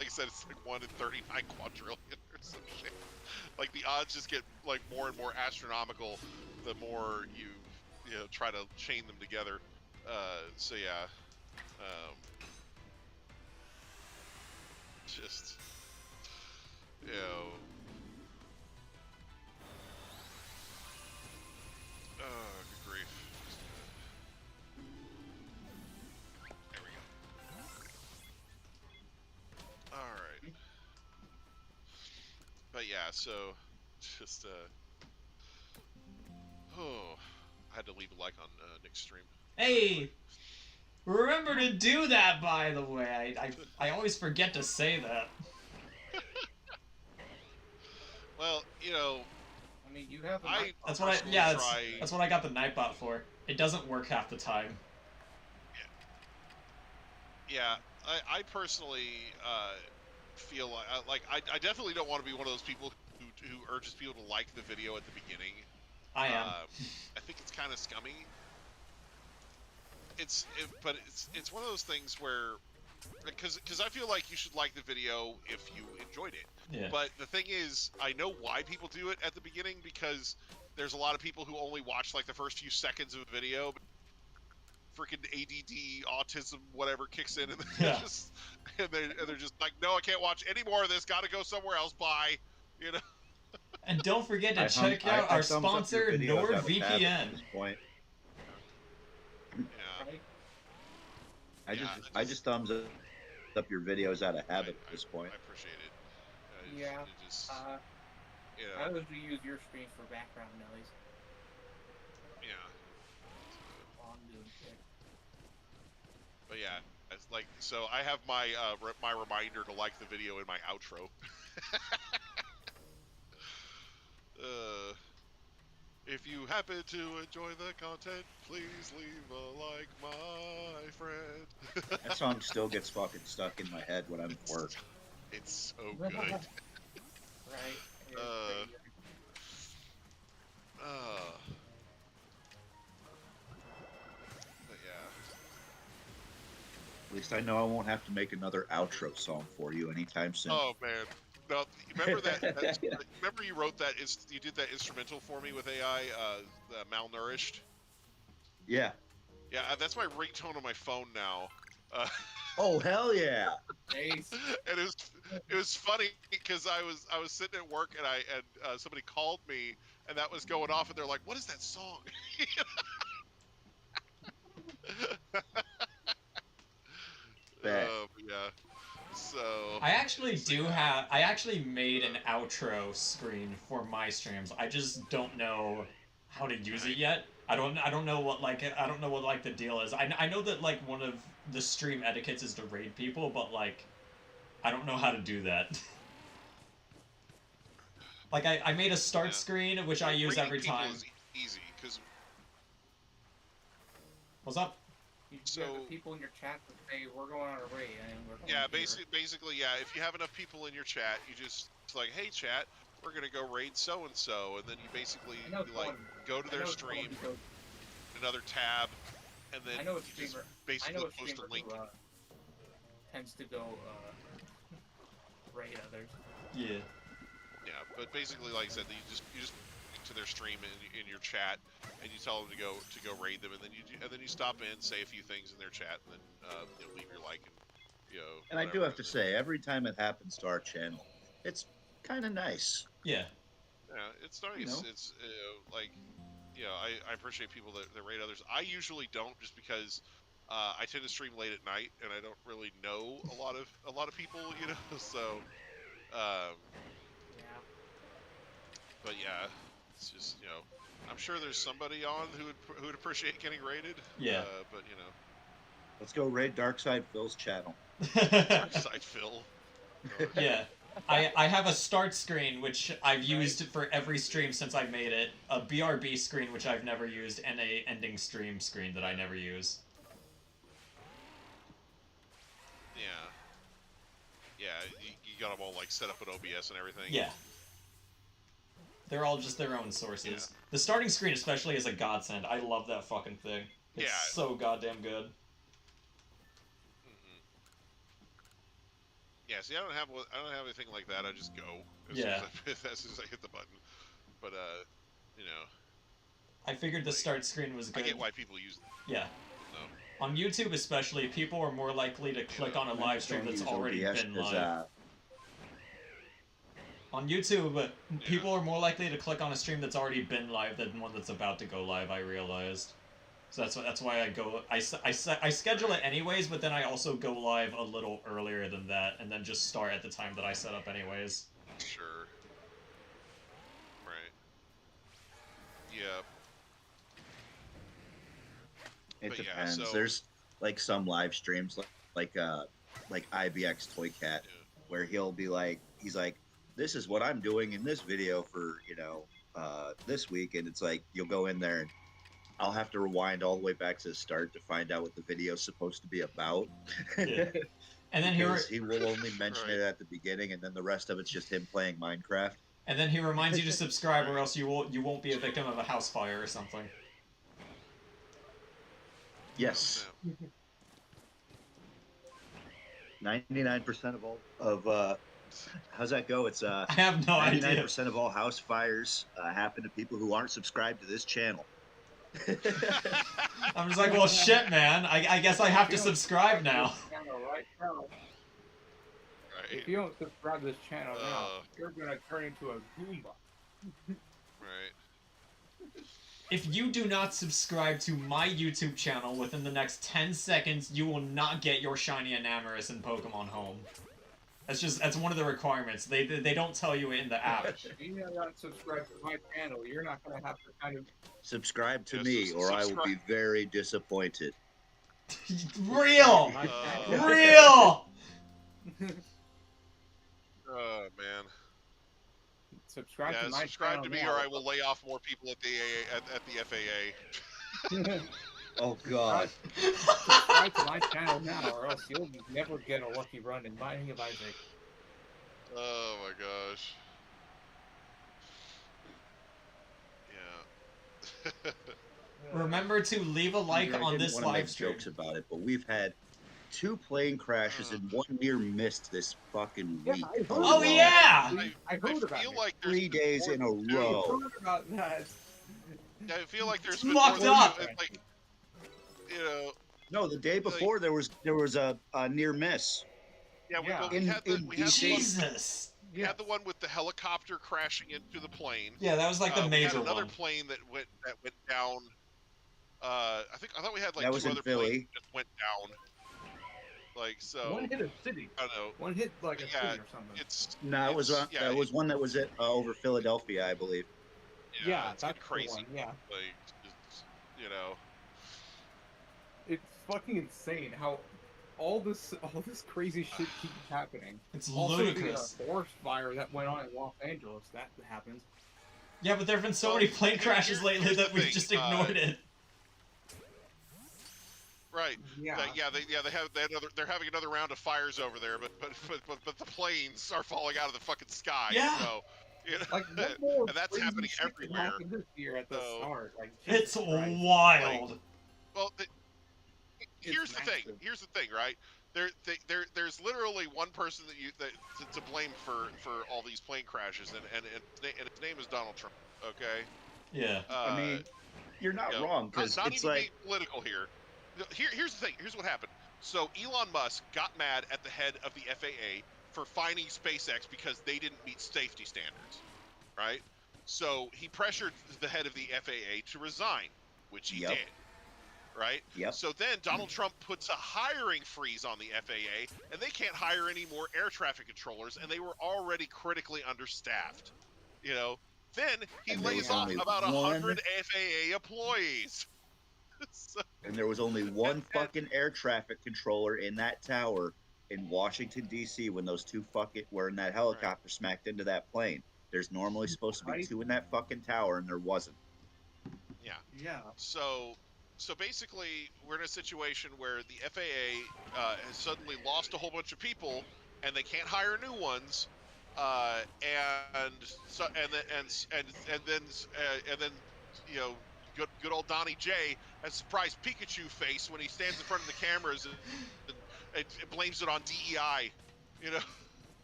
[SPEAKER 2] I said, it's like 1 in 39 quadrillion or some shit. Like the odds just get like more and more astronomical the more you try to chain them together. So yeah, just you know, good grief. There we go. All right. But yeah, so just oh, I had to leave a like on Nick's stream.
[SPEAKER 1] Hey, remember to do that, by the way. I always forget to say that.
[SPEAKER 2] Well,
[SPEAKER 3] I mean, you have.
[SPEAKER 1] That's what that's what I got the Nightbot for. It doesn't work half the time.
[SPEAKER 2] Yeah, I personally feel like I definitely don't want to be one of those people who urges people to like the video at the beginning.
[SPEAKER 1] I am.
[SPEAKER 2] I think it's kind of scummy. But it's one of those things where because I feel like you should like the video if you enjoyed it.
[SPEAKER 1] Yeah.
[SPEAKER 2] But the thing is, I know why people do it at the beginning, because there's a lot of people who only watch like the first few seconds of a video. Freaking ADD, autism, whatever kicks in, and they're just and they're just like, no, I can't watch any more of this. Got to go somewhere else. Bye. You know.
[SPEAKER 1] And don't forget to check out our sponsor, NordVPN.
[SPEAKER 4] At this point.
[SPEAKER 2] Yeah.
[SPEAKER 4] I just thumbs up your videos out of habit at this point.
[SPEAKER 2] I appreciate it.
[SPEAKER 3] I always use your screen for background noise.
[SPEAKER 2] Yeah.
[SPEAKER 3] While I'm doing shit.
[SPEAKER 2] But yeah, it's like, so I have my my reminder to like the video in my outro. If you happen to enjoy the content, please leave a like, my friend.
[SPEAKER 4] That song still gets fucking stuck in my head when I'm at work.
[SPEAKER 2] It's so good.
[SPEAKER 3] Right.
[SPEAKER 2] But yeah.
[SPEAKER 4] At least I know I won't have to make another outro song for you anytime soon.
[SPEAKER 2] Oh man. No, remember that? Remember you wrote that? You did that instrumental for me with AI, the Malnourished.
[SPEAKER 4] Yeah.
[SPEAKER 2] Yeah, that's my ringtone on my phone now.
[SPEAKER 4] Oh hell yeah!
[SPEAKER 3] Ace.
[SPEAKER 2] And it was funny because I was sitting at work and somebody called me and that was going off and they're like, "What is that song?"
[SPEAKER 4] Bet.
[SPEAKER 2] Yeah. So
[SPEAKER 1] I actually
[SPEAKER 2] so,
[SPEAKER 1] do
[SPEAKER 2] yeah.
[SPEAKER 1] have. I actually made an outro screen for my streams. I just don't know how to use it yet. I don't know what like I don't know what like the deal is. I know that like one of the stream etiquettes is to raid people, but like I don't know how to do that. Like I made a start
[SPEAKER 2] Yeah.
[SPEAKER 1] screen which I use
[SPEAKER 2] Rating
[SPEAKER 1] every
[SPEAKER 2] people
[SPEAKER 1] time.
[SPEAKER 2] is easy because
[SPEAKER 1] What's up?
[SPEAKER 3] You
[SPEAKER 2] So-
[SPEAKER 3] have the people in your chat that say we're going on a raid and we're going
[SPEAKER 2] yeah,
[SPEAKER 3] here.
[SPEAKER 2] basically yeah. If you have enough people in your chat, you just it's like, hey chat, we're gonna go raid so and so, and then you basically
[SPEAKER 3] I know
[SPEAKER 2] you, like
[SPEAKER 3] someone-
[SPEAKER 2] go to
[SPEAKER 3] I
[SPEAKER 2] their
[SPEAKER 3] know
[SPEAKER 2] stream,
[SPEAKER 3] someone who goes-
[SPEAKER 2] another tab, and then
[SPEAKER 3] I know a
[SPEAKER 2] you just
[SPEAKER 3] streamer. I
[SPEAKER 2] basically
[SPEAKER 3] know a
[SPEAKER 2] post
[SPEAKER 3] streamer
[SPEAKER 2] a link.
[SPEAKER 3] who tends to go raid others.
[SPEAKER 1] Yeah.
[SPEAKER 2] Yeah, but basically, like I said, you just to their stream in your chat, and you tell them to go raid them, and then you stop in, say a few things in their chat, and then you know, leave your like and
[SPEAKER 4] And I do
[SPEAKER 2] whatever,
[SPEAKER 4] have to
[SPEAKER 2] and then-
[SPEAKER 4] say, every time it happens to our channel, it's kind of nice.
[SPEAKER 1] Yeah.
[SPEAKER 2] yeah, it's nice.
[SPEAKER 4] You know?
[SPEAKER 2] It's like I appreciate people that raid others. I usually don't, just because I tend to stream late at night, and I don't really know a lot of people, you know. So,
[SPEAKER 3] Yeah.
[SPEAKER 2] but yeah, it's just I'm sure there's somebody on who would appreciate getting raided.
[SPEAKER 1] Yeah.
[SPEAKER 2] But you know,
[SPEAKER 4] Let's go raid Darkside Phil's channel.
[SPEAKER 2] Darkside Phil.
[SPEAKER 1] Yeah. I have a start screen which I've used for every stream since I made it, a BRB screen which I've never used, and a ending stream screen that I never use.
[SPEAKER 2] Yeah. Yeah, you got them all like set up with OBS and everything.
[SPEAKER 1] Yeah. They're all just their own sources. The starting screen especially is a godsend. I love that fucking thing. It's
[SPEAKER 2] Yeah.
[SPEAKER 1] so goddamn good.
[SPEAKER 2] Mm-hmm. Yeah, see, I don't have anything like that. I just go as
[SPEAKER 1] Yeah.
[SPEAKER 2] soon as I hit the button. But you know,
[SPEAKER 1] I figured the start screen was
[SPEAKER 2] I
[SPEAKER 1] good.
[SPEAKER 2] get why people use them.
[SPEAKER 1] Yeah.
[SPEAKER 2] No.
[SPEAKER 1] On YouTube especially, people are more likely to click on a live stream
[SPEAKER 4] Don't
[SPEAKER 1] that's
[SPEAKER 4] use
[SPEAKER 1] already
[SPEAKER 4] OBS
[SPEAKER 1] been
[SPEAKER 4] 'cause,
[SPEAKER 1] live. On YouTube, people are more likely to click on a stream that's already been live than one that's about to go live, I realized. So that's why I go... I schedule it anyways, but then I also go live a little earlier than that, and then just start at the time that I set up anyways.
[SPEAKER 2] Sure. Right. Yeah.
[SPEAKER 4] It
[SPEAKER 2] But yeah,
[SPEAKER 4] depends.
[SPEAKER 2] so-
[SPEAKER 4] There's like some live streams like IBX Toy Cat, where he'll be like, he's like, this is what I'm doing in this video for this week, and it's like you'll go in there and I'll have to rewind all the way back to the start to find out what the video's supposed to be about.
[SPEAKER 1] Yeah. And then
[SPEAKER 4] He will only mention
[SPEAKER 2] Right.
[SPEAKER 4] it at the beginning, and then the rest of it's just him playing Minecraft.
[SPEAKER 1] And then he reminds you to subscribe, or else you won't be a victim of a house fire or something.
[SPEAKER 4] Yes, 99% of how's that go? It's
[SPEAKER 1] I have no idea.
[SPEAKER 4] 99% of all house fires happen to people who aren't subscribed to this channel.
[SPEAKER 1] I'm just like, well, shit, man. I guess I have to subscribe now.
[SPEAKER 3] Right now. If
[SPEAKER 2] Right.
[SPEAKER 3] you don't subscribe to this channel now,
[SPEAKER 2] Uh.
[SPEAKER 3] you're gonna turn into a Goomba.
[SPEAKER 2] Right.
[SPEAKER 1] If you do not subscribe to my YouTube channel within the next 10 seconds, you will not get your shiny Enamorus in Pokemon Home. That's one of the requirements. They don't tell you it in the app.
[SPEAKER 3] If you do not subscribe to my channel, you're not gonna have to kind of.
[SPEAKER 4] Subscribe to
[SPEAKER 2] Yeah,
[SPEAKER 4] me, or I will be
[SPEAKER 2] subscribe.
[SPEAKER 4] very disappointed.
[SPEAKER 1] Real!
[SPEAKER 3] My
[SPEAKER 2] Uh.
[SPEAKER 3] channel.
[SPEAKER 1] Real!
[SPEAKER 2] Oh man.
[SPEAKER 3] Subscribe
[SPEAKER 2] Yeah,
[SPEAKER 3] to my
[SPEAKER 2] subscribe
[SPEAKER 3] channel
[SPEAKER 2] to me,
[SPEAKER 3] now.
[SPEAKER 2] or I will lay off more people at the at the FAA.
[SPEAKER 4] Oh God!
[SPEAKER 3] Subscribe to my channel now, or else you'll never get a lucky run in Binding of Isaac.
[SPEAKER 2] Oh my gosh. Yeah.
[SPEAKER 1] Remember to leave a like
[SPEAKER 4] I
[SPEAKER 1] on
[SPEAKER 4] didn't
[SPEAKER 1] this
[SPEAKER 4] wanna
[SPEAKER 1] live
[SPEAKER 4] make
[SPEAKER 1] stream.
[SPEAKER 4] jokes about it, but we've had 2 plane crashes and 1 near missed this fucking
[SPEAKER 3] Yeah,
[SPEAKER 4] week.
[SPEAKER 3] I heard
[SPEAKER 1] Oh
[SPEAKER 3] about
[SPEAKER 1] yeah!
[SPEAKER 3] I heard about
[SPEAKER 2] feel
[SPEAKER 3] it.
[SPEAKER 2] like there's
[SPEAKER 4] 3 days
[SPEAKER 2] more
[SPEAKER 4] in a
[SPEAKER 2] than two.
[SPEAKER 3] I
[SPEAKER 4] row.
[SPEAKER 3] heard about that.
[SPEAKER 2] I feel like there's
[SPEAKER 1] It's
[SPEAKER 2] been
[SPEAKER 1] fucked
[SPEAKER 2] more than
[SPEAKER 1] up.
[SPEAKER 2] two, like, you know,
[SPEAKER 4] No, the day before there was a near miss.
[SPEAKER 2] Yeah,
[SPEAKER 3] Yeah.
[SPEAKER 2] we had the
[SPEAKER 4] In
[SPEAKER 2] we had the one,
[SPEAKER 1] Jesus.
[SPEAKER 2] we had the one with the helicopter crashing into the plane.
[SPEAKER 1] Yeah, that was like the
[SPEAKER 2] We had
[SPEAKER 1] major
[SPEAKER 2] another
[SPEAKER 1] one.
[SPEAKER 2] plane that went down. I thought we had like
[SPEAKER 4] That was
[SPEAKER 2] two
[SPEAKER 4] in
[SPEAKER 2] other planes
[SPEAKER 4] Philly.
[SPEAKER 2] that just went down. Like so,
[SPEAKER 3] One hit a city.
[SPEAKER 2] I don't know.
[SPEAKER 3] One hit like a
[SPEAKER 2] Yeah,
[SPEAKER 3] city or something.
[SPEAKER 4] No, it was
[SPEAKER 2] yeah,
[SPEAKER 4] that was one that was at over Philadelphia, I believe.
[SPEAKER 3] Yeah,
[SPEAKER 2] it's
[SPEAKER 3] that's
[SPEAKER 2] getting
[SPEAKER 3] the
[SPEAKER 2] crazy.
[SPEAKER 3] one. Yeah,
[SPEAKER 2] Like, it's, you know,
[SPEAKER 3] it's fucking insane how all this crazy shit keeps happening.
[SPEAKER 1] It's
[SPEAKER 3] Also,
[SPEAKER 1] ludicrous.
[SPEAKER 3] the forest fire that went on in Los Angeles that happens.
[SPEAKER 1] Yeah, but there have been so
[SPEAKER 2] Well,
[SPEAKER 1] many plane crashes
[SPEAKER 2] here's
[SPEAKER 1] lately
[SPEAKER 2] the
[SPEAKER 1] that we've
[SPEAKER 2] thing,
[SPEAKER 1] just ignored it.
[SPEAKER 2] right?
[SPEAKER 3] Yeah,
[SPEAKER 2] They're having another round of fires over there, but the planes are falling out of the fucking sky.
[SPEAKER 1] Yeah.
[SPEAKER 2] So, you know,
[SPEAKER 3] like what more
[SPEAKER 2] and that's
[SPEAKER 3] crazy
[SPEAKER 2] happening
[SPEAKER 3] shit could
[SPEAKER 2] everywhere.
[SPEAKER 3] happen this year at the
[SPEAKER 2] So-
[SPEAKER 3] start? Like
[SPEAKER 1] It's
[SPEAKER 3] Jesus Christ.
[SPEAKER 1] wild.
[SPEAKER 2] Well, here's the thing.
[SPEAKER 3] massive.
[SPEAKER 2] Here's the thing, right? There's literally one person to blame for all these plane crashes, and his name is Donald Trump. Okay.
[SPEAKER 1] Yeah.
[SPEAKER 4] I mean, you're not
[SPEAKER 2] you know,
[SPEAKER 4] wrong because
[SPEAKER 2] not
[SPEAKER 4] it's
[SPEAKER 2] even
[SPEAKER 4] like
[SPEAKER 2] being political here. Here's the thing. Here's what happened. So Elon Musk got mad at the head of the FAA for fining SpaceX because they didn't meet safety standards, right? So he pressured the head of the FAA to resign, which he
[SPEAKER 4] Yep.
[SPEAKER 2] did, right?
[SPEAKER 4] Yep.
[SPEAKER 2] So then Donald Trump puts a hiring freeze on the FAA, and they can't hire any more air traffic controllers, and they were already critically understaffed. You know, then he
[SPEAKER 4] And there
[SPEAKER 2] lays
[SPEAKER 4] was
[SPEAKER 2] off
[SPEAKER 4] only
[SPEAKER 2] about
[SPEAKER 4] one-
[SPEAKER 2] 100 FAA employees. So,
[SPEAKER 4] and there was only one fucking air traffic controller in that tower in Washington D.C. when those two when that helicopter smacked into that plane. There's normally supposed to be
[SPEAKER 3] Right.
[SPEAKER 4] two in that fucking tower, and there wasn't.
[SPEAKER 3] Yeah.
[SPEAKER 2] so basically, we're in a situation where the FAA has suddenly lost a whole bunch of people, and they can't hire new ones. And then you know, good old Donnie J has surprised Pikachu face when he stands in front of the cameras and blames it on DEI. You know.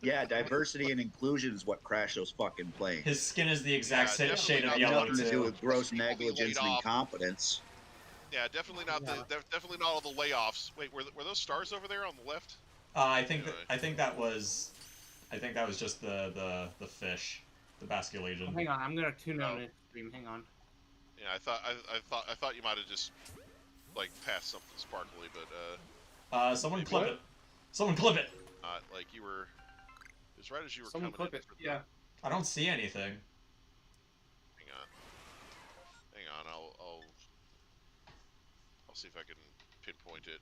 [SPEAKER 4] Yeah, diversity and inclusion is what crashed those fucking planes.
[SPEAKER 1] His skin is the exact
[SPEAKER 2] Yeah,
[SPEAKER 1] shade of
[SPEAKER 2] definitely
[SPEAKER 1] yellow
[SPEAKER 4] Nothing to do
[SPEAKER 1] too.
[SPEAKER 4] with gross
[SPEAKER 2] People be laid
[SPEAKER 4] negligence and
[SPEAKER 2] off.
[SPEAKER 4] incompetence.
[SPEAKER 2] Yeah, definitely not definitely not all the layoffs. Wait, were those stars over there on the left?
[SPEAKER 1] I think
[SPEAKER 2] Anyway.
[SPEAKER 1] that was just the fish, the basculation.
[SPEAKER 3] Hang on, I'm gonna tune
[SPEAKER 2] Oh.
[SPEAKER 3] out it stream. Hang on.
[SPEAKER 2] Yeah, I thought you might have just like passed something sparkly, but
[SPEAKER 1] Someone
[SPEAKER 2] Maybe
[SPEAKER 1] clip
[SPEAKER 3] what?
[SPEAKER 1] it. Someone clip it.
[SPEAKER 2] not like you were. It was right as you were
[SPEAKER 3] Someone
[SPEAKER 2] coming
[SPEAKER 3] clip
[SPEAKER 2] in.
[SPEAKER 3] it. Yeah.
[SPEAKER 1] I don't see anything.
[SPEAKER 2] Hang on. I'll see if I can pinpoint it.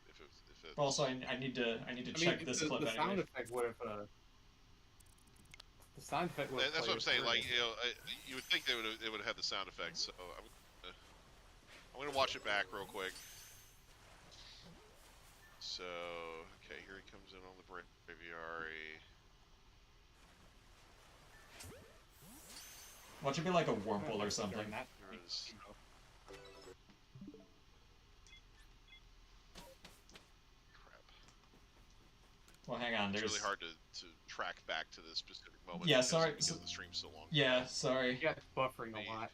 [SPEAKER 2] If it's
[SPEAKER 1] Also, I need to check this clip
[SPEAKER 3] the
[SPEAKER 1] anyway.
[SPEAKER 3] sound effect would have. The sound effect would have.
[SPEAKER 2] That's what I'm saying. Like, you know, you would think they would have had the sound effects. So I'm gonna watch it back real quick. So okay, here he comes in on the Braviary.
[SPEAKER 1] Watch it be like a Wurmple or something.
[SPEAKER 3] That,
[SPEAKER 2] There is- Crap.
[SPEAKER 1] Well, hang on.
[SPEAKER 2] It's
[SPEAKER 1] There's.
[SPEAKER 2] really hard to track back to this specific moment.
[SPEAKER 1] Yeah,
[SPEAKER 2] because-
[SPEAKER 1] sorry,
[SPEAKER 2] because
[SPEAKER 1] so-
[SPEAKER 2] the stream's so long.
[SPEAKER 1] Yeah, sorry.
[SPEAKER 3] yeah, it's buffering a lot.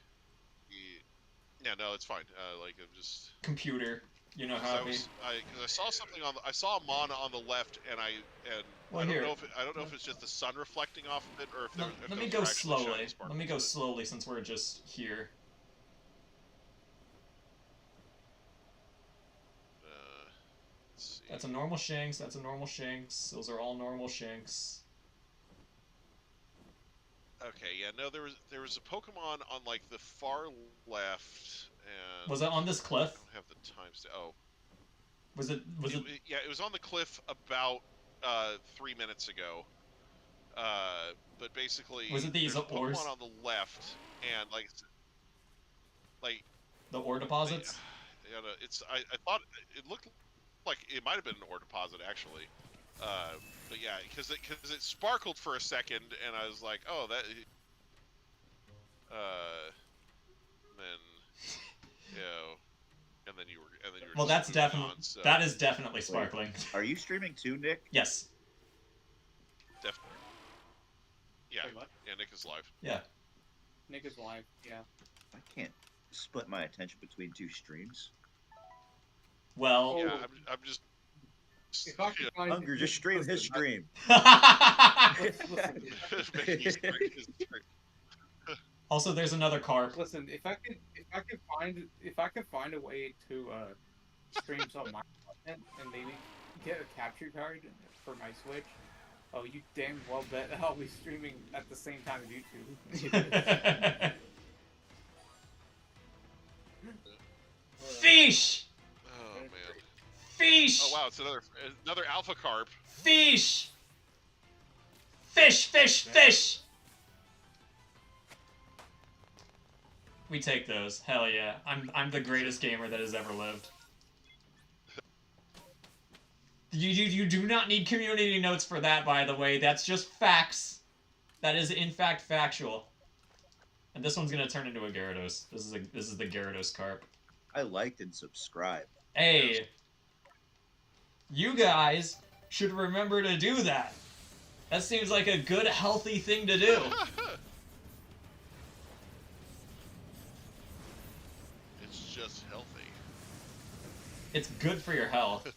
[SPEAKER 2] Yeah, no, it's fine. Like I'm just.
[SPEAKER 1] Computer. You know how it be.
[SPEAKER 2] Because I saw something I saw a mana on the left, and
[SPEAKER 1] Well,
[SPEAKER 2] I don't
[SPEAKER 1] here.
[SPEAKER 2] know if it's just the sun reflecting off of it, or if there.
[SPEAKER 1] Let me go slowly. Let me go slowly since we're just here.
[SPEAKER 2] Let's see.
[SPEAKER 1] That's a normal Shanks. That's a normal Shanks. Those are all normal Shanks.
[SPEAKER 2] Okay, yeah, no, there was a Pokemon on like the far left, and
[SPEAKER 1] Was it on this
[SPEAKER 2] I
[SPEAKER 1] cliff?
[SPEAKER 2] don't have the times to. Oh,
[SPEAKER 1] Was it?
[SPEAKER 2] yeah, it was on the cliff about 3 minutes ago. But basically,
[SPEAKER 1] Was it these
[SPEAKER 2] there's a
[SPEAKER 1] ores?
[SPEAKER 2] Pokemon on the left, and like
[SPEAKER 1] The ore deposits?
[SPEAKER 2] yeah, no, I thought it looked like it might have been an ore deposit actually. But yeah, because it sparkled for a second, and I was like, oh, that. Then, you know, and then you were
[SPEAKER 1] Well,
[SPEAKER 2] just
[SPEAKER 1] that's
[SPEAKER 2] moving
[SPEAKER 1] definitely
[SPEAKER 2] on, so
[SPEAKER 1] that is definitely sparkling.
[SPEAKER 4] Are you streaming too, Nick?
[SPEAKER 1] Yes.
[SPEAKER 2] definitely. Yeah,
[SPEAKER 3] Wait, what?
[SPEAKER 2] yeah, Nick is live.
[SPEAKER 1] Yeah.
[SPEAKER 3] Nick is live. Yeah.
[SPEAKER 4] I can't split my attention between two streams.
[SPEAKER 1] Well.
[SPEAKER 2] Yeah, I'm just.
[SPEAKER 3] If I could find
[SPEAKER 4] Hunger, just stream his
[SPEAKER 3] listen,
[SPEAKER 4] stream.
[SPEAKER 3] Listen,
[SPEAKER 2] Making his drink.
[SPEAKER 1] Also, there's another carp.
[SPEAKER 3] listen. If I could find a way to stream some of my content and maybe get a capture card for my Switch, oh, you damn well bet I'll be streaming at the same time as YouTube.
[SPEAKER 1] Fish!
[SPEAKER 2] Oh man.
[SPEAKER 1] Fish!
[SPEAKER 2] Oh wow, it's another alpha carp.
[SPEAKER 1] Fish! Fish, fish, fish! We take those. Hell yeah. I'm the greatest gamer that has ever lived. You do not need community notes for that, by the way. That's just facts. That is in fact factual. And this one's gonna turn into a Gyarados. This is the Gyarados carp.
[SPEAKER 4] I liked and subscribed.
[SPEAKER 1] Hey, you guys should remember to do that. That seems like a good, healthy thing to do.
[SPEAKER 2] It's just healthy.
[SPEAKER 1] It's good for your health.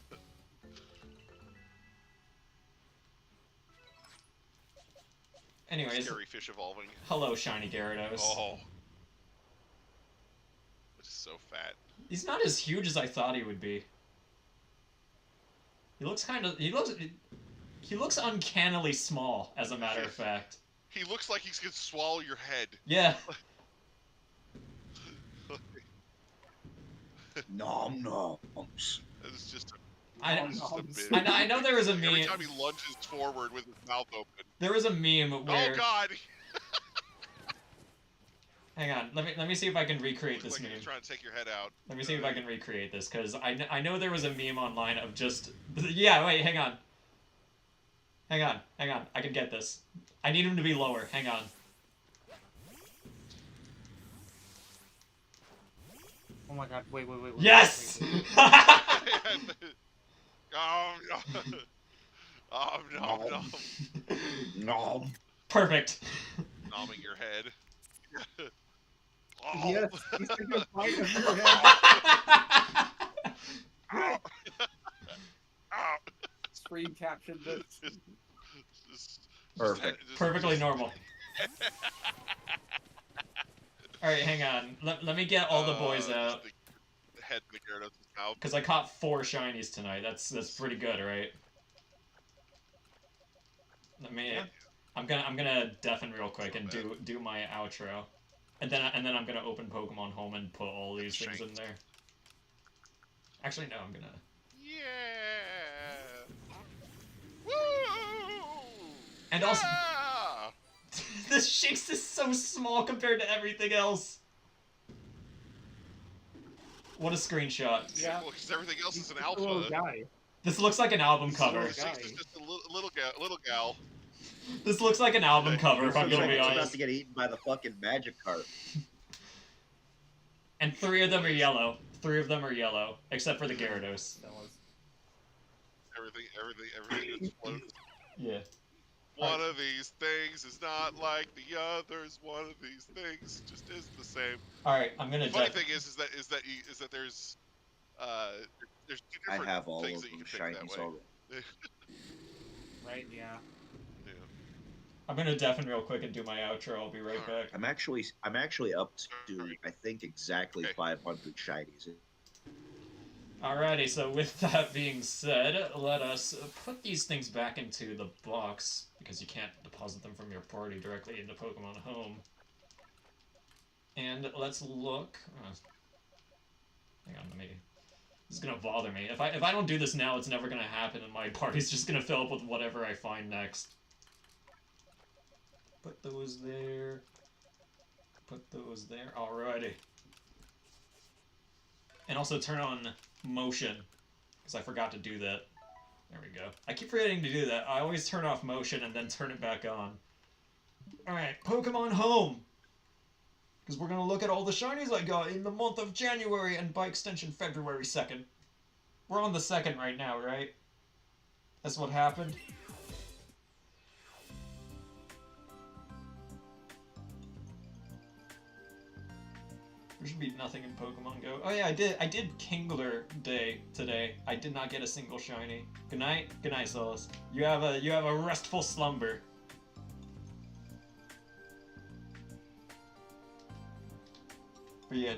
[SPEAKER 1] Anyways,
[SPEAKER 2] Scary fish evolving.
[SPEAKER 1] hello, shiny Gyarados.
[SPEAKER 2] Oh. It's so fat.
[SPEAKER 1] He's not as huge as I thought he would be. He looks he looks uncannily small, as a matter of fact.
[SPEAKER 2] He looks like he's gonna swallow your head.
[SPEAKER 1] Yeah.
[SPEAKER 4] Nom noms.
[SPEAKER 2] It's just
[SPEAKER 1] I know there was a meme.
[SPEAKER 2] Every time he lunges forward with his mouth open.
[SPEAKER 1] There was a meme where.
[SPEAKER 2] Oh God!
[SPEAKER 1] Hang on, let me see if I can recreate this
[SPEAKER 2] like
[SPEAKER 1] meme.
[SPEAKER 2] he's trying to take your head out.
[SPEAKER 1] Let me see if I can recreate this, because I know there was a meme online of just... Yeah, wait, hang on. Hang on. I can get this. I need him to be lower. Hang on.
[SPEAKER 3] Oh my god, wait.
[SPEAKER 1] Yes!
[SPEAKER 3] Wait.
[SPEAKER 2] Oh no! Oh no!
[SPEAKER 4] Nom.
[SPEAKER 1] Perfect.
[SPEAKER 2] Nomming your head.
[SPEAKER 3] Yes, he's taking a bite of your head.
[SPEAKER 2] Ow. Ow.
[SPEAKER 3] Screen captioned this.
[SPEAKER 4] Perfect.
[SPEAKER 1] Perfectly normal. Alright, hang on. Let me get all the boys out.
[SPEAKER 2] The head in the Gyarados' mouth.
[SPEAKER 1] Because I caught 4 shinies tonight. That's pretty good, right? Let me...
[SPEAKER 3] Yeah.
[SPEAKER 1] I'm gonna deafen real quick and do my outro. And then I'm gonna open Pokemon Home and put all these things in there. Actually, no, I'm gonna...
[SPEAKER 2] Yeah. Woo!
[SPEAKER 1] And also...
[SPEAKER 2] Ah!
[SPEAKER 1] This Shinx is so small compared to everything else. What a screenshot.
[SPEAKER 3] Yeah.
[SPEAKER 2] Well, because everything else is an
[SPEAKER 3] He's a little
[SPEAKER 2] alpha.
[SPEAKER 3] guy.
[SPEAKER 1] This looks like an album cover.
[SPEAKER 3] Guy.
[SPEAKER 2] Six is just a little gal.
[SPEAKER 1] This looks like an album cover, if I'm
[SPEAKER 4] Looks
[SPEAKER 1] gonna
[SPEAKER 4] like
[SPEAKER 1] be
[SPEAKER 4] it's about
[SPEAKER 1] honest.
[SPEAKER 4] to get eaten by the fucking magic carp.
[SPEAKER 1] And 3 of them are yellow. 3 of them are yellow, except for the Gyarados.
[SPEAKER 3] That was...
[SPEAKER 2] Everything explodes.
[SPEAKER 1] Yeah.
[SPEAKER 2] One of these things is not like the others. One of these things just isn't the same.
[SPEAKER 1] All right, I'm gonna.
[SPEAKER 2] The funny thing is that there's there's 2
[SPEAKER 4] I
[SPEAKER 2] different
[SPEAKER 4] have all
[SPEAKER 2] things
[SPEAKER 4] of
[SPEAKER 2] that you
[SPEAKER 4] them
[SPEAKER 2] can pick that
[SPEAKER 4] shinies
[SPEAKER 2] way.
[SPEAKER 4] already.
[SPEAKER 3] Right, yeah.
[SPEAKER 2] Yeah.
[SPEAKER 1] I'm gonna deafen real quick and do my outro. I'll be right back.
[SPEAKER 4] I'm actually up to I think exactly
[SPEAKER 2] Okay.
[SPEAKER 4] 500 shinies.
[SPEAKER 1] Alrighty, so with that being said, let us put these things back into the box, because you can't deposit them from your party directly into Pokemon Home. And let's look... hang on, this is gonna bother me. If I don't do this now, it's never gonna happen, and my party's just gonna fill up with whatever I find next. Put those there. Put those there. Alrighty. And also turn on motion, because I forgot to do that. There we go. I keep forgetting to do that. I always turn off motion and then turn it back on. Alright, Pokemon Home! Because we're going to look at all the shinies I got in the month of January and by extension February 2nd. We're on the 2nd right now, right? That's what happened? There should be nothing in Pokemon Go. Oh yeah, I did Kingler Day today. I did not get a single shiny. Good night, Solus. You have a restful slumber. But yeah,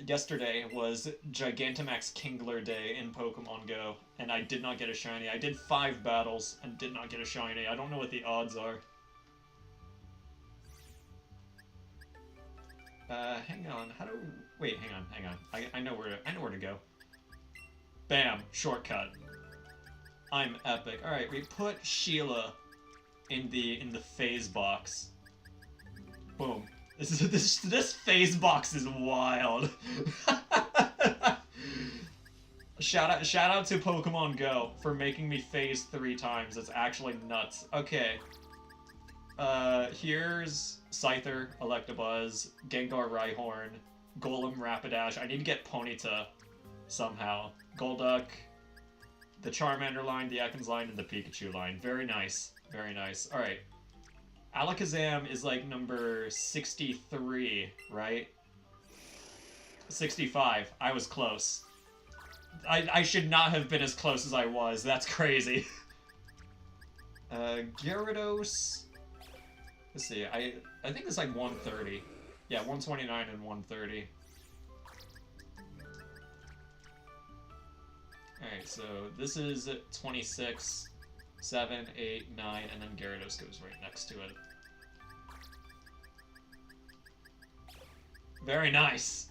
[SPEAKER 1] yesterday was Gigantamax Kingler Day in Pokemon Go, and I did not get a shiny. I did 5 battles and did not get a shiny. I don't know what the odds are. Hang on. Wait, hang on. I know where to go. Bam, shortcut. I'm epic. All right, we put Sheila in the phase box. Boom. This phase box is wild. Shout out to Pokemon Go for making me phase 3 times. It's actually nuts. Okay. Here's Scyther, Electabuzz, Gengar Rhyhorn, Golem Rapidash. I need to get Ponyta somehow. Golduck, the Charmander line, the Ekans line, and the Pikachu line. Very nice. Very nice. Alright. Alakazam is like number 63, right? 65. I was close. I should not have been as close as I was. That's crazy. Gyarados... Let's see, I think it's like 130. Yeah, 129 and 130. Alright, so this is 26, 7, 8, 9, and then Gyarados goes right next to it. Very nice.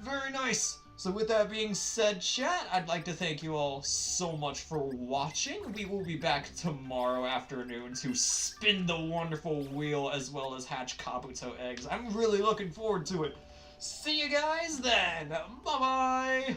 [SPEAKER 1] Very nice. So with that being said, chat, I'd like to thank you all so much for watching. We will be back tomorrow afternoon to spin the wonderful wheel as well as hatch Kabuto eggs. I'm really looking forward to it. See you guys then. Bye-bye.